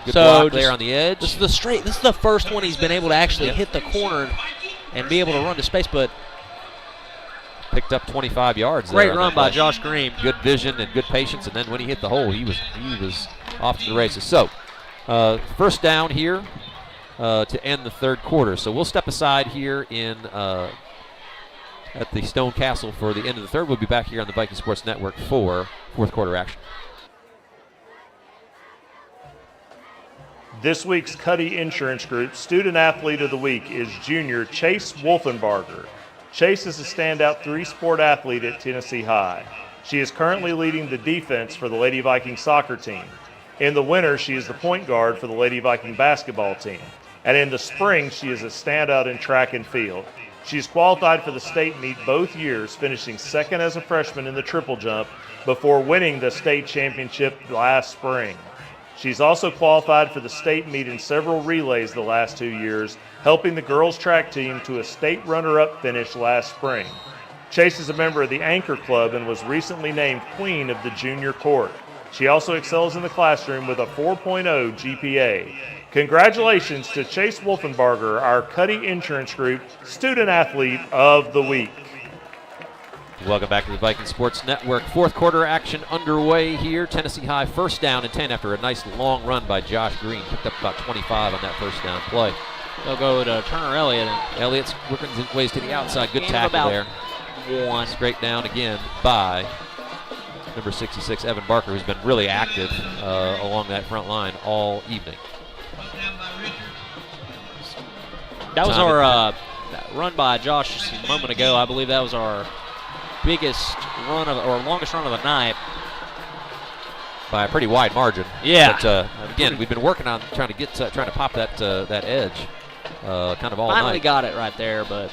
Good block there on the edge. This is the first one he's been able to actually hit the corner and be able to run to space, but picked up 25 yards. Great run by Josh Green. Good vision and good patience, and then when he hit the hole, he was off to the races. So, first down here to end the third quarter. So we'll step aside here at the Stone Castle for the end of the third. We'll be back here on the Viking Sports Network for fourth quarter action. This week's Cuddy Insurance Group Student Athlete of the Week is junior Chase Wolfenbarger. Chase is a standout 3-sport athlete at Tennessee High. She is currently leading the defense for the Lady Viking soccer team. In the winter, she is the point guard for the Lady Viking basketball team. And in the spring, she is a standout in track and field. She is qualified for the state meet both years, finishing second as a freshman in the triple jump before winning the state championship last spring. She's also qualified for the state meet in several relays the last 2 years, helping the girls' track team to a state runner-up finish last spring. Chase is a member of the Anchor Club and was recently named Queen of the Junior Court. She also excels in the classroom with a 4.0 GPA. Congratulations to Chase Wolfenbarger, our Cuddy Insurance Group Student Athlete of the Week. Welcome back to the Viking Sports Network. Fourth quarter action underway here. Tennessee High first down and 10 after a nice long run by Josh Green. Picked up about 25 on that first down play. They'll go to Turner Elliott. Elliott's working his ways to the outside. Good tackle there. Straight down again by number 66, Evan Barker, who's been really active along that front line all evening. That was our run by Josh just a moment ago. I believe that was our biggest run or longest run of the night. By a pretty wide margin. Yeah. But again, we've been working on trying to pop that edge kind of all night. Finally got it right there, but.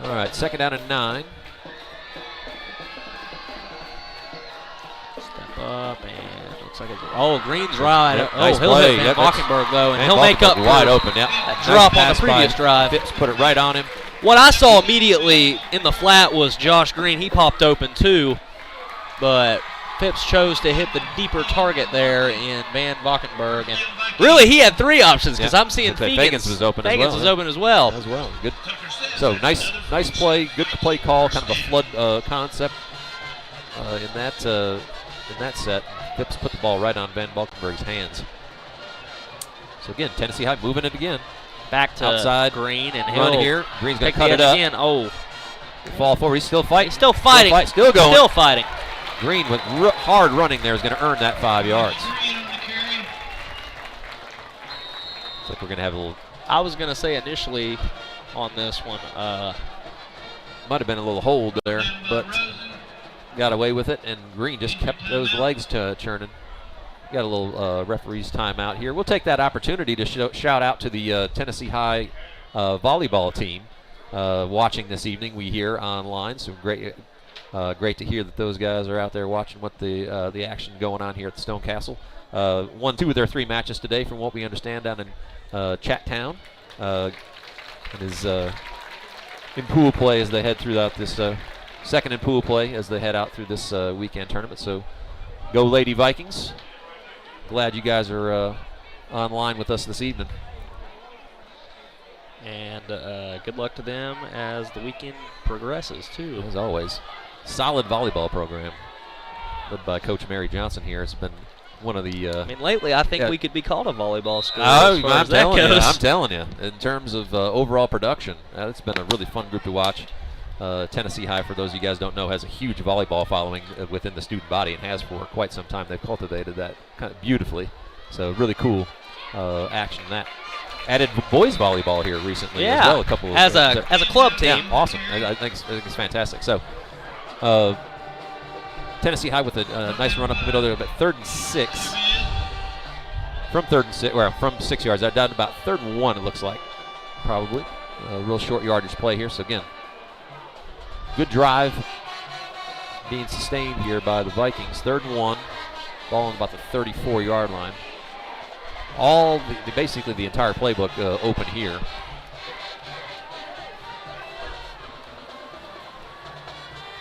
All right, second down and 9. Step up and looks like it's Green's right. Nice he'll play. hit Van Valkenburg though, and he'll Valkenburg make up wide for open. Yep. That drop on the previous drive. Phipps put it right on him. What I saw immediately in the flat was Josh Green. He popped open too, but Phipps chose to hit the deeper target there in Van Valkenburg. And really, he had 3 options because I'm seeing Fagans was open as well. was open as well. Good. So nice play. Good play call. Kind of a flood concept in that set. Phipps put the ball right on Van Valkenburg's hands. So again, Tennessee High moving it again. Back to outside Green and run he'll here. Green's going to cut it up. Again. Oh, fall forward. He's still fighting. Still fighting. Still going. Still fighting. Green with hard running there is going to earn that 5 yards. Looks like we're going to have a little. I was going to say initially on this one, might have been a little hold there, but got away with it, and Green just kept those legs churning. Got a little referee's timeout here. We'll take that opportunity to shout out to the Tennessee High volleyball team watching this evening. We hear online, so great to hear that those guys are out there watching what the action going on here at the Stone Castle. Won 2 of their 3 matches today, from what we understand, down in Chattown. And is in pool play as they head throughout this second in pool play as they head out through this weekend tournament. So go Lady Vikings. glad you guys are online with us this evening. And good luck to them as the weekend progresses, too. As always. Solid volleyball program led by Coach Mary Johnson here. It's been one of the... I mean, lately I think we could be called a volleyball school I'm telling you. In terms of overall production, it's been a really fun group to watch. Tennessee High, for those of you guys don't know, has a huge volleyball following within the student body and has for quite some time. They've cultivated that kind of beautifully. So really cool action in that. Added boys volleyball here recently as well. As a club team. Yeah, awesome. I think it's fantastic. So Tennessee High with a nice run up the middle there, but 3rd and 6. From 6 yards. They're down about 3rd and 1, it looks like, probably. Real short yardage play here. So again, good drive being sustained here by the Vikings. 3rd and 1, ball on about the 34-yard line. Basically the entire playbook open here.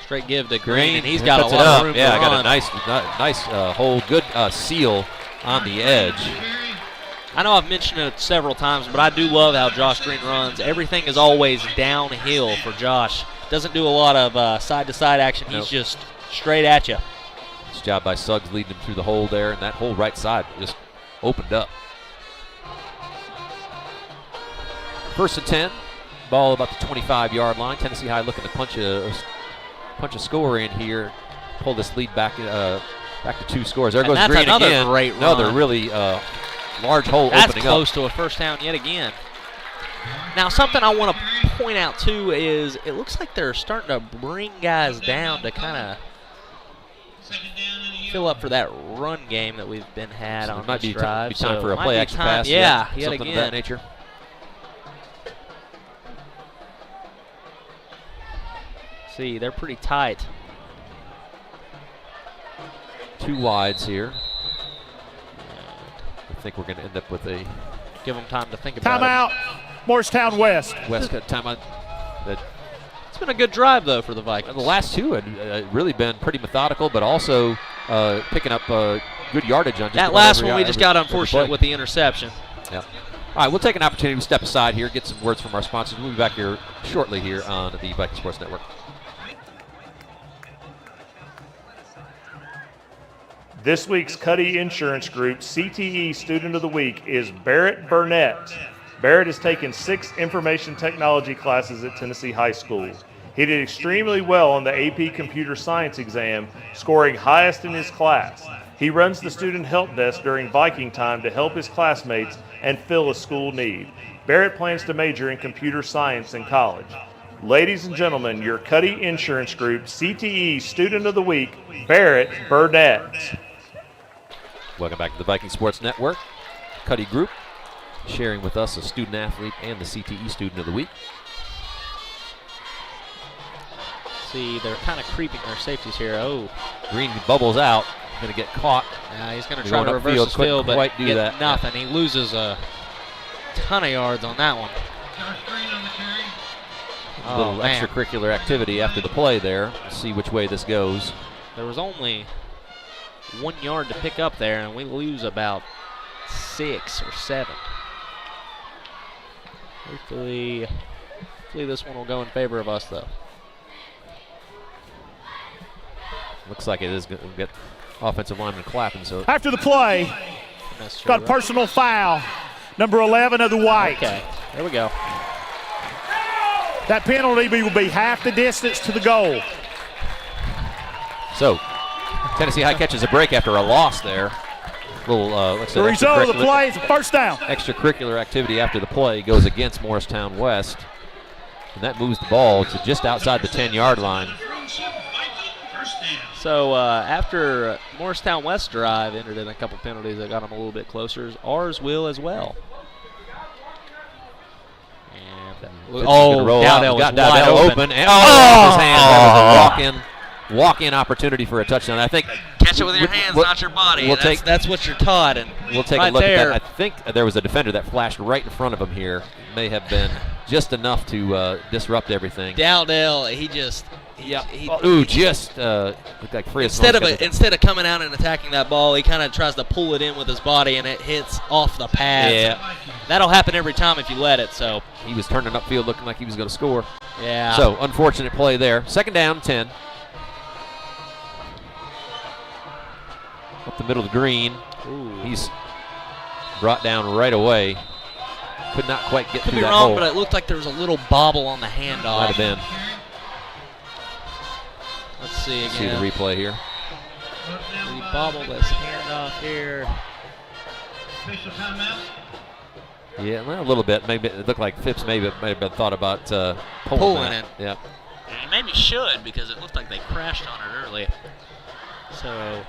Straight give to Green, and he's got a lot of room to run. Got a nice hold, good seal on the edge. I know I've mentioned it several times, but I do love how Josh Green runs. Everything is always downhill for Josh. Doesn't do a lot of side-to-side action. He's just straight at you. Nice job by Suggs leading him through the hole there, and that whole right side just opened up. 1st and 10, ball about the 25-yard line. Tennessee High looking to punch a score in here, pull this lead back to 2 scores. There goes Green again. Another great run. Another really large hole opening up. That's close to a first down yet again. Now, something I want to point out, too, is it looks like they're starting to bring guys down to kind of fill up for that run game that we've been had on this drive. It might be time for a play-action pass. Yeah, yet something again. of that nature. See, they're pretty tight. 2 wides here. I think we're going to end up with a... Give them time to think about Timeout, Morristown West. West got timeout. It's been a good drive, though, for the Vikings. The last 2 had really been pretty methodical, but also picking up good yardage on just that last one. We just got unfortunate with the interception. Yeah. All right, we'll take an opportunity to step aside here, get some words from our sponsors. We'll be back here shortly here on the Viking Sports Network. This week's Cuddy Insurance Group CTE Student of the Week is Barrett Burnett. Barrett has taken 6 information technology classes at Tennessee High School. He did extremely well on the AP Computer Science exam, scoring highest in his class. He runs the student help desk during Viking time to help his classmates and fill a school need. Barrett plans to major in computer science in college. Ladies and gentlemen, your Cuddy Insurance Group CTE Student of the Week, Barrett Burnett. Welcome back to the Viking Sports Network. Cuddy Group sharing with us a student athlete and the CTE Student of the Week. See, they're kind of creeping their safeties here. Oh, Green bubbles out, going to get caught. He's going to try to reverse his field, but quite do that. Nothing. He loses a ton of yards on that one. A little extracurricular activity after the play there. We'll see which way this goes. There was only 1 yard to pick up there, and we lose about 6 or 7. Hopefully this one will go in favor of us, though. Looks like it is going to get offensive lineman clapping. So after the play, got a personal foul, number 11 of the White. Okay, there we go. That penalty will be half the distance to the goal. So Tennessee High catches a break after a loss there. The result of the play is a first down. Extracurricular activity after the play goes against Morristown West. And that moves the ball to just outside the 10-yard line. So after Morristown West drive entered in a couple penalties that got them a little bit closer, ours will as well. And Dowdell got Dowdell open. And his hand. That was a walk-in opportunity for a touchdown. I think catch it with your hands, not your body. That's what you're taught. And we'll take a look at that. I think there was a defender that flashed right in front of him here. May have been just enough to disrupt everything. Dowdell, Yeah. Just looked like free. Instead of coming out and attacking that ball, he kind of tries to pull it in with his body, and it hits off the pads. Yeah. That'll happen every time if you let it. So he was turning upfield looking like he was going to score. Yeah. So unfortunate play there. Second down, 10. Up the middle of the green. Ooh. He's brought down right away. Could not quite get Could through be that wrong, hole. but it looked like there was a little bobble on the handoff. Might have been. Let's see again. See the replay here. He bobbled his handoff here. Official timeout. Yeah, well, a little bit. Maybe it looked like Phipps may have been thought about pulling it. Yeah. And maybe should, because it looked like they crashed on it early. So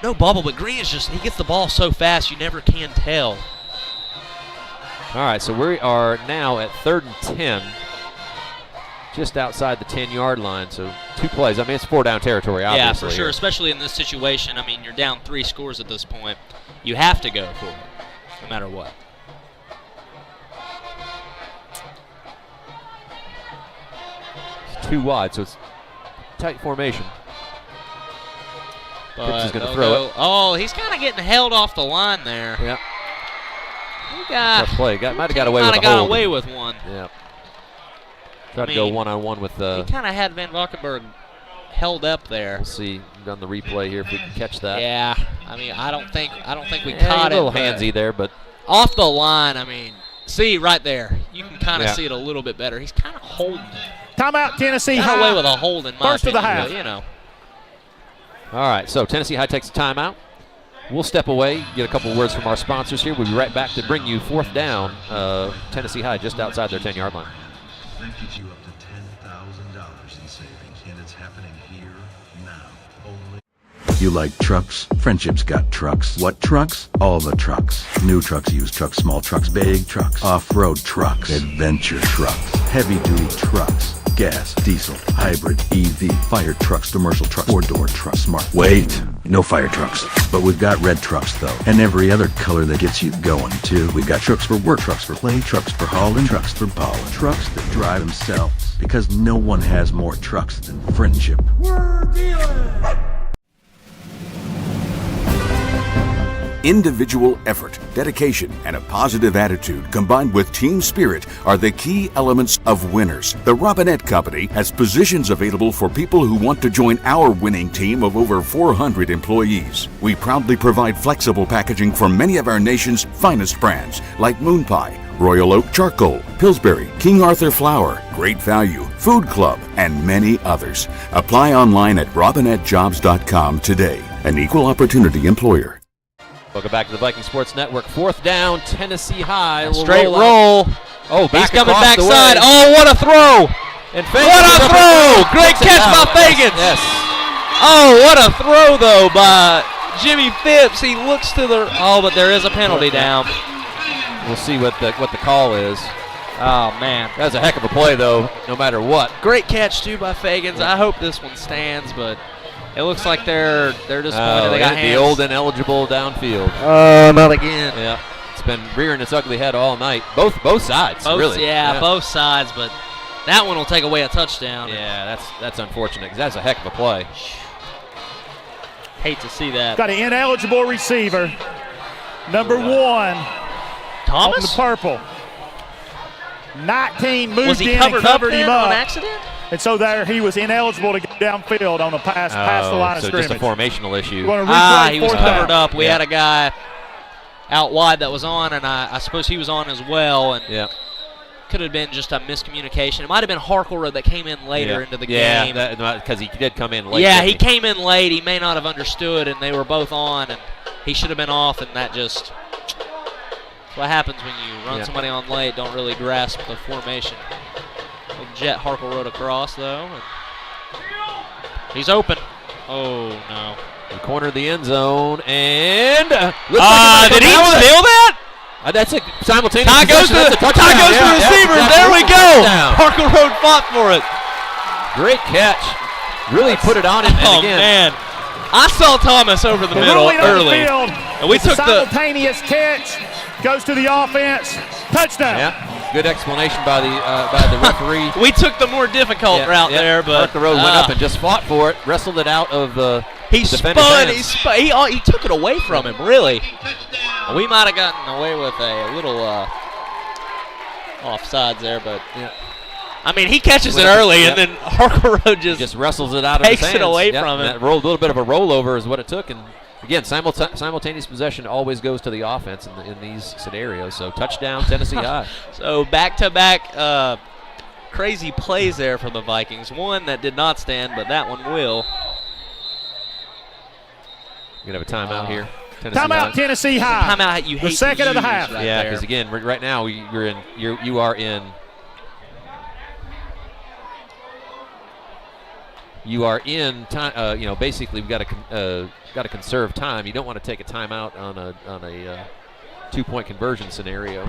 no bobble, but Green is he gets the ball so fast you never can tell. All right, so we are now at 3rd and 10, just outside the 10-yard line. So 2 plays. I mean, it's 4-down territory, obviously. Yeah, for sure, especially in this situation. I mean, you're down 3 scores at this point. You have to go for it, no matter what. It's 2 wide, so it's tight formation. Phipps is going to throw it. Oh, he's kind of getting held off the line there. Yeah. Tough play. Might have got away with a hold. got away with one. Yeah. Tried to go one-on-one with he kind of had Van Valkenburg held up there. We'll see on the replay here if we can catch that. Yeah. I mean, I don't think we caught it. A little handsy there, but off the line. I mean, see right there. You can kind of see it a little bit better. He's kind of holding. Timeout, Tennessee High. Got away with a hold in my First of the opinion, half. but, you know. All right, so Tennessee High takes a timeout. We'll step away, get a couple words from our sponsors here. We'll be right back to bring you 4th down. Tennessee High just outside their 10-yard line. That gets you up to $10,000 in savings, and it's happening here now. Only. You like trucks? Friendship's got trucks. What trucks? All the trucks. New trucks, used trucks, small trucks, big trucks, off-road trucks, adventure trucks, heavy-duty trucks, gas, diesel, hybrid, EV, fire trucks, commercial trucks, 4-door trucks, smart. Wait, no fire trucks. But we've got red trucks, though, and every other color that gets you going, too. We've got trucks for work, trucks for play, trucks for hauling, trucks for pollen, trucks that drive themselves. Because no one has more trucks than Friendship. We're dealing. Individual effort, dedication, and a positive attitude combined with team spirit are the key elements of winners. The Robinette Company has positions available for people who want to join our winning team of over 400 employees. We proudly provide flexible packaging for many of our nation's finest brands like Moon Pie, Royal Oak Charcoal, Pillsbury, King Arthur Flour, Great Value, Food Club, and many others. Apply online at robinettejobs.com today. An equal opportunity employer. Welcome back to the Viking Sports Network. 4th down, Tennessee High. Straight roll. Oh, he's coming backside. Oh, what a throw! And what a throw! Great catch by Fagans. Yes. Oh, what a throw though by Jimmy Phipps. He looks to the. Oh, but there is a penalty down. We'll see what the call is. Oh man, that was a heck of a play though. No matter what. Great catch too by Fagans. I hope this one stands, but. It looks like they're disappointed. They got hands. The old ineligible downfield. Not again. Yeah, it's been rearing its ugly head all night. Both sides, really. Yeah, both sides, but that one will take away a touchdown. Yeah, that's unfortunate because that's a heck of a play. Hate to see that. Got an ineligible receiver. Number 1. Thomas? On the purple. 19 moved in and covered him up. On accident? And so there he was ineligible to get downfield on a pass past the line of scrimmage. So just a formational issue. He was covered up. We had a guy out wide that was on, and I suppose he was on as well. And could have been just a miscommunication. It might have been Harkleroad that came in later into the game. Yeah, because he did come in late. Yeah, he came in late. He may not have understood, and they were both on, and he should have been off, and that just what happens when you run somebody on late, don't really grasp the formation. Jet Harkleroad across, though. And he's open. Oh, no. He cornered the end zone, and did he steal that? That's a simultaneous. Tie goes to the receivers. There we go. Harkleroad fought for it. Great catch. Really put it on him. Oh, man. I saw Thomas over the middle early. And we took the simultaneous catch. Goes to the offense. Touchdown. Yeah. Good explanation by the referee. We took the more difficult route there, but Mark LaRose went up and just fought for it, wrestled it out of the he defender's spun. hands. He took it away from him. Really, we might have gotten away with a little offsides there, but I mean, he catches it early, and then Harkorow just wrestles it out of his hands. Takes it away from him. That a little bit of a rollover is what it took, and again, simultaneous possession always goes to the offense in these scenarios. So touchdown, Tennessee High. So back-to-back crazy plays there for the Vikings. One that did not stand, but that one will. You're going to have a timeout here. Timeout, Tennessee High. Timeout you hate the second to of the use half. right yeah, there. because again, right now you are in. You are in time. Basically, we've got to conserve time. You don't want to take a timeout on a 2-point conversion scenario.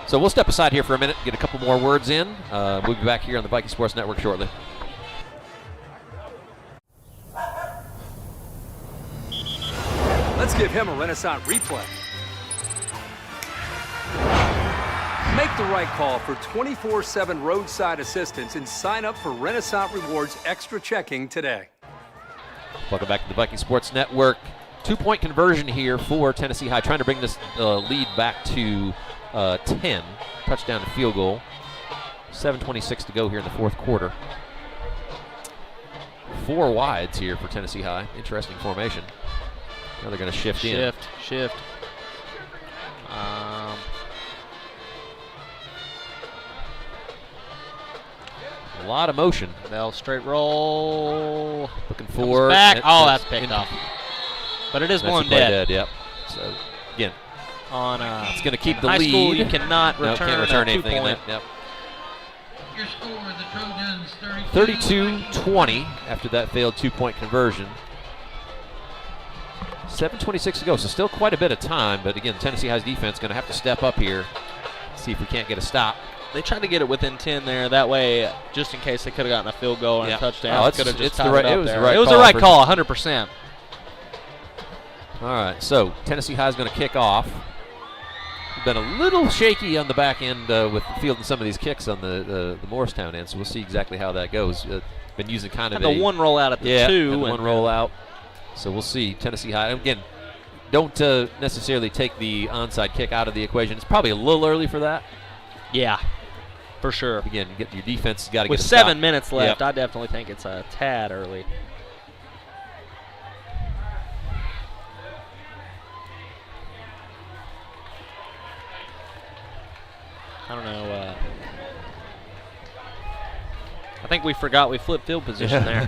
So we'll step aside here for a minute, get a couple more words in. We'll be back here on the Viking Sports Network shortly. Let's give him a Renaissance replay. Make the right call for 24/7 roadside assistance and sign up for Renaissance Rewards Extra Checking today. Welcome back to the Viking Sports Network. 2-point conversion here for Tennessee High, trying to bring this lead back to 10. Touchdown to field goal. 7:26 to go here in the fourth quarter. 4 wides here for Tennessee High. Interesting formation. Now they're going to shift in. Shift. A lot of motion. They'll straight roll. Looking for back. That's picked off. But it is blown dead. Yep. So again, on it's going to keep the high lead. School, you cannot No, return, can't return a anything in 2-point. that. Yep. Your score, the Trojans 32-20 after that failed 2-point conversion. 7:26 to go, so still quite a bit of time. But again, Tennessee High's defense going to have to step up here. See if we can't get a stop. They tried to get it within 10 there. That way, just in case they could have gotten a field goal and a touchdown, Oh, could have just the tied right, it up it was there. the right It was call the right call, 100%. All right, so Tennessee High's going to kick off. Been a little shaky on the back end with fielding some of these kicks on the Morristown end, so we'll see exactly how that goes. Been using kind of the one rollout at the 2. One rollout. So we'll see. Tennessee High, again, don't necessarily take the onside kick out of the equation. It's probably a little early for that. Yeah, for sure. Again, get your defense has got to get with a 7 stop. minutes left. I definitely think it's a tad early. I don't know. I think we forgot we flipped field position there.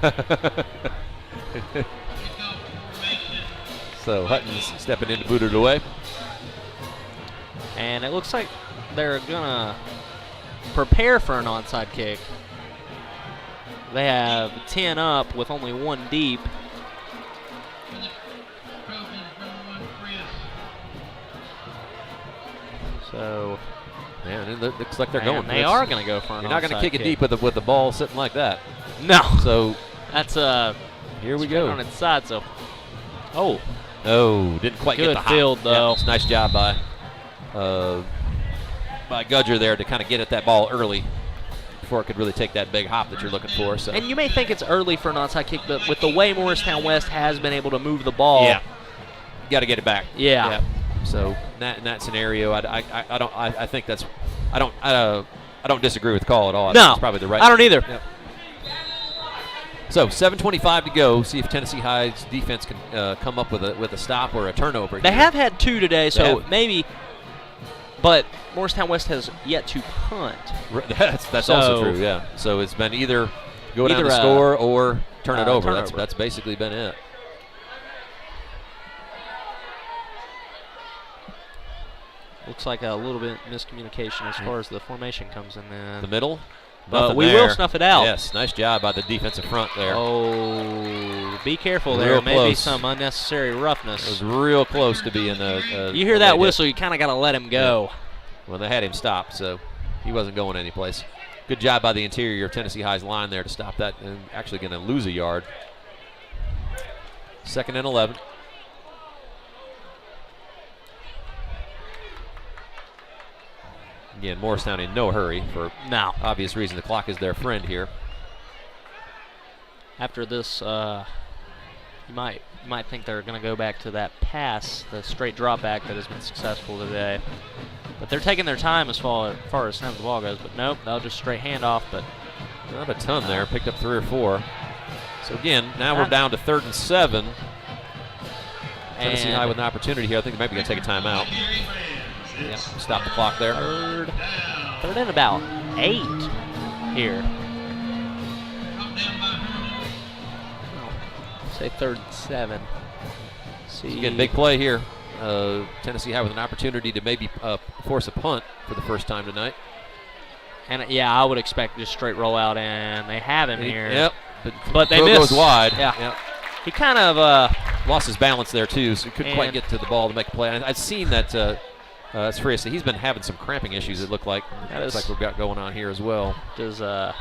So Hutton's stepping in to boot it away. And it looks like they're going to prepare for an onside kick. They have 10 up with only 1 deep. So, yeah, it looks like they're going. They are going to go for an onside kick. You're not going to kick it deep with the ball sitting like that. No. So that's here we go on its side. So, didn't quite good get the hop. field though. Yeah, it's a nice job by Gudger there to kind of get at that ball early before it could really take that big hop that you're looking for. So. And you may think it's early for an onside kick, but with the way Morristown West has been able to move the ball, you got to get it back. Yeah. So in that scenario, I think that's I don't disagree with the call at all. I think it's probably the right. I don't either. Yep. So 7:25 to go. See if Tennessee High's defense can come up with a stop or a turnover. They here. have had 2 today, so maybe. But Morristown West has yet to punt. That's also true. Yeah. So it's been either go down the score or turn it over. That's basically been it. Looks like a little bit miscommunication as far as the formation comes in the middle. But we will snuff it out. Yes, nice job by the defensive front there. Oh, be careful there. Maybe some unnecessary roughness. It was real close to being a you hear that whistle, you kind of got to let him go. Yeah. Well, they had him stopped, so he wasn't going anyplace. Good job by the interior of Tennessee High's line there to stop that, and actually going to lose a yard. 2nd and 11. Again, Morristown in no hurry for obvious reason. The clock is their friend here. After this, you might think they're going to go back to that pass, the straight drop back that has been successful today. But they're taking their time as far as snapping the ball goes. But nope, they'll just straight handoff. But not a ton there. Picked up 3 or 4. So again, now we're down to 3rd and 7. Tennessee High with an opportunity here. I think they might be going to take a timeout. Yeah, stop the clock there. Third and about 8 here. Say 3rd and 7. See, again, big play here. Tennessee High with an opportunity to maybe force a punt for the first time tonight. And yeah, I would expect just straight roll out, and they have him here. Yep. But they throw missed. Goes wide. Yeah. Yep. He kind of lost his balance there too, so he couldn't quite get to the ball to make a play. I've seen that. As Freya said, he's been having some cramping issues. It looked like that's like we've got going on here as well. Does Official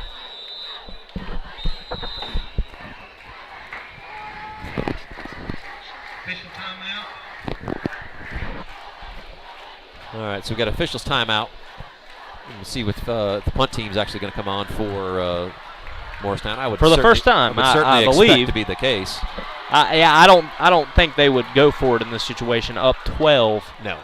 timeout. All right, so we've got officials timeout. We'll see if the punt team's actually going to come on for Morristown. I would for the first time. I believe expect to be the case. Yeah, I don't think they would go for it in this situation. Up 12. No.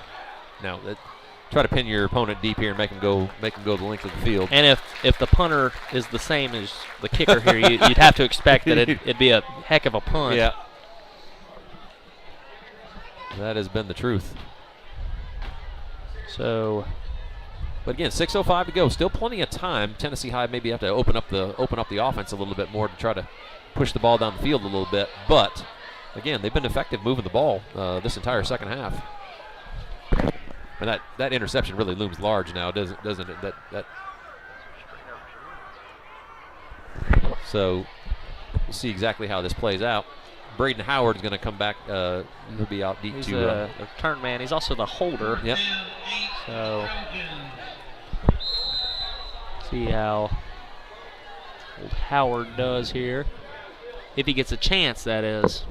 Try to pin your opponent deep here and make them go the length of the field. And if the punter is the same as the kicker here, you'd have to expect that it'd be a heck of a punt. Yeah. That has been the truth. So, but again, 6:05 to go. Still plenty of time. Tennessee High maybe have to open up the offense a little bit more to try to push the ball down the field a little bit. But again, they've been effective moving the ball this entire second half. And that interception really looms large now, doesn't it? So we'll see exactly how this plays out. Braden Howard is going to come back. He'll be out deep. He's the return man. He's also the holder. Yep. So see how old Howard does here. If he gets a chance, that is.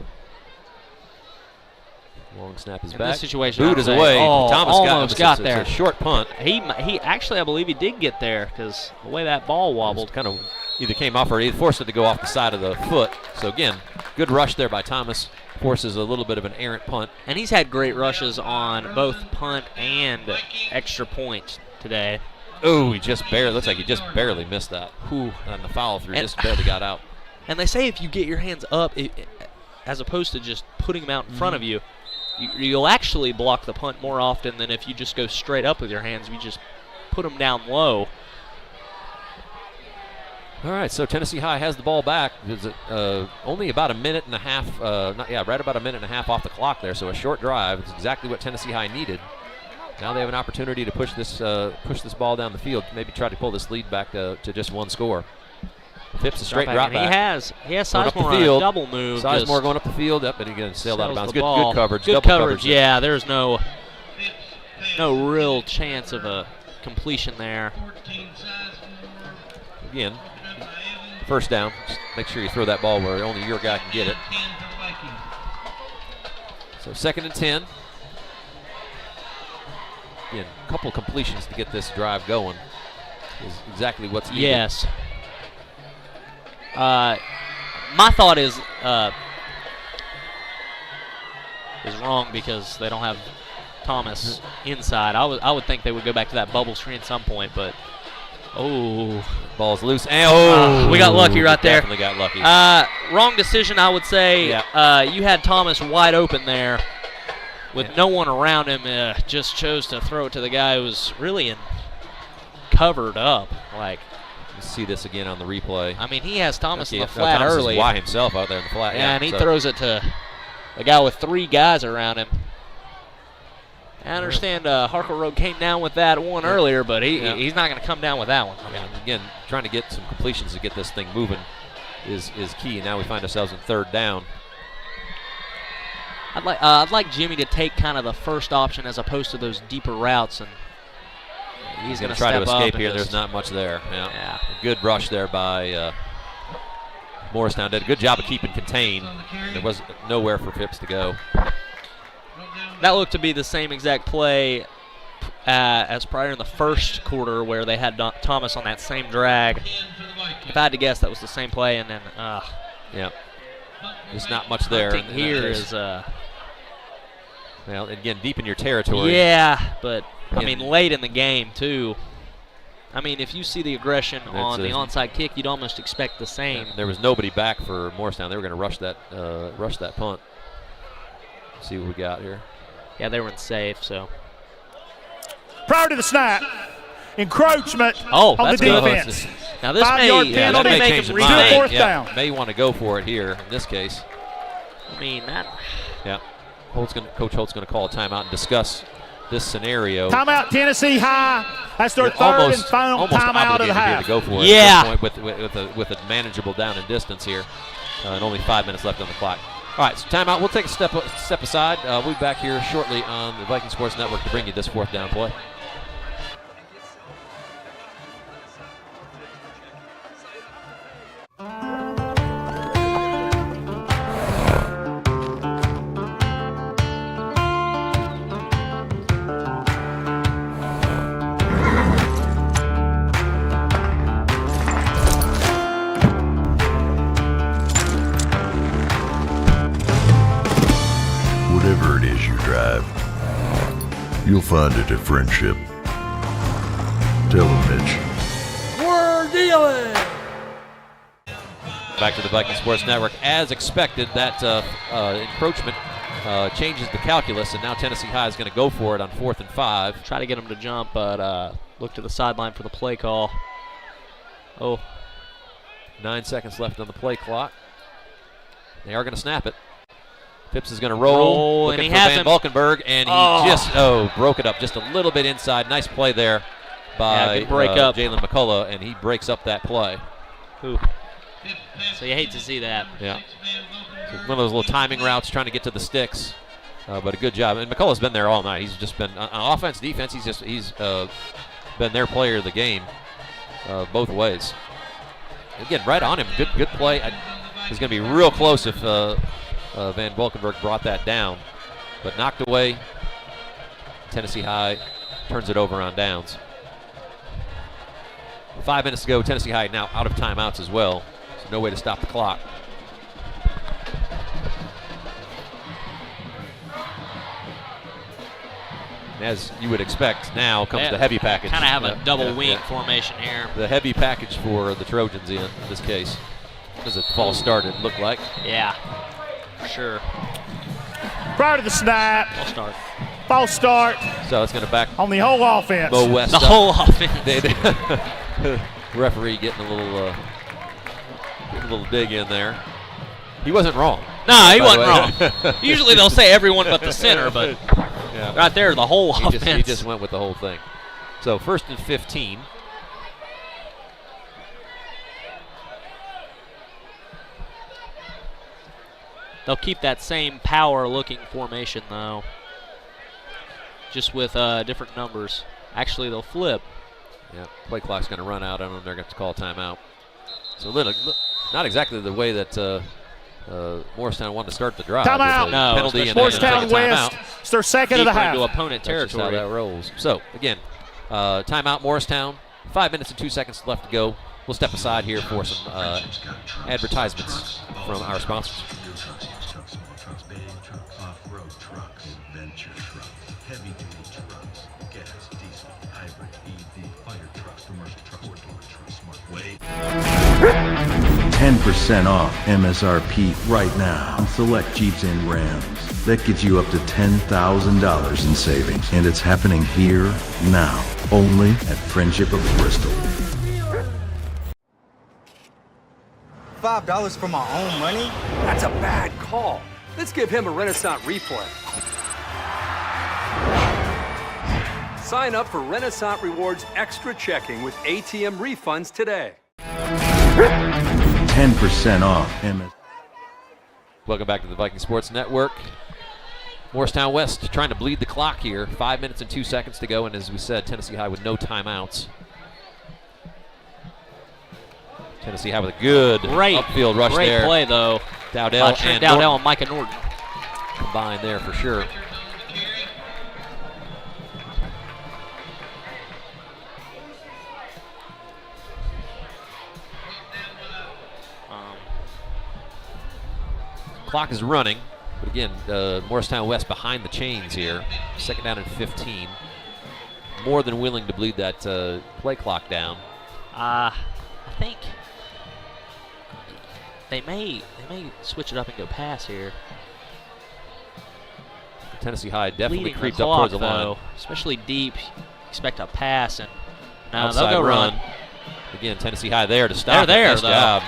Long snap is in back. This situation, boot is away. Thomas almost got there. It's a short punt. He actually, I believe he did get there because the way that ball wobbled, kind of either came off or he forced it to go off the side of the foot. So again, good rush there by Thomas. Forces a little bit of an errant punt. And he's had great rushes on both punt and extra point today. Oh, he just barely looks like he just barely missed that. On the follow through, just barely got out. And they say if you get your hands up, as opposed to just putting them out in front of you, you'll actually block the punt more often than if you just go straight up with your hands. You just put them down low. All right, so Tennessee High has the ball back. There's only about a minute and a half, right about a minute and a half off the clock there, so a short drive. It's exactly what Tennessee High needed. Now they have an opportunity to push this ball down the field, maybe try to pull this lead back to just one score. Phipps a straight drop back. He has Sizemore on a double move. Sizemore going up the field, and again sailed out of bounds. Good coverage. Good coverage, yeah. There's no real chance of a completion there. Again, first down. Just make sure you throw that ball where only your guy can get it. So 2nd and 10. Again, a couple completions to get this drive going is exactly what's needed. Yes. My thought is wrong because they don't have Thomas inside. I would think they would go back to that bubble screen at some point, but ball's loose. We got lucky right there. Definitely got lucky. Wrong decision, I would say. Yeah. You had Thomas wide open there with no one around him. Just chose to throw it to the guy who was really covered up. Like, see this again on the replay. I mean, he has Thomas in the flat Thomas early. Is Y himself out there in the flat. Yeah, and he throws it to a guy with 3 guys around him. I understand Harkle Road came down with that one earlier, but he's not going to come down with that one. Again, trying to get some completions to get this thing moving is key. Now we find ourselves in 3rd down. I'd like Jimmy to take kind of the first option as opposed to those deeper routes, and he's going to try to escape here. There's not much there. Yeah. Good rush there by Morristown did a good job of keeping contained. There was nowhere for Phipps to go. That looked to be the same exact play as prior in the first quarter where they had Thomas on that same drag. If I had to guess, that was the same play, and then yeah, there's not much there. Hunting here is well, again, deep in your territory. Yeah, but I mean late in the game too. I mean, if you see the aggression on the onside kick, you'd almost expect the same. There was nobody back for Morristown. They were going to rush that punt. Let's see what we got here. Yeah, they were safe. So prior to the snap, encroachment on the defense. Now this 5-yard penalty, may make change it their mind. fourth down. May want to go for it here in this case. I mean that. Yeah, Coach Holt's going to call a timeout and discuss this scenario. Timeout, Tennessee High. That's their third and final timeout of the half. To go for it yeah. At this point with a manageable down and distance here, and only 5 minutes left on the clock. All right, so timeout. We'll take a step aside. We'll be back here shortly on the Viking Sports Network to bring you this fourth down play. Whatever it is you drive, you'll find it at Friendship. Tell them, Mitch. We're dealing. Back to the Viking Sports Network. As expected, that encroachment changes the calculus, and now Tennessee High is going to go for it on 4th and 5. Try to get them to jump, but look to the sideline for the play call. 9 seconds left on the play clock. They are going to snap it. Phipps is going to roll and he for Van Valkenburg, and he just broke it up just a little bit inside. Nice play there by Jalen McCullough, and he breaks up that play. Ooh. So you hate to see that. Yeah. So one of those little timing routes trying to get to the sticks, but a good job. And McCullough's been there all night. He's just been on offense, defense. He's been their player of the game both ways. Again, right on him. Good play. It's going to be real close if Van Valkenburg brought that down, but knocked away. Tennessee High turns it over on downs. 5 minutes to go. Tennessee High now out of timeouts as well, so no way to stop the clock. And as you would expect, now comes the heavy package. Kind of have a double wing formation here. The heavy package for the Trojans in this case. As a false start, it looked like. Yeah. For sure. Prior to the snap. False start. So it's going to back on the whole offense. Mo West the up. whole offense. Referee getting a little dig in there. He wasn't wrong. No, he wasn't wrong. Usually they'll say everyone but the center, but right there, the whole offense. He just went with the whole thing. So 1st and 15. They'll keep that same power-looking formation, though, just with different numbers. Actually, they'll flip. Yeah, play clock's going to run out on them. They're going to call timeout. So not exactly the way that Morristown wanted to start the drive. Timeout. No, penalty and Morristown West. It's their second of the half. Into opponent territory. That's just how that rolls. So again, timeout Morristown. 5 minutes and 2 seconds left to go. We'll step aside here for some advertisements from our sponsors. Adventure trucks, heavy-duty trucks, gas, diesel, hybrid, EV, fire trucks, commercial trucks, four-door trucks, smart way. 10% off MSRP right now on select Jeeps and Rams. That gets you up to $10,000 in savings. And it's happening here, now, only at Friendship of Bristol. $5 for my own money? That's a bad call. Let's give him a Renaissance replay. Sign up for Renaissance Rewards Extra Checking with ATM refunds today. 10% off MS. Welcome back to the Viking Sports Network. Morristown West trying to bleed the clock here. 5 minutes and 2 seconds to go, and as we said, Tennessee High with no timeouts. Tennessee High with a good upfield rush there. Great play, though. Dowdell Trent Dowdell and Micah Norton. Combined there for sure. Clock is running, but again, Morristown West behind the chains here. 2nd down and 15. More than willing to bleed that play clock down. I think they may switch it up and go pass here. Tennessee High definitely Bleeding creeped the up clock, towards the line. though, especially deep. Expect a pass, and no, Outside they'll go run. Again, Tennessee High there to stop. They're there, nice though. job.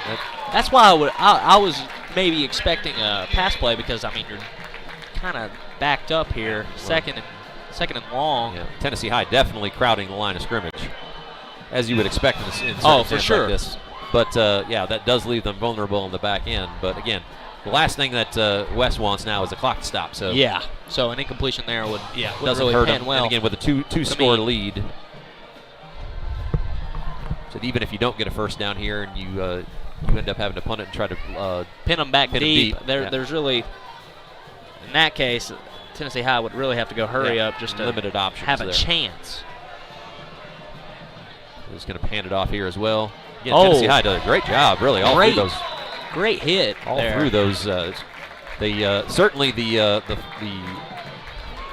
That's why I was maybe expecting a pass play, because I mean you're kind of backed up here, second and long. Yeah, Tennessee High definitely crowding the line of scrimmage, as you would expect in for sure. like this. But yeah, that does leave them vulnerable on the back end. But again, the last thing that West wants now is the clock to stop. So yeah, so an incompletion there would doesn't really hurt pan them. well. And again, with a two-score lead, so even if you don't get a first down here and you end up having to punt it and try to pin them back deep. There's really, in that case, Tennessee High would really have to go hurry up just to limited options have a there. chance. Just going to pan it off here as well. Again, Tennessee High does a great job, really. All through those, great hit. All there. through those. Certainly the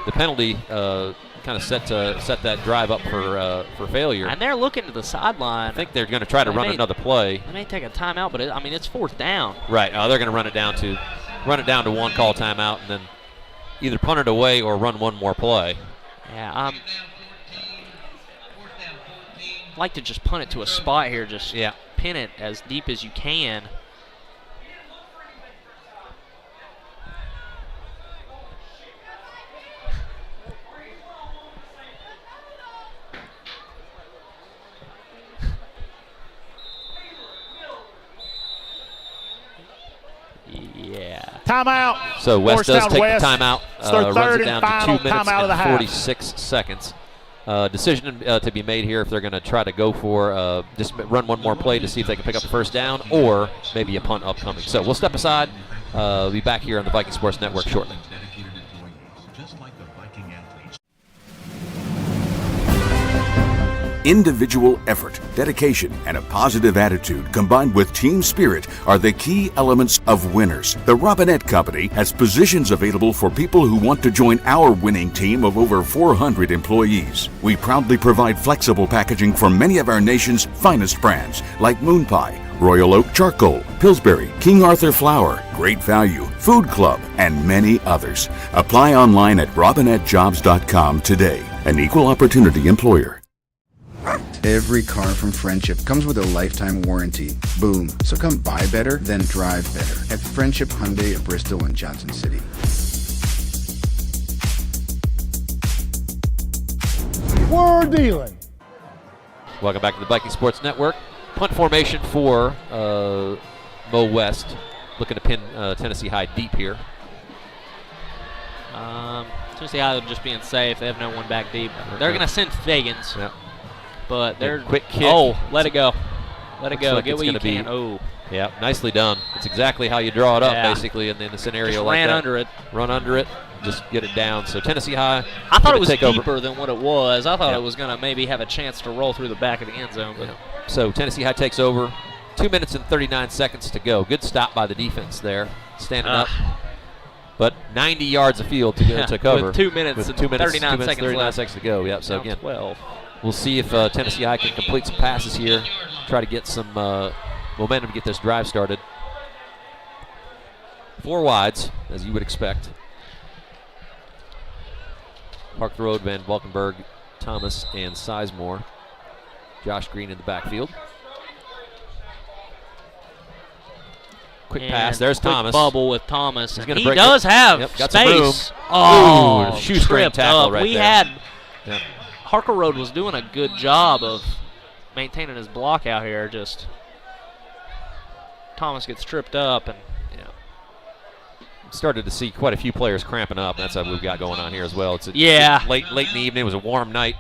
penalty kind of set that drive up for failure. And they're looking to the sideline. I think they're going to try to run another play. They may take a timeout, but I mean it's 4th down. Right. They're going to run it down to one call timeout, and then either punt it away or run one more play. Yeah. Like to just punt it to a spot here. Just pin it as deep as you can. Yeah. Timeout. So West does take West. the timeout. Runs it down to 2 minutes and 46 seconds. Decision to be made here if they're going to try to go for just run one more play to see if they can pick up the first down, or maybe a punt upcoming. So we'll step aside. We'll be back here on the Viking Sports Network shortly. Just like the Viking athletes. Individual effort, dedication, and a positive attitude combined with team spirit are the key elements of winners. The Robinette Company has positions available for people who want to join our winning team of over 400 employees. We proudly provide flexible packaging for many of our nation's finest brands like Moon Pie, Royal Oak Charcoal, Pillsbury, King Arthur Flour, Great Value, Food Club, and many others. Apply online at robinettejobs.com today. An equal opportunity employer. Every car from Friendship comes with a lifetime warranty. Boom. So come buy better, then drive better at Friendship Hyundai of Bristol and Johnson City. We're dealing. Welcome back to the Viking Sports Network. Punt formation for Mo West. Looking to pin Tennessee High deep here. Tennessee High just being safe. They have no one back deep. They're going to send Fagans. Yep. But they're quick kick. Oh, let it go. Let it go. Like Get what you can. Oh. Yeah, nicely done. It's exactly how you draw it up, basically, in the scenario just like that. Under it. Run under it. Just get it down. So Tennessee High. I thought it was deeper over than what it was. I thought it was going to maybe have a chance to roll through the back of the end zone. But So Tennessee High takes over. 2 minutes and 39 seconds to go. Good stop by the defense there, standing up. But 90 yards of field to cover. With 2 minutes and 39 seconds to go. Yep. So again, 12. We'll see if Tennessee High can complete some passes here. Try to get some momentum to get this drive started. 4 wides, as you would expect. Park the Road, Van Valkenburg, Thomas, and Sizemore. Josh Green in the backfield. Quick pass. There's Thomas. Bubble with Thomas. He's and he break does have got space. Some room. Shoestring tackle up. right there. Yep. Harker Road was doing a good job of maintaining his block out here. Just Thomas gets tripped up, and started to see quite a few players cramping up. That's what we've got going on here as well. It's late in the evening. It was a warm night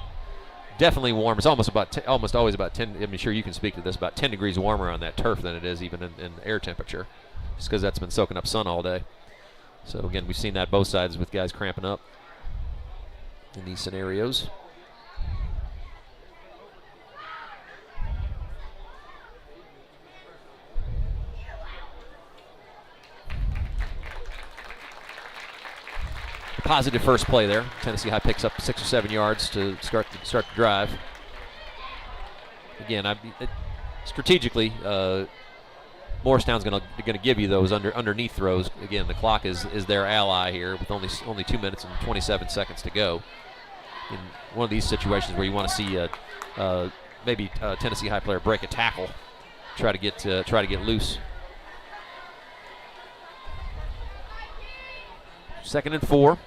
definitely warm. It's almost always about 10. I'm sure you can speak to this. About 10 degrees warmer on that turf than it is even in air temperature, just because that's been soaking up sun all day. So again, we've seen that both sides with guys cramping up in these scenarios. Positive first play there. Tennessee High picks up 6 or 7 yards to start the drive. Again, strategically, Morristown's going to give you those underneath throws. Again, the clock is their ally here with only 2 minutes and 27 seconds to go. In one of these situations where you want to see maybe a Tennessee High player break a tackle, try to get loose. 2nd and 4.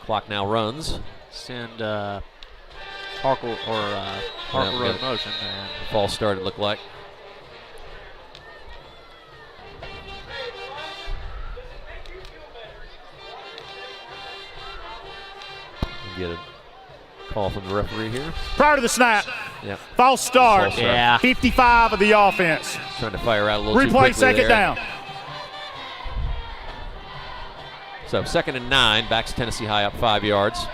Clock now runs. Send Harper Road motion. And false start, it looked like. Get a call from the referee here. Prior to the snap. Yep. False start. False start. Yeah. 55 of the offense. Trying to fire out a little too Replay quickly second there. down. So 2nd and 9, backs Tennessee High up 5 yards.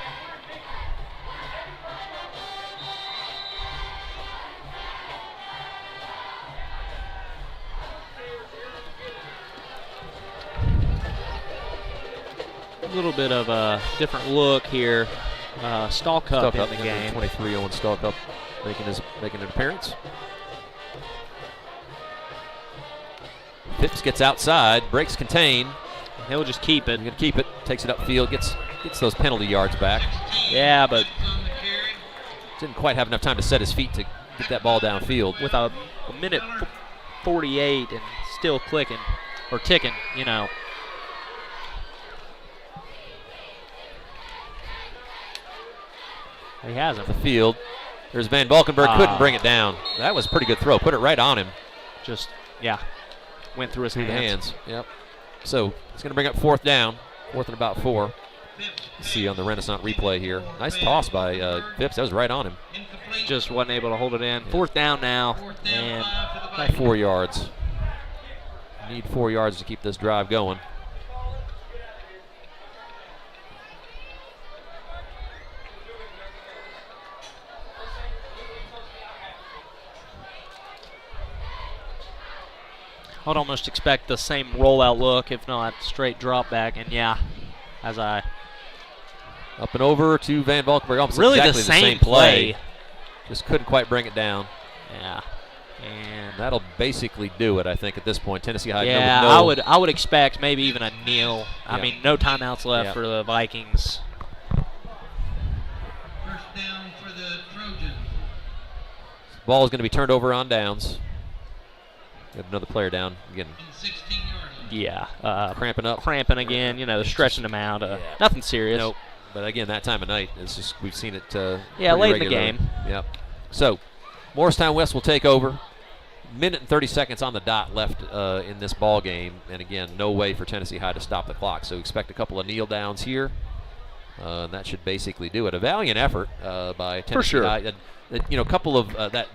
a little bit of a different look here. Stalkup in the game. 23 Owen Stalkup making an appearance. Phipps gets outside, breaks contain. He'll just keep it. He's gonna keep it. Takes it upfield. Gets those penalty yards back. Yeah, but didn't quite have enough time to set his feet to get that ball downfield. With a minute 48 and still clicking or ticking, you know. He hasn't. The field. There's Van Valkenburg. Couldn't bring it down. That was a pretty good throw. Put it right on him. Just, yeah. Went through his hands. Yep. So it's going to bring up 4th down. 4th and about 4. See on the Renaissance replay here. Nice toss by Phipps. That was right on him. Just wasn't able to hold it in. 4th down now. And about 4 yards. Need 4 yards to keep this drive going. I would almost expect the same rollout look, if not straight drop back. And yeah, as I up and over to Van Valkenburg. Almost really exactly the same play. Just couldn't quite bring it down. Yeah, and that'll basically do it. I think at this point, Tennessee High. Yeah, I would expect maybe even a kneel. I mean, no timeouts left for the Vikings. First down for the Trojans. Ball is going to be turned over on downs. Got another player down again. Yeah, cramping up, cramping again. You know, they're stretching them out. Nothing serious. Nope. But again, that time of night, it's just we've seen it. Late in the game. Yep. So, Morristown West will take over. Minute and 30 seconds on the dot left in this ball game, and again, no way for Tennessee High to stop the clock. So expect a couple of kneel downs here. And that should basically do it. A valiant effort by Tennessee for sure. High. You know, a couple of that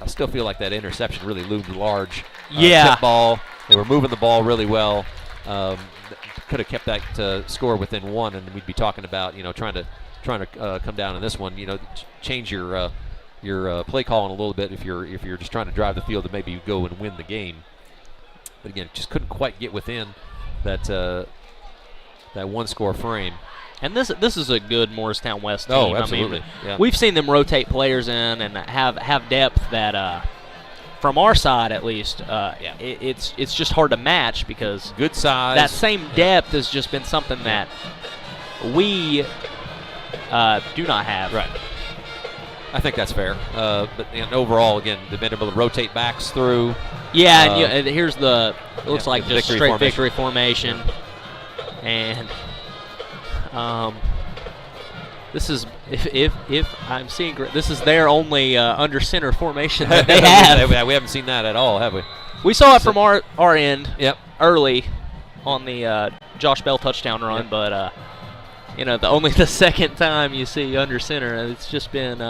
I still feel like that interception really loomed large. Yeah. Tip ball. They were moving the ball really well. Could have kept that score within 1, and we'd be talking about trying to come down in this one. Change your play calling a little bit if you're just trying to drive the field to maybe go and win the game. But again, just couldn't quite get within that 1-score frame. And this is a good Morristown West team. Oh, absolutely. I mean, we've seen them rotate players in and have depth that, from our side at least, it's just hard to match because good size. That same depth has just been something that we do not have. Right. I think that's fair. But overall, again, they've been able to rotate backs through. Yeah, and here's it looks like just victory straight formation. Victory formation, and. This is if I'm seeing this is their only under center formation that they have. We haven't seen that at all, have we? We saw it from our end. Yep. Early, on the Josh Bell touchdown run, but you know, only the second time you see under center. It's just been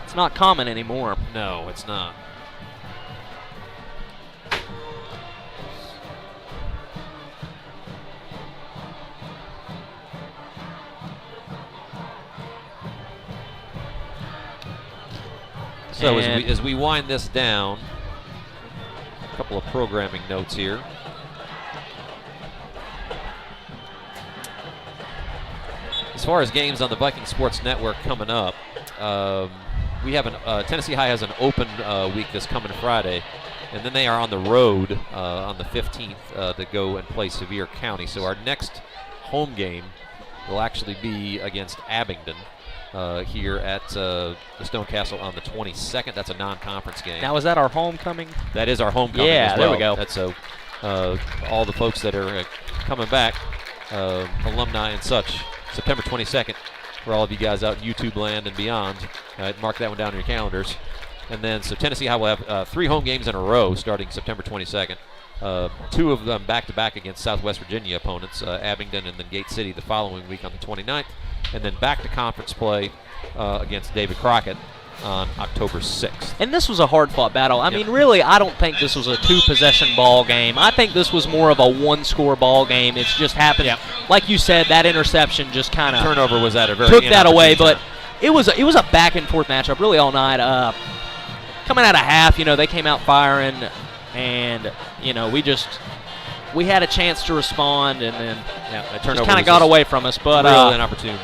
it's not common anymore. No, it's not. So as we wind this down, a couple of programming notes here. As far as games on the Viking Sports Network coming up, we have Tennessee High has an open week this coming Friday, and then they are on the road on the 15th to go and play Sevier County. So our next home game will actually be against Abingdon here at the Stone Castle on the 22nd. That's a non-conference game. Now, is that our homecoming? That is our homecoming as well. There we go. That's all the folks that are coming back, alumni and such, September 22nd, for all of you guys out in YouTube land and beyond. Mark that one down in your calendars. And then, so Tennessee High will have 3 home games in a row starting September 22nd. 2 of them back-to-back against Southwest Virginia opponents, Abingdon and then Gate City the following week on the 29th. And then back to conference play against David Crockett on October 6th. And this was a hard-fought battle. I mean, really, I don't think this was a 2-possession ball game. I think this was more of a 1-score ball game. It's just happened, like you said, that interception just kind of turnover was at a very took that away. But it was a back-and-forth matchup really all night. Coming out of half, you know, they came out firing, and you know, we had a chance to respond, and then that just kind of got away from us. But really inopportune.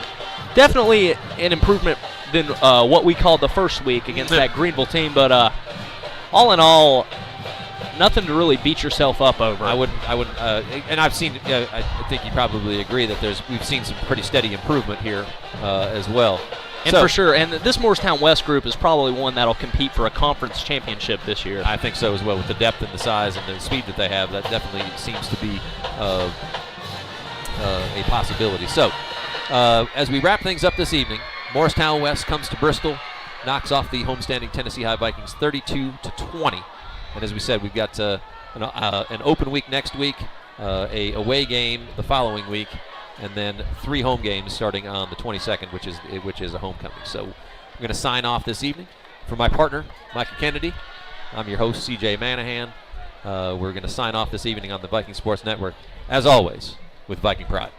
Definitely an improvement than what we called the first week against that Greenville team. But all in all, nothing to really beat yourself up over. I wouldn't. And I've seen. I think you probably agree that we've seen some pretty steady improvement here as well. And for sure, and this Morristown West group is probably one that'll compete for a conference championship this year. I think so as well, with the depth and the size and the speed that they have. That definitely seems to be a possibility. So, as we wrap things up this evening, Morristown West comes to Bristol, knocks off the homestanding Tennessee High Vikings 32-20. And as we said, we've got an open week next week, a away game the following week, and then 3 home games starting on the 22nd, which is a homecoming. So I'm going to sign off this evening. For my partner, Micah Kennedy, I'm your host, CJ Manahan. We're going to sign off this evening on the Viking Sports Network, as always, with Viking Pride.